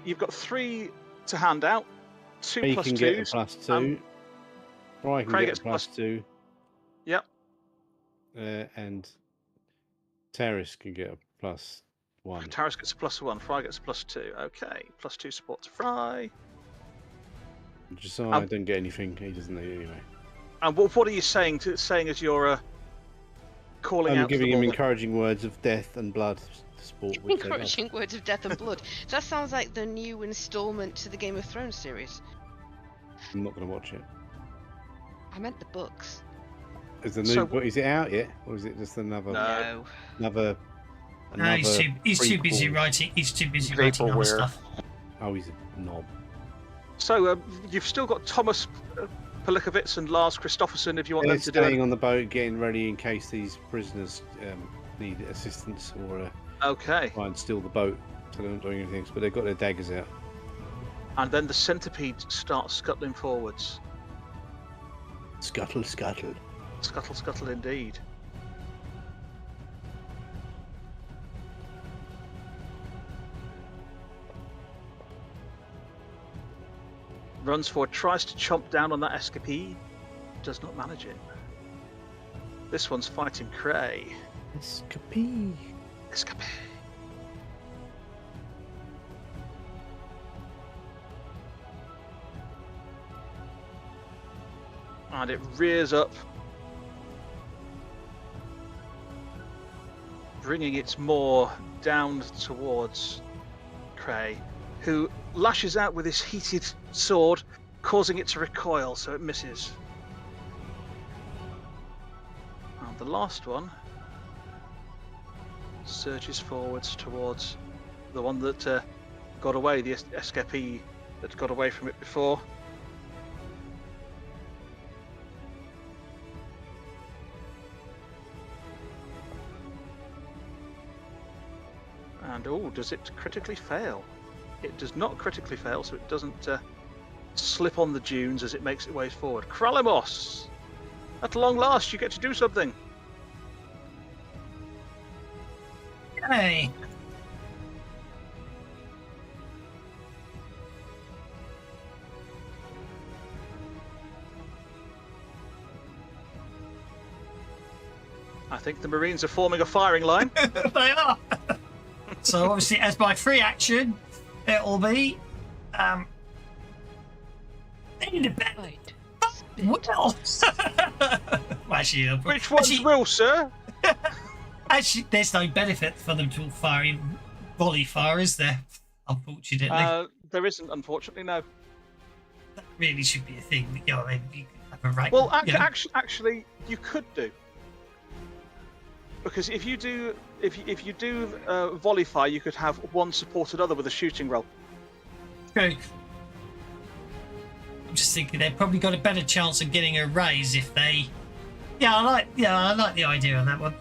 to hand out. 2 he can get a +2s. +2. Fry can Craig get a gets +2. Yep. And Terrace can get a +1. Taris gets a +1. Fry gets a +2. Okay, +2 support to Fry. Josiah don't get anything. He doesn't need anyway. And what are you saying? Saying as you're calling I'm out giving to him the ball? encouraging words of death and blood to sport. Which they love. Encouraging words of death and blood. That sounds like the new instalment to the Game of Thrones series. I'm not going to watch it. I meant the books. Is the So- new book? Is it out yet, or is it just another No. another? No, he's too busy prequel? writing. He's too busy writing other Vaporware. stuff. Oh, he's a knob. So you've still got Thomas Pilikovitz and Lars Christopherson if you want They're them to do staying it. on the boat, getting ready in case these prisoners need assistance or Okay. try and steal the boat. So they're not doing anything, but they've got their daggers out. And then the centipede starts scuttling forwards. Scuttle, scuttle. Scuttle, scuttle indeed. Runs forward, tries to chomp down on that escapee. Does not manage it. This one's fighting Cray. Escapee. Escapee. And it rears up, bringing its maw down towards Cray, who lashes out with his heated sword, causing it to recoil so it misses. And the last one surges forwards towards the one that got away, the escapee that got away from it before. And oh, does it critically fail? It does not critically fail, so it doesn't slip on the dunes as it makes its way forward. Kralamos! At long last, you get to do something. Hey. I think the Marines are forming a firing line. They are. So obviously, as my free action, it'll be they need a better. Right. Well, actually, Which one's will, sir? actually, there's no benefit for them to fire in volley fire, is there? Unfortunately, There isn't, unfortunately, no. that really should be a thing. You know, I mean, you could have a right. Well, you know, actually, you could do, because if you do volley fire, you could have one supported other with a shooting roll. true. I'm just thinking they've probably got a better chance of getting a raise if they. I like the idea of that one.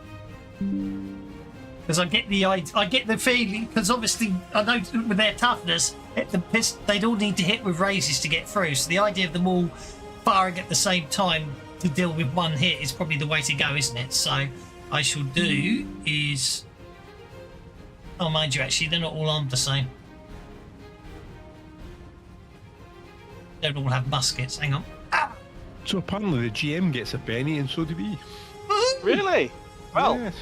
Because I get the feeling. Because obviously I know with their toughness, they'd all need to hit with raises to get through. So the idea of them all firing at the same time to deal with one hit is probably the way to go, isn't it? So I shall do is. Oh, mind you, actually, they're not all armed the same. Don't all have muskets. Hang on. So apparently the GM gets a penny, and so do we. Really? Well, Yes.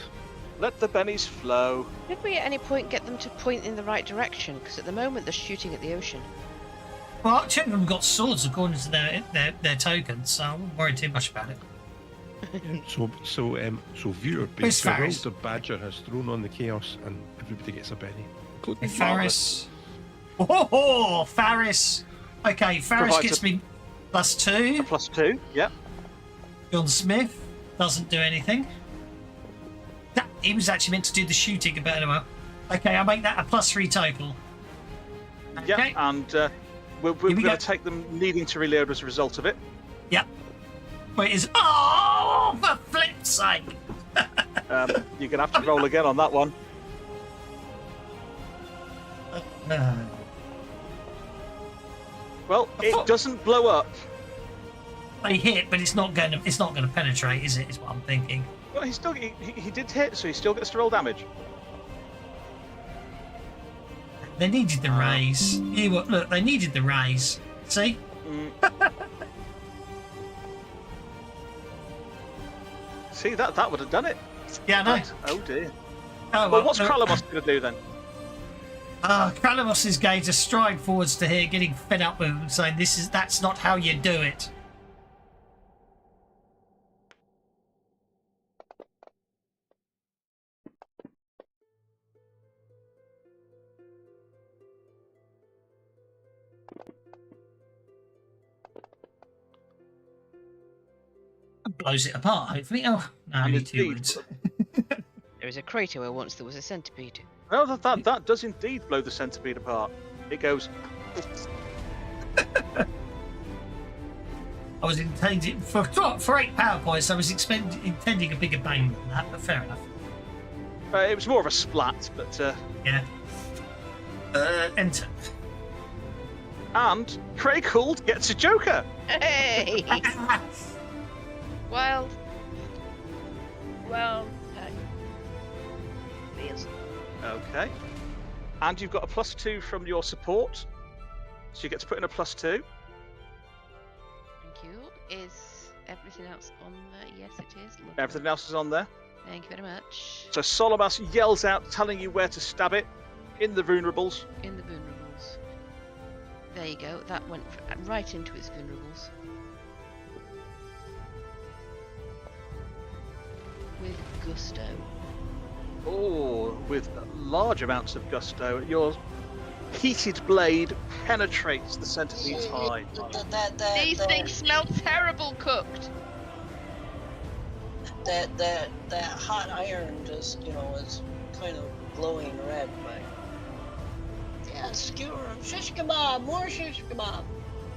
let the bennies flow. Did we at any point get them to point in the right direction? Because at the moment they're shooting at the ocean. Well, two of them got swords according to their tokens, so I wouldn't worry too much about it. So viewer Where's base. The Faris? Wilder Badger has thrown on the chaos, and everybody gets a penny, including Hey, Faris. Oh, Faris. Okay, Faris Provides gets a- me +2. +2, yep. John Smith doesn't do anything. He was actually meant to do the shooting about it. Well, okay, I'll make that a +3 total. Yep, Okay. and we're Here we going go. to take them needing to reload as a result of it. Yep. Wait, is oh, for flip's sake! You're going to have to roll again on that one. Well, it doesn't blow up. They hit, but it's not going to penetrate, is it? Is what I'm thinking. Well, he did hit, so he still gets to roll damage. They needed the raise. Look, they needed the raise. See? See, that would have done it. Yeah, I know. Oh dear. Oh, Well, what's look. Kralamos going to do then? Kralamos is going to stride forwards to here, getting fed up with him, saying, "That's not how you do it." blows it apart, hopefully. Oh, no, And only 2 indeed, wounds. There is a crater where once there was a centipede. no, that does indeed blow the centipede apart. It goes. I was intending for 8 power points. I was intending a bigger bang than that, but fair enough. It was more of a splat, but Yeah. Enter. and Craig Hould gets a Joker. Hey! Well, yes. Okay. And you've got a +2 from your support, so you get to put in a +2. Thank you. Is everything else on there? Yes, it is. Lovely. Everything else is on there. Thank you very much. So Solomas yells out, telling you where to stab it in the vulnerables. In the vulnerables. There you go. That went right into its vulnerables. With gusto. Oh, with large amounts of gusto. Your heated blade penetrates the centipede's hide. These things smell terrible cooked. That hot iron just, is kind of glowing red. But yeah, skewer, shish kebab, more shish kebab.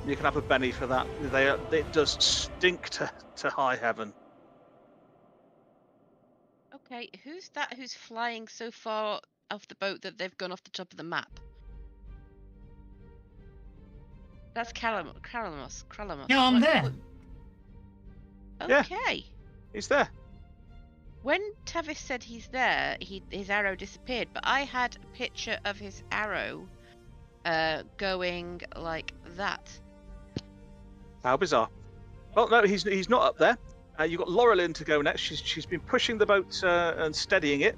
You can have a Benny for that. It does stink to high heaven. Okay, who's that who's flying so far off the boat that they've gone off the top of the map? That's Kralamos. Yeah, I'm there. Okay. Yeah. He's there. When Tavis said he's there, his arrow disappeared, but I had a picture of his arrow going like that. How bizarre. Well, no, he's not up there. You've got Laurelyn to go next. She's been pushing the boat and steadying it.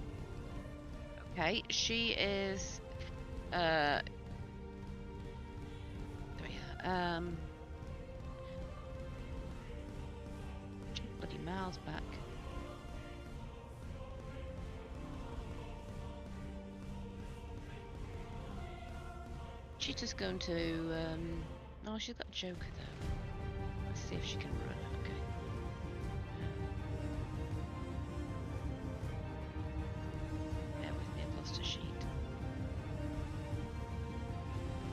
Okay, she is. Bloody miles back. Cheetah's going to. Oh, she's got Joker though. Let's see if she can run. Okay. Bear with me, I've lost a sheet.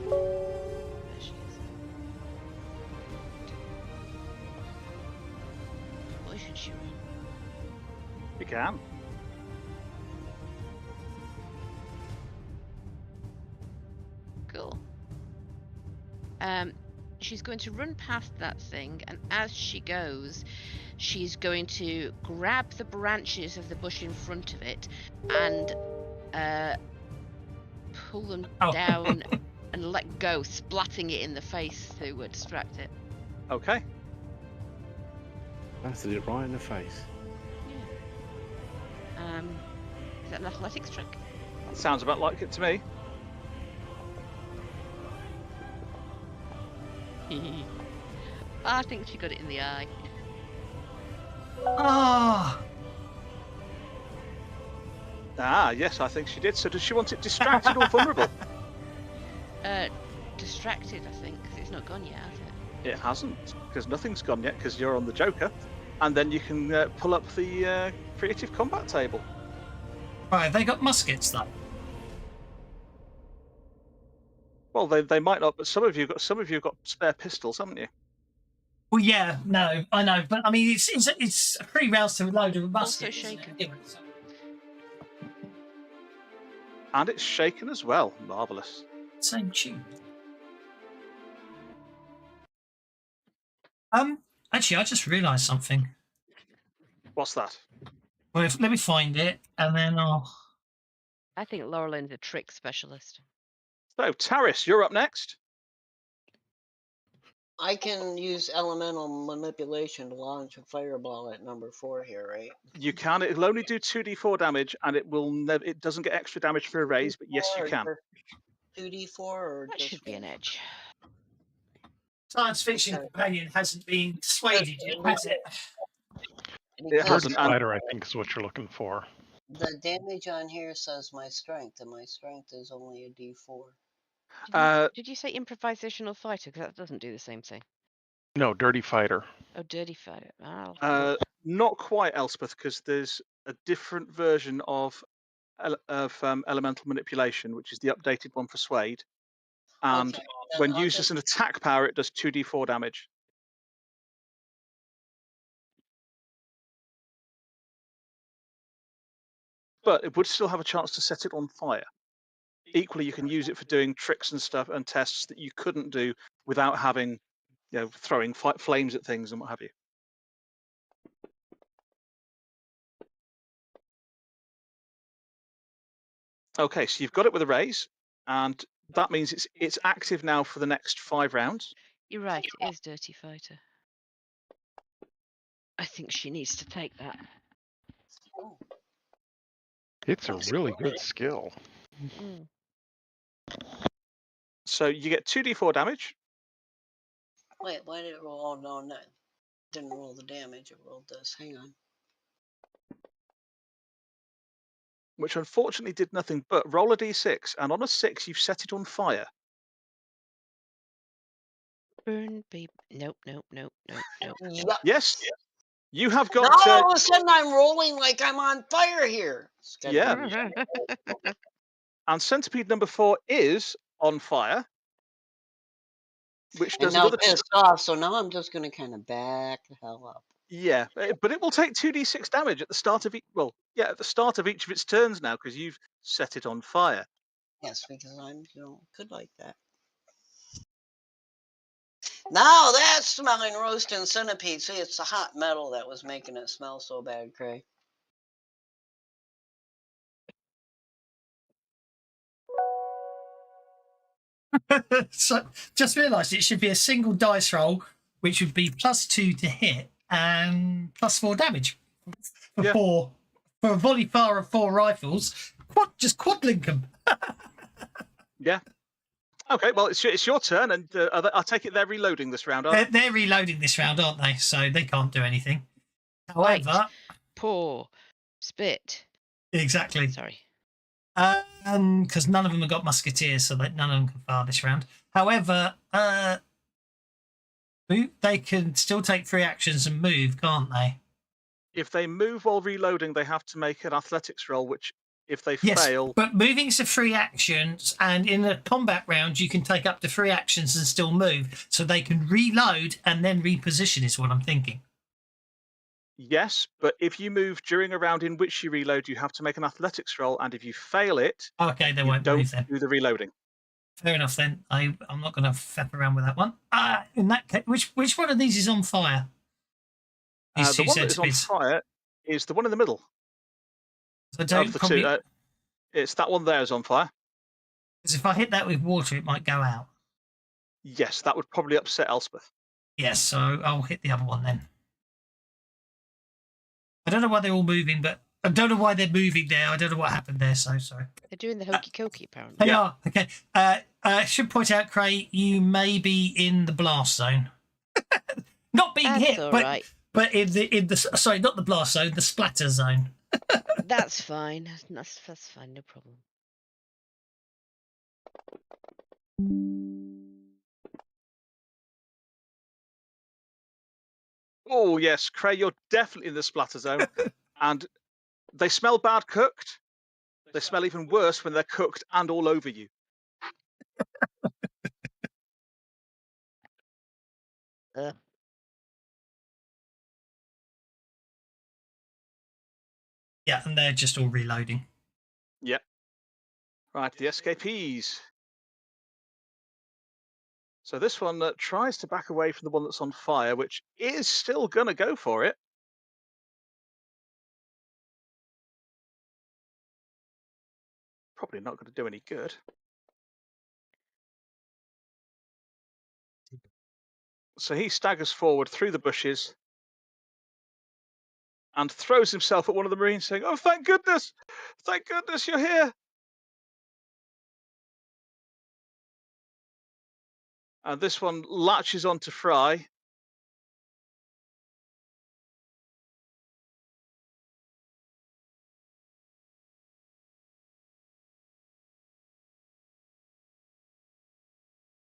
There she is. Why should she run? You can. Cool. She's going to run past that thing, and as she goes, she's going to grab the branches of the bush in front of it and pull them down and let go, splatting it in the face to distract it. Okay. Blasted it right in the face. Yeah. Is that an athletics trick? That sounds about like it to me. I think she got it in the eye. Ah, Ah, yes, I think she did. So does she want it distracted or vulnerable? Distracted, I think, because it's not gone yet, has it? It hasn't, because nothing's gone yet, because you're on the Joker. And then you can pull up the creative combat table. right. Have they got muskets though? Well, they might not, but some of you have got spare pistols, haven't you? Well, yeah, no, I know, but I mean, it's 3 rounds to load of a musket. Also isn't it? shaken. Yeah, so- And it's shaken as well. Marvelous. Same tune. Actually, I just realised something. What's that? Well, let me find it, and then I'll. I think Laurelyn's a trick specialist. So, Taris, you're up next. I can use elemental manipulation to launch a fireball at number 4 here, right? You can. It'll only do 2d4 damage, and it doesn't get extra damage for a raise. But yes, you can. 2d4 or That just should be an edge. Science fiction companion hasn't been persuaded yet, has it? It hasn't. And Spider, I think, is what you're looking for. The damage on here says my strength, and my strength is only a d4. Did you say improvisational fighter? Because that doesn't do the same thing. No, Dirty Fighter. Oh, Dirty Fighter. Ah, Not quite Elspeth, because there's a different version of elemental manipulation, which is the updated one for Suede. And Okay, when I'll used as an attack power, it does 2d4 damage. But it would still have a chance to set it on fire. Equally, you can use it for doing tricks and stuff and tests that you couldn't do without having, throwing flames at things and what have you. Okay, so you've got it with a raise, and that means it's active now for the next 5 rounds. you're right. It is Dirty Fighter. I think she needs to take that. It's a really good skill. Mm. So you get 2d4 damage. wait. Why did it roll? Oh no, no, didn't roll the damage. It rolled this. Hang on. Which unfortunately did nothing but roll a d6, and on a 6 you've set it on fire. Burn, babe. Nope, nope, nope, nope, nope. Yup. Yes, you have Now got. all of a sudden I'm rolling like I'm on fire here. It's gotta Yeah. be- And centipede number 4 is on fire, which And does now another. pissed off, so now I'm just gonna kind of back the hell up. Yeah, but it will take 2d6 damage at the start of at the start of each of its turns now, because you've set it on fire. Yes, because I'm, good like that. Now that's smelling roasting centipede. See, it's the hot metal that was making it smell so bad, Craig. So just realised it should be a single dice roll, which would be +2 to hit and +4 damage for Yeah. for a volley fire of 4 rifles. Just quad-link them. Yeah. Okay, well, it's your turn, and I take it they're reloading this round, aren't They're reloading this round, aren't they? So they can't do anything. However, Pour, spit. exactly. Sorry. Because none of them have got musketeers, so that none of them can fire this round. However, they can still take 3 actions and move, can't they? If they move while reloading, they have to make an athletics roll, which if they Yes, fail. but moving's a 3 actions, and in a combat round, you can take up to 3 actions and still move, so they can reload and then reposition. Is what I'm thinking. Yes, but if you move during a round in which you reload, you have to make an athletics roll, and if you fail it, Okay, they you won't don't move then. do the reloading. Fair enough then. I'm not going to faff around with that one. In that case, which one of these is on fire? These The two one that is on centipedes. fire is the one in the middle. So Of don't the probably. two, it's that one there is on fire. Because if I hit that with water, it might go out. Yes, that would probably upset Elspeth. Yes, so I'll hit the other one then. I don't know why they're all moving, but I don't know why they're moving there. I don't know what happened there, so sorry. They're doing the hokey cokey, apparently. They are. Okay. I should point out, Craig, you may be in the blast zone. Not being That's hit, all but right. but in the sorry, not the blast zone, the splatter zone. That's fine. That's fine. No problem. Oh yes, Cray, you're definitely in the splatter zone, and they smell bad cooked. They smell even worse when they're cooked and all over you. Yeah, and they're just all reloading. Yeah. Right, the escapees. So this one tries to back away from the one that's on fire, which is still going to go for it. Probably not going to do any good. So he staggers forward through the bushes and throws himself at one of the Marines, saying, "Oh, thank goodness! Thank goodness you're here!" And this one latches onto Fry.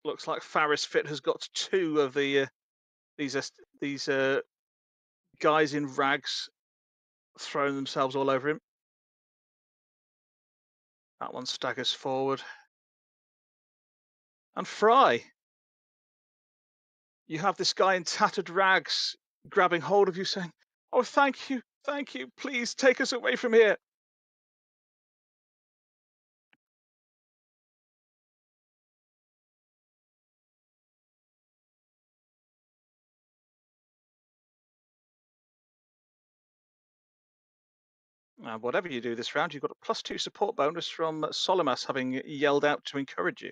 Looks like Faris Fit has got 2 of the These guys in rags throwing themselves all over him. That one staggers forward. And Fry, you have this guy in tattered rags grabbing hold of you saying, "Oh, thank you, please take us away from here." Whatever you do this round, you've got a +2 support bonus from Solimas having yelled out to encourage you.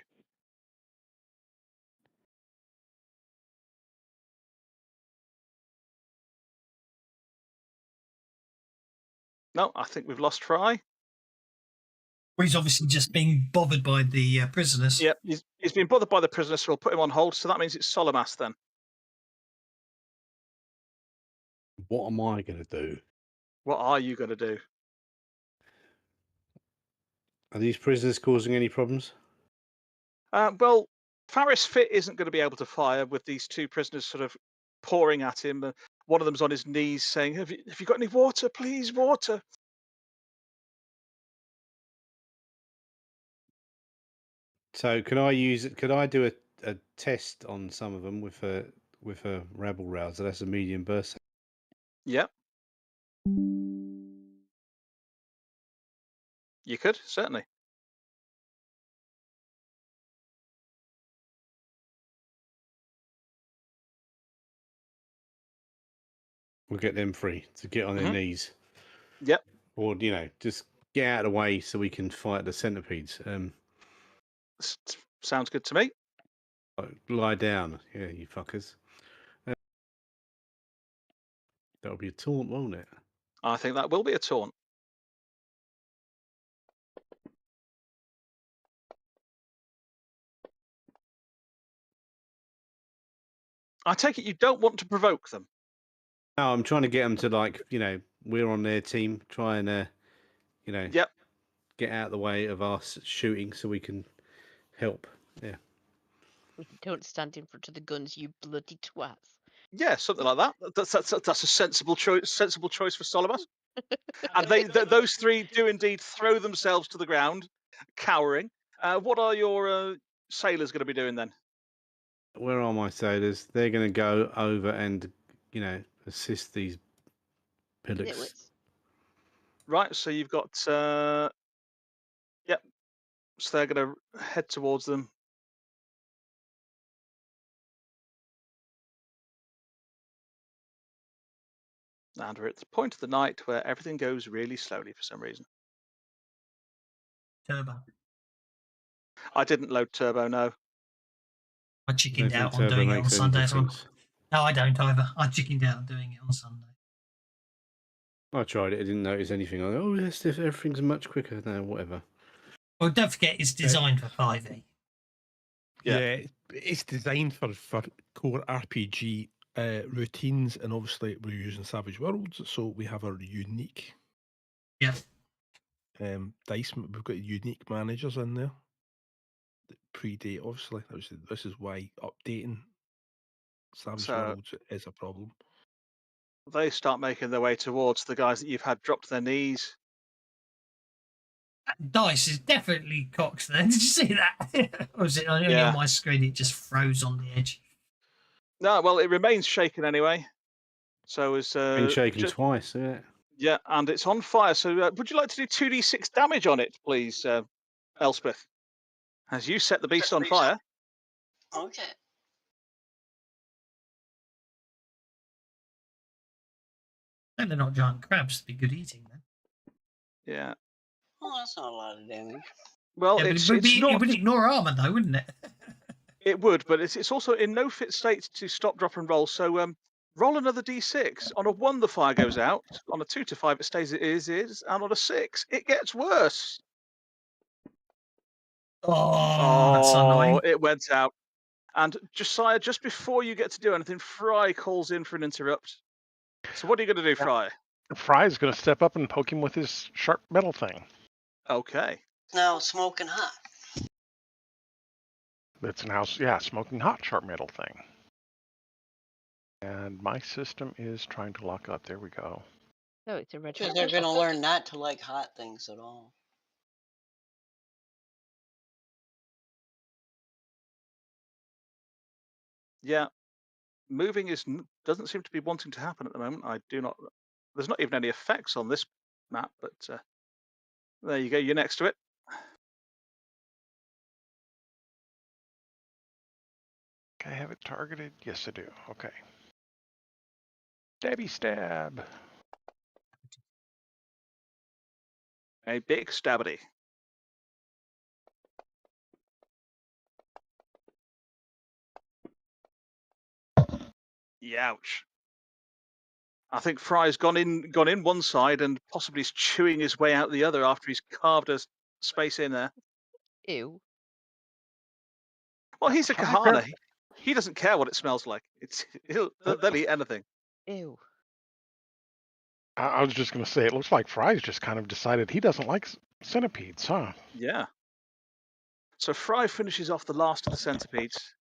No, I think we've lost Fry. Well, he's obviously just being bothered by the prisoners. Yep, he's been bothered by the prisoners, so we'll put him on hold. So that means it's Solimas then. What am I going to do? What are you going to do? Are these prisoners causing any problems? Well, Faris Fit isn't going to be able to fire with these two prisoners sort of pouring at him. One of them's on his knees saying, have you got any water? Please, water. So can I use it? Could I do a test on some of them with a rabble rouser? That's a medium burst. Yep. You could, certainly. We'll get them free to get on their knees. Yep. Or, just get out of the way so we can fight the centipedes. Sounds good to me. Lie down. Yeah, you fuckers. That'll be a taunt, won't it? I think that will be a taunt. I take it you don't want to provoke them. No, I'm trying to get them to we're on their team. Try and Yep. get out of the way of us shooting so we can help. Yeah. Don't stand in front of the guns, you bloody twats. Yeah, something like that. That's a sensible choice. Sensible choice for Solimas. And those three do indeed throw themselves to the ground, cowering. What are your sailors going to be doing then? Where are my sailors? They're going to go over and assist these pillocks. Right. So you've got yep. So they're going to head towards them. And we're at the point of the night where everything goes really slowly for some reason. Turbo. I didn't load turbo, no. I chickened out on doing it on Sunday as well. No, I don't either. I chickened out on doing it on Sunday. I tried it. I didn't notice anything. I go, oh, yes, everything's much quicker. No, whatever. Well, don't forget, it's designed for 5e. Yeah, it's designed for core RPG routines, and obviously we're using Savage Worlds, so we have our unique dice. We've got unique managers in there that predate, obviously. This is why updating Savage Worlds is a problem. They start making their way towards the guys that you've had drop to their knees. That dice is definitely cocked then. Did you see that? Or was it only on my screen? It just froze on the edge. No, well, it remains shaken anyway. So it's been shaken twice, yeah. Yeah, and it's on fire. So would you like to do 2d6 damage on it, please, Elspeth? As you set the beast on fire. Okay. And they're not giant crabs to be good eating then. Yeah. Well, that's not a lot of damage. Well, yeah, it would ignore armor though, wouldn't it? It would, but it's also in no fit state to stop, drop, and roll. So roll another d6. On a 1, the fire goes out. On a 2 to 5, it stays as it is. And on a 6, it gets worse. Oh, that's annoying. It went out. And Josiah, just before you get to do anything, Fry calls in for an interrupt. So what are you going to do, Fry? Fry's going to step up and poke him with his sharp metal thing. Okay. Now smoking hot. It's now, smoking hot sharp metal thing. And my system is trying to lock up. There we go. No, it's a red Because hot they're button. going to learn not to like hot things at all. Yeah, moving doesn't seem to be wanting to happen at the moment. I do not. There's not even any effects on this map, but there you go. You're next to it. Okay, I have it targeted. Yes, I do. Okay. Stabby stab. A big stabity. Youch. I think Fry's gone in one side and possibly is chewing his way out the other after he's carved a space in there. Ew. Well, he's a Fry Kahana. He doesn't care what it smells like. They'll eat anything. Ew. I was just going to say, it looks like Fry's just kind of decided he doesn't like centipedes, huh? Yeah. So Fry finishes off the last of the centipedes,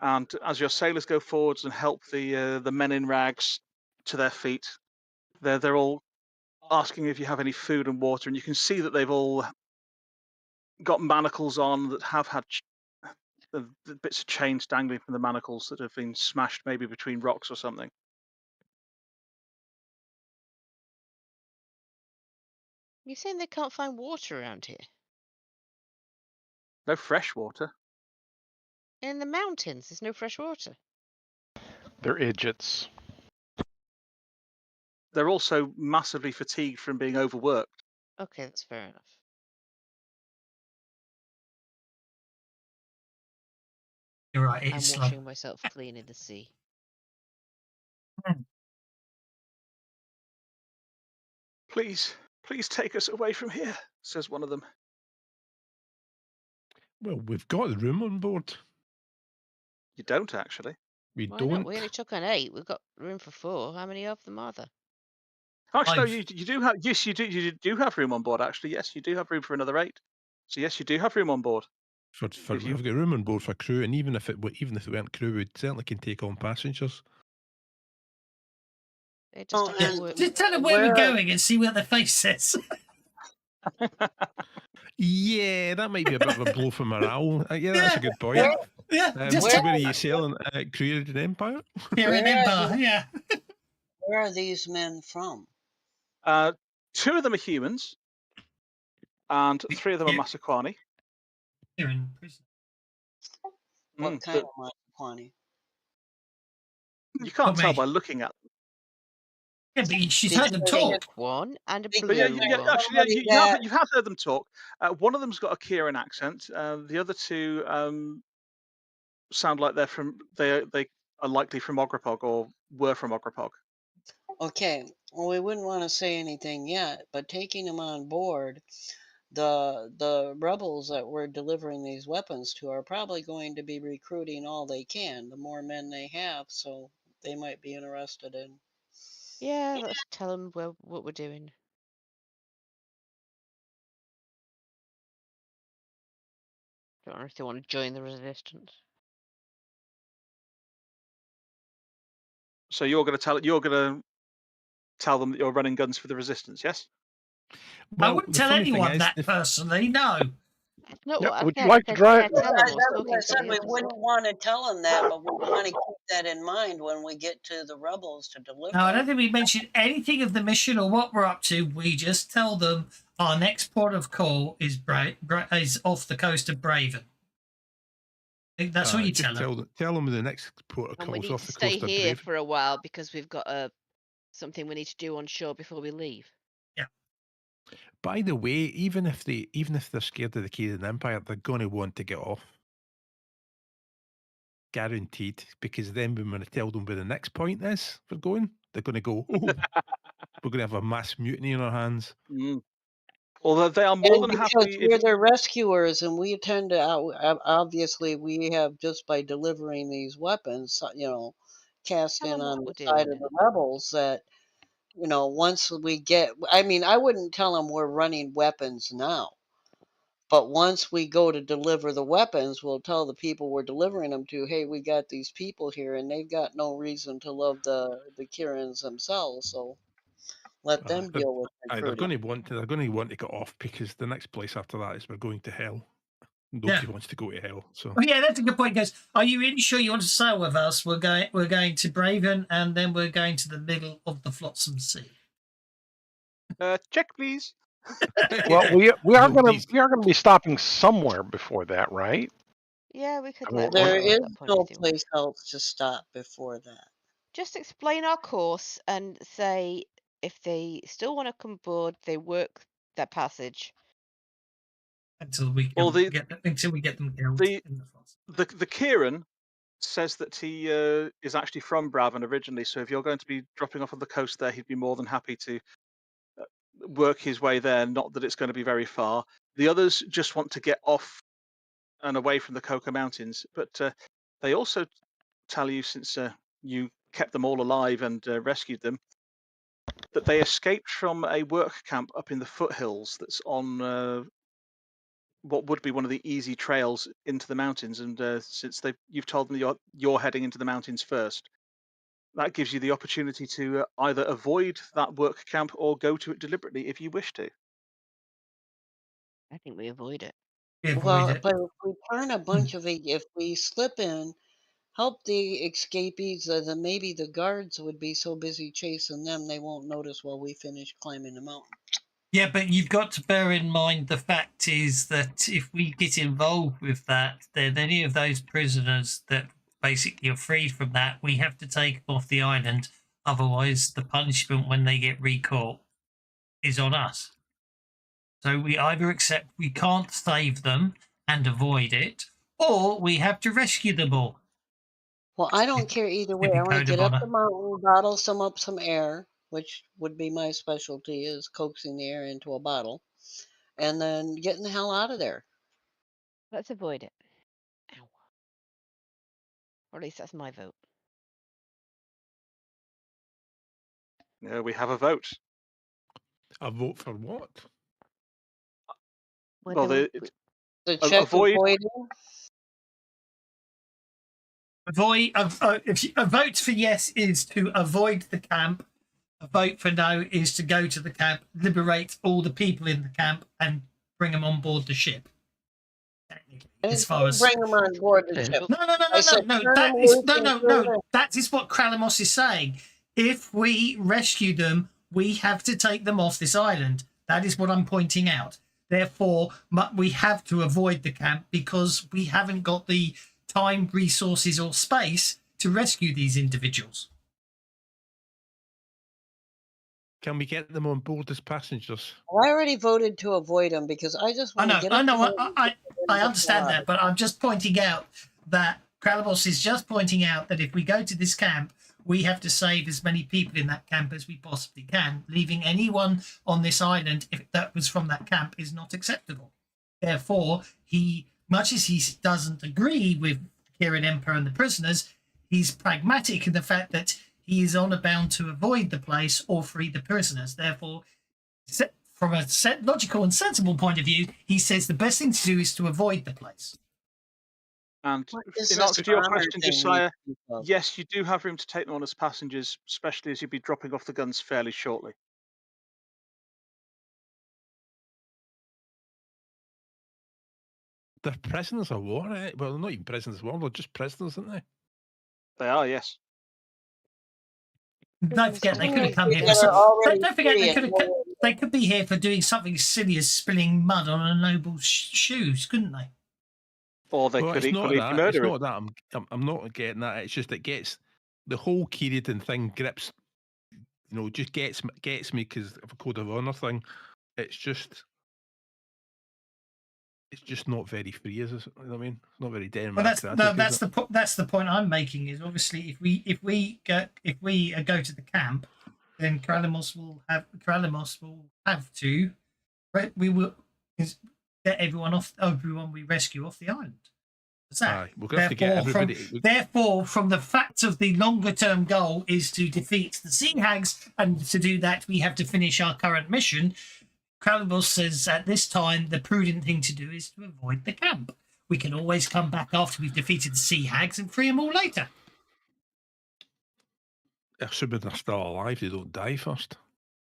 and as your sailors go forwards and help the men in rags to their feet, they're all asking if you have any food and water, and you can see that they've all got manacles on that have had the bits of chains dangling from the manacles that have been smashed maybe between rocks or something. You saying they can't find water around here? No fresh water. In the mountains, there's no fresh water. They're idiots. They're also massively fatigued from being overworked. Okay, that's fair enough. You're right. I'm It's washing myself clean in the sea. Please take us away from here, says one of them. Well, we've got the room on board. You don't actually. We Why don't. not? We only took on 8. We've got room for 4. How many of them are there? Actually, no, I've- you do have. Yes, you do. You do have room on board. Actually, yes, you do have room for another 8. So yes, you do have room on board. We've got room on board for crew, and even if it weren't crew, we certainly can take on passengers. It just Oh, depends and what- Just tell them where we're going and see what their face says. Yeah, that might be a bit of a blow for morale. Yeah, that's a good point. Yeah, So just where are you sailing? Created Empire? here in Where- Empire. Yeah. where are these men from? 2 of them are humans, and 3 of them are Yeah. Masakwani. Here in prison. What kind of Masakwani? You can't tell me. by looking at them. Yeah, but she's Did heard you them say talk. pink one and a But blue But yeah, one. actually, somebody you have heard them talk. One of them's got a Kieran accent. The other 2 sound like they are likely from Ograpog or were from Ograpog. Okay, well, we wouldn't want to say anything yet, but taking them on board, the rebels that we're delivering these weapons to are probably going to be recruiting all they can. The more men they have, so they might be interested in. Yeah, let's tell them what we're doing. Don't know if they want to join the resistance. So you're going to tell them that you're running guns for the resistance, yes? I wouldn't the tell funny thing anyone is, that personally. No. That's not Yep, what I would you said. like to I said, try yeah, it? tell them I was That's what talking I to said. the We others. wouldn't want to tell them that, but we want to keep that in mind when we get to the rebels to deliver. No, I don't think we mentioned anything of the mission or what we're up to. We just tell them our next port of call is is off the coast of Braven. I think that's what you just tell them. tell them the next port of And we calls need off to the stay coast of here Brave. for a while because we've got something we need to do on shore before we leave. By the way, even if they're scared of the Kieran Empire, they're going to want to get off. Guaranteed, because then when we tell them where the next point is for going, they're going to go, oh, we're going to have a mass mutiny on our hands. Although they are more than because happy. we're their rescuers, and we tend to obviously we have just by delivering these weapons, cast Tell in them on what the we're side doing. of the rebels that once we get. I mean, I wouldn't tell them we're running weapons now, But once we go to deliver the weapons, we'll tell the people we're delivering them to, hey, we got these people here, and they've got no reason to love the Kierans themselves. So let them deal with They're recruiting. going to want to get off, because the next place after that is we're going to hell. Nobody wants to go to hell. So yeah, that's a good point, guys. Are you really sure you want to sail with us? We're going to Braven, and then we're going to the middle of the Flotsam Sea. Check, please. Well, we are going to be stopping somewhere before that, right? Yeah, we could I mean, let There them know is at that point no if they want. place else to stop before that. Just explain our course and say if they still want to come aboard, they work their passage. Until we Well, get them killed the in the Flotsam. the Kieran says that he is actually from Braven originally. So if you're going to be dropping off on the coast there, he'd be more than happy to work his way there. Not that it's going to be very far. The others just want to get off and away from the Coca Mountains, but they also tell you, since you kept them all alive and rescued them, that they escaped from a work camp up in the foothills that's on what would be one of the easy trails into the mountains. And since you've told them you're heading into the mountains first, that gives you the opportunity to either avoid that work camp or go to it deliberately if you wish to. I think we avoid it. Well, but if we turn a bunch of if we slip in, help the escapees, then maybe the guards would be so busy chasing them they won't notice while we finish climbing the mountain. Yeah, but you've got to bear in mind the fact is that if we get involved with that, then any of those prisoners that basically are freed from that, we have to take them off the island. Otherwise, the punishment when they get recaught is on us. So we either accept we can't save them and avoid it, or we have to rescue them all. Well, I don't care either way. I want to get up the mountain, bottle some air, which would be my specialty, is coaxing the air into a bottle, and then getting the hell out of there. Let's avoid it. Ow. Or at least that's my vote. We have a vote. A vote for what? Well, the check avoid. A vote for yes is to avoid the camp. A vote for no is to go to the camp, liberate all the people in the camp, and bring them on board the ship. As far as bring them on board the ship. No. That is what Kralamos is saying. If we rescue them, we have to take them off this island. That is what I'm pointing out. Therefore, we have to avoid the camp because we haven't got the time, resources, or space to rescue these individuals. Can we get them on board as passengers? Well, I already voted to avoid them because I just want to get up. I understand that, but I'm just pointing out that Kralamos is just pointing out that if we go to this camp, we have to save as many people in that camp as we possibly can. Leaving anyone on this island, if that was from that camp, is not acceptable. Therefore, much as he doesn't agree with Kieran Emperor and the prisoners, he's pragmatic in the fact that he is honor bound to avoid the place or free the prisoners. Therefore, from a logical and sensible point of view, he says the best thing to do is to avoid the place. And in answer to your question, Josiah, yes, you do have room to take them on as passengers, especially as you'll be dropping off the guns fairly shortly. They're prisoners of war, eh? Well, they're not even prisoners of war, they're just prisoners, aren't they? They are, yes. Don't forget, they could have come here. Don't forget, they could be here for doing something silly as spilling mud on a noble's shoes, couldn't they? Or they could equally murder it. It's not that. I'm not getting that. It's just it gets the whole Kiridan thing grips. Just gets me because of a code of honor thing. It's just not very free, is it? You know what I mean? It's not very democratic. Well, that's the point I'm making. Is obviously if we go to the camp, then Kralamos will have to. We will get everyone we rescue off the island. We're going to get everybody. Therefore, from the fact of the longer-term goal is to defeat the Sea Hags, and to do that, we have to finish our current mission. Kralibos says at this time the prudent thing to do is to avoid the camp. We can always come back after we've defeated the Sea Hags and free them all later. Assuming they're still alive, they don't die first.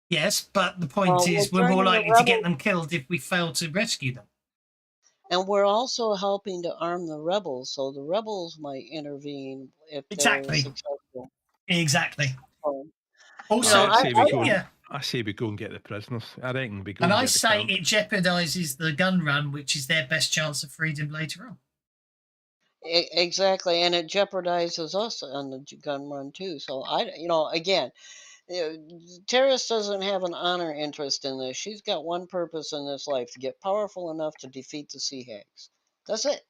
Yes, but the point Well, is we're we're more turning the likely to get rebels- them killed if we fail to rescue them. And we're also helping to arm the rebels, so the rebels might intervene if they're Exactly. successful. Exactly. So, Also, I say we go. yeah. I say we go and get the prisoners. I reckon we go. And and I get the say camp. it jeopardizes the gun run, which is their best chance of freedom later on. exactly, and it jeopardizes us on the gun run too. So again, Terrace doesn't have an honor interest in this. She's got one purpose in this life: to get powerful enough to defeat the Sea Hags. That's it.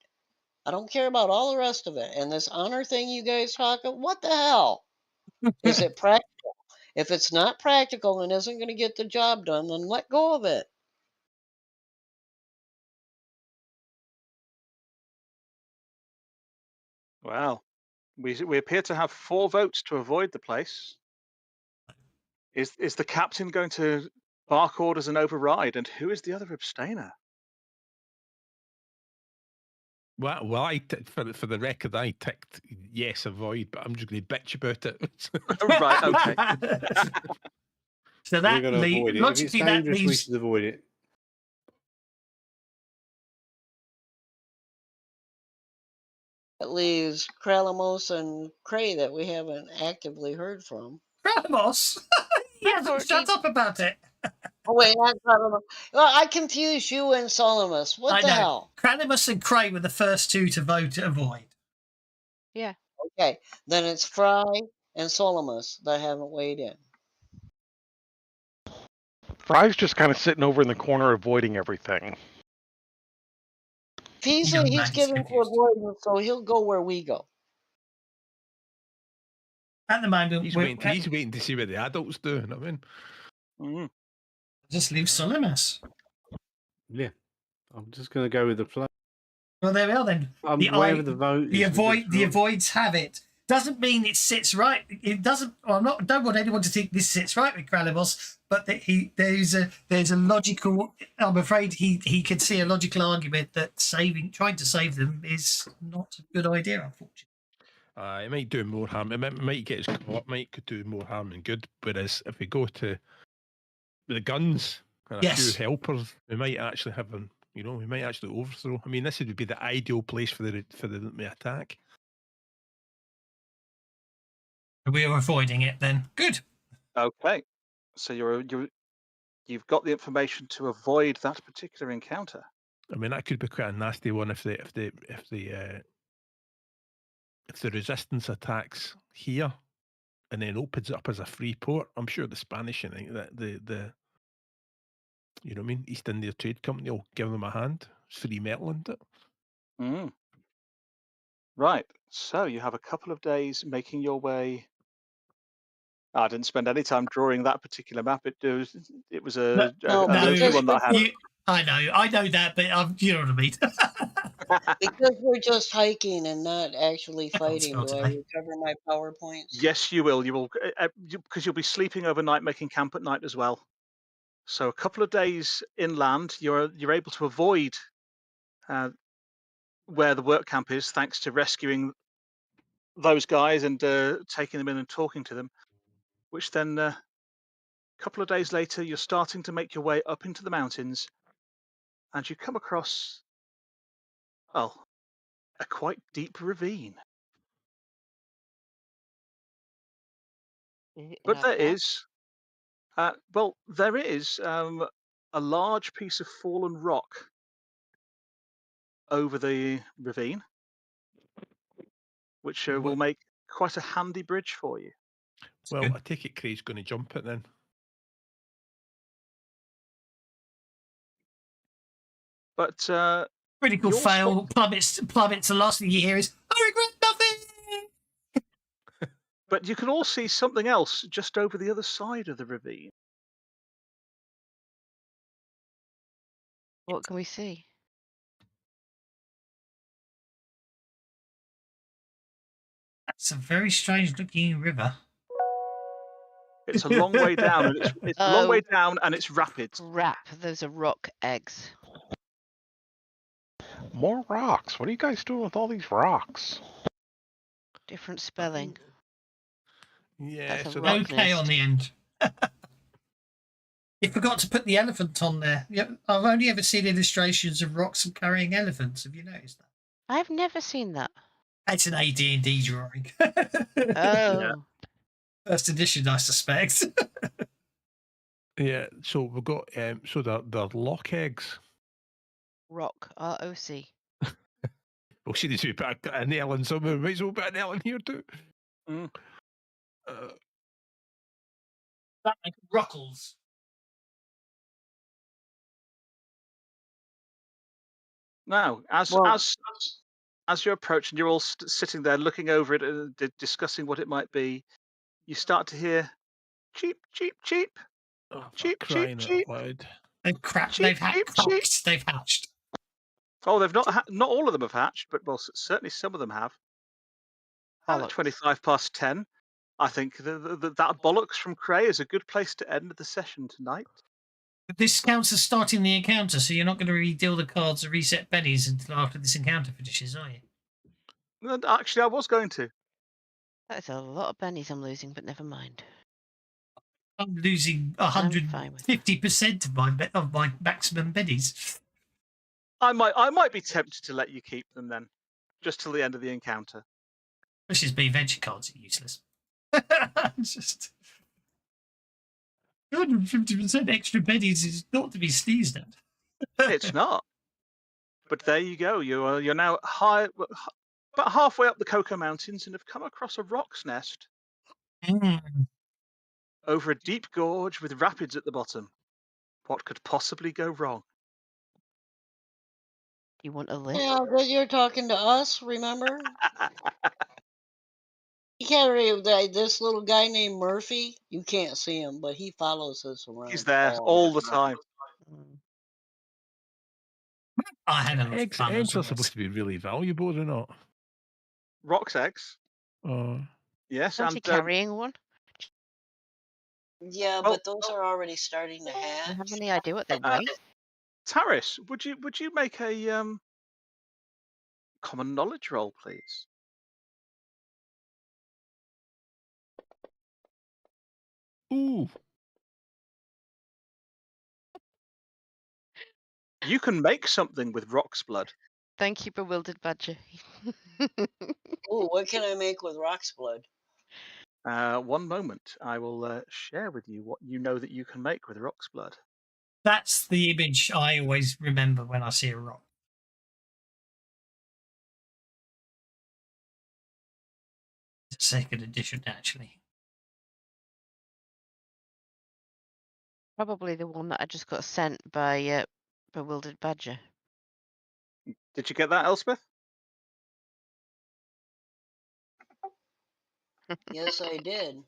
I don't care about all the rest of it. And this honor thing you guys talk about, what the hell? Is it practical? If it's not practical and isn't going to get the job done, then let go of it. Well, we appear to have 4 votes to avoid the place. Is the captain going to bark orders and override? And who is the other abstainer? Well, for the record, I ticked yes, avoid, but I'm just going to bitch about it. Right, okay. So We're that going to avoid it. If it's logically that dangerous, we leaves should avoid it. It leaves Kralamos and Cray that we haven't actively heard from. Kralamos. He hasn't shut up about it. Oh, wait, not Kralamos. Well, I confuse you and Solomus. What I the know. hell? Kralamos and Cray were the first two to vote to avoid. Yeah. Okay, then it's Fry and Solomus that haven't weighed in. Fry's just kind of sitting over in the corner avoiding everything. He's Young man given is to confused. avoidance, so he'll go where we go. At the moment, He's waiting to see what the adults do. You know what I mean? Just leave Solomus. Yeah, I'm just going to go with the flow. Well, there we are then. Whatever the vote the is, the avoids have it. Doesn't mean it sits right. It doesn't. Well, don't want anyone to think this sits right with Kralibos, but that there's a logical. I'm afraid he could see a logical argument that trying to save them is not a good idea, unfortunately. It might do more harm. It might get us caught. Might do more harm than good. Whereas if we go to the guns and a few helpers, we might actually have them. You know, we might actually overthrow. I mean, this would be the ideal place for the attack. We are avoiding it then. Good. Okay, so you've got the information to avoid that particular encounter. I mean, that could be quite a nasty one if the resistance attacks here and then opens it up as a free port. I'm sure the Spanish and the you know what I mean, East India Trade Company will give them a hand. It's free metal, isn't it? Right. So you have a couple of days making your way. I didn't spend any time drawing that particular map. It was a local one that I had. I know that, but you know what I mean. Because we're just hiking and not actually fighting, do I today. recover my power points? Yes, you will. You will, because you'll be sleeping overnight, making camp at night as well. So a couple of days inland, you're able to avoid where the work camp is, thanks to rescuing those guys and taking them in and talking to them. Which then, a couple of days later, you're starting to make your way up into the mountains, and you come across, well, a quite deep ravine. But there is a large piece of fallen rock over the ravine, which will make quite a handy bridge for you. Well, I take it Cray's going to jump it then. But critical fail plummets. The last thing you hear is I regret nothing. But you can all see something else just over the other side of the ravine. What can we see? That's a very strange looking river. It's a long way down, and it's a long way down, and it's rapid. Crap, those are rock eggs. More rocks. What are you guys doing with all these rocks? Different spelling. Yeah, That's a so rock that, Okay nest. on the end. You forgot to put the elephant on there. Yep, I've only ever seen illustrations of rocks and carrying elephants. Have you noticed that? I've never seen that. It's an AD&D drawing. Oh. First edition, I suspect. yeah. So we've got so they're lock eggs. Rock. ROC. Well, she needs to put an L in somewhere. Might as well put an L in here too. Mm. Like Rockles. Now, as you're approaching, you're all sitting there looking over it and discussing what it might be. You start to hear cheep, cheep, cheep, Oh, cheep, cheep, crying cheep. out loud. They've cracked. Cheep, They've cheep, hatched. They've hatched. Oh, they've not all of them have hatched, but well, certainly some of them have. At Bollocks. 25 past 10, I think that bollocks from Cray is a good place to end the session tonight. This counts as starting the encounter, so you're not going to redeal the cards or reset bennies until after this encounter finishes, are you? And actually, I was going to. That is a lot of bennies I'm losing, but never mind. I'm losing I'm fine with that. 150% of my maximum bennies. I might be tempted to let you keep them then, just till the end of the encounter. This is me. Venture cards are useless. It's just 250% extra bennies is not to be sneezed at. It's not. But there you go. You're now high, about halfway up the Cocoa Mountains, and have come across a rock's nest over a deep gorge with rapids at the bottom. What could possibly go wrong? You want a lift? Yeah, but you're talking to us, remember? You can't read this little guy named Murphy. You can't see him, but he follows us around. He's there all the time. I had enough Eggs, fun. eggs are supposed to be really valuable, are they not? Rock's eggs. Fancy Yes, and carrying one? Yeah, well, but those are already starting to Do you hatch. have any idea what they weigh? Taris, would you make a common knowledge roll, please? Ooh. You can make something with rock's blood. Thank you, bewildered badger. Ooh, what can I make with rock's blood? One moment, I will share with you what you know that you can make with rock's blood. That's the image I always remember when I see a rock. Second edition, actually. Probably the one that I just got sent by bewildered badger. Did you get that, Elspeth? Yes, I did.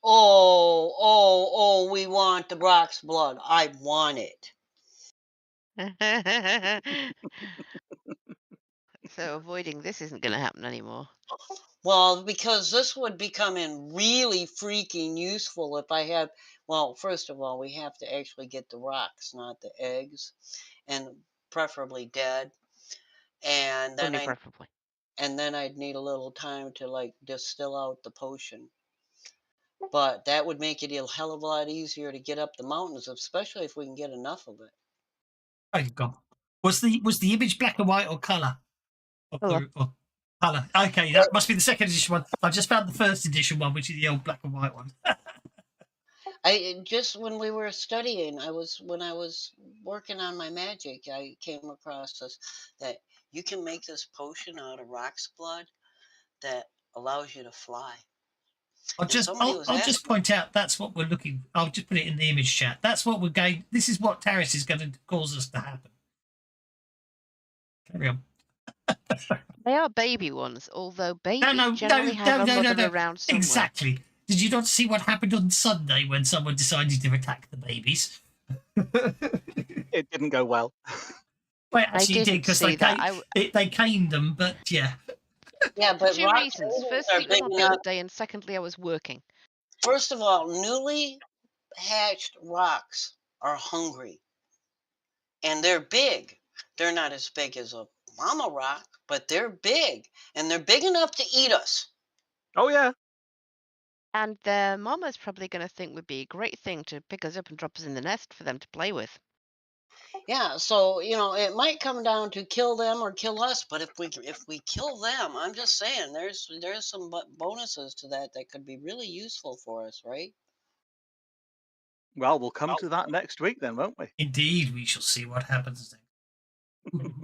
Oh, we want the rock's blood. I want it. So avoiding this isn't going to happen anymore. Well, because this would become in really freaking useful if I had. Well, first of all, we have to actually get the rocks, not the eggs, and preferably dead. And then Only preferably. and then I'd need a little time to like distill out the potion. But that would make it a hell of a lot easier to get up the mountains, especially if we can get enough of it. Oh God! Was the image black and white or color? Colour. Or color. Okay, that must be the second edition one. I just found the first edition one, which is the old black and white one. I just when we were studying, when I was working on my magic, I came across this that you can make this potion out of rock's blood that allows you to fly. I'll just point out that's what we're looking. I'll just put it in the image chat. That's what we're going. This is what Taris is going to cause us to happen. Carry on. They are baby ones, although babies generally have a mother around somewhere. Exactly. Did you not see what happened on Sunday when someone decided to attack the babies? It didn't go well. Well, actually, did because they caned them, but yeah. Yeah, but two reasons. Firstly, it was on the other day, and secondly, I was working. First of all, newly hatched rocks are hungry. And they're big. They're not as big as a mama rock, but they're big. And they're big enough to eat us. Oh yeah. And their mama's probably going to think would be a great thing to pick us up and drop us in the nest for them to play with. Yeah, so it might come down to kill them or kill us, but if we kill them, I'm just saying there's some bonuses to that could be really useful for us, right? Well, we'll come to that next week then, won't we? Indeed, we shall see what happens next.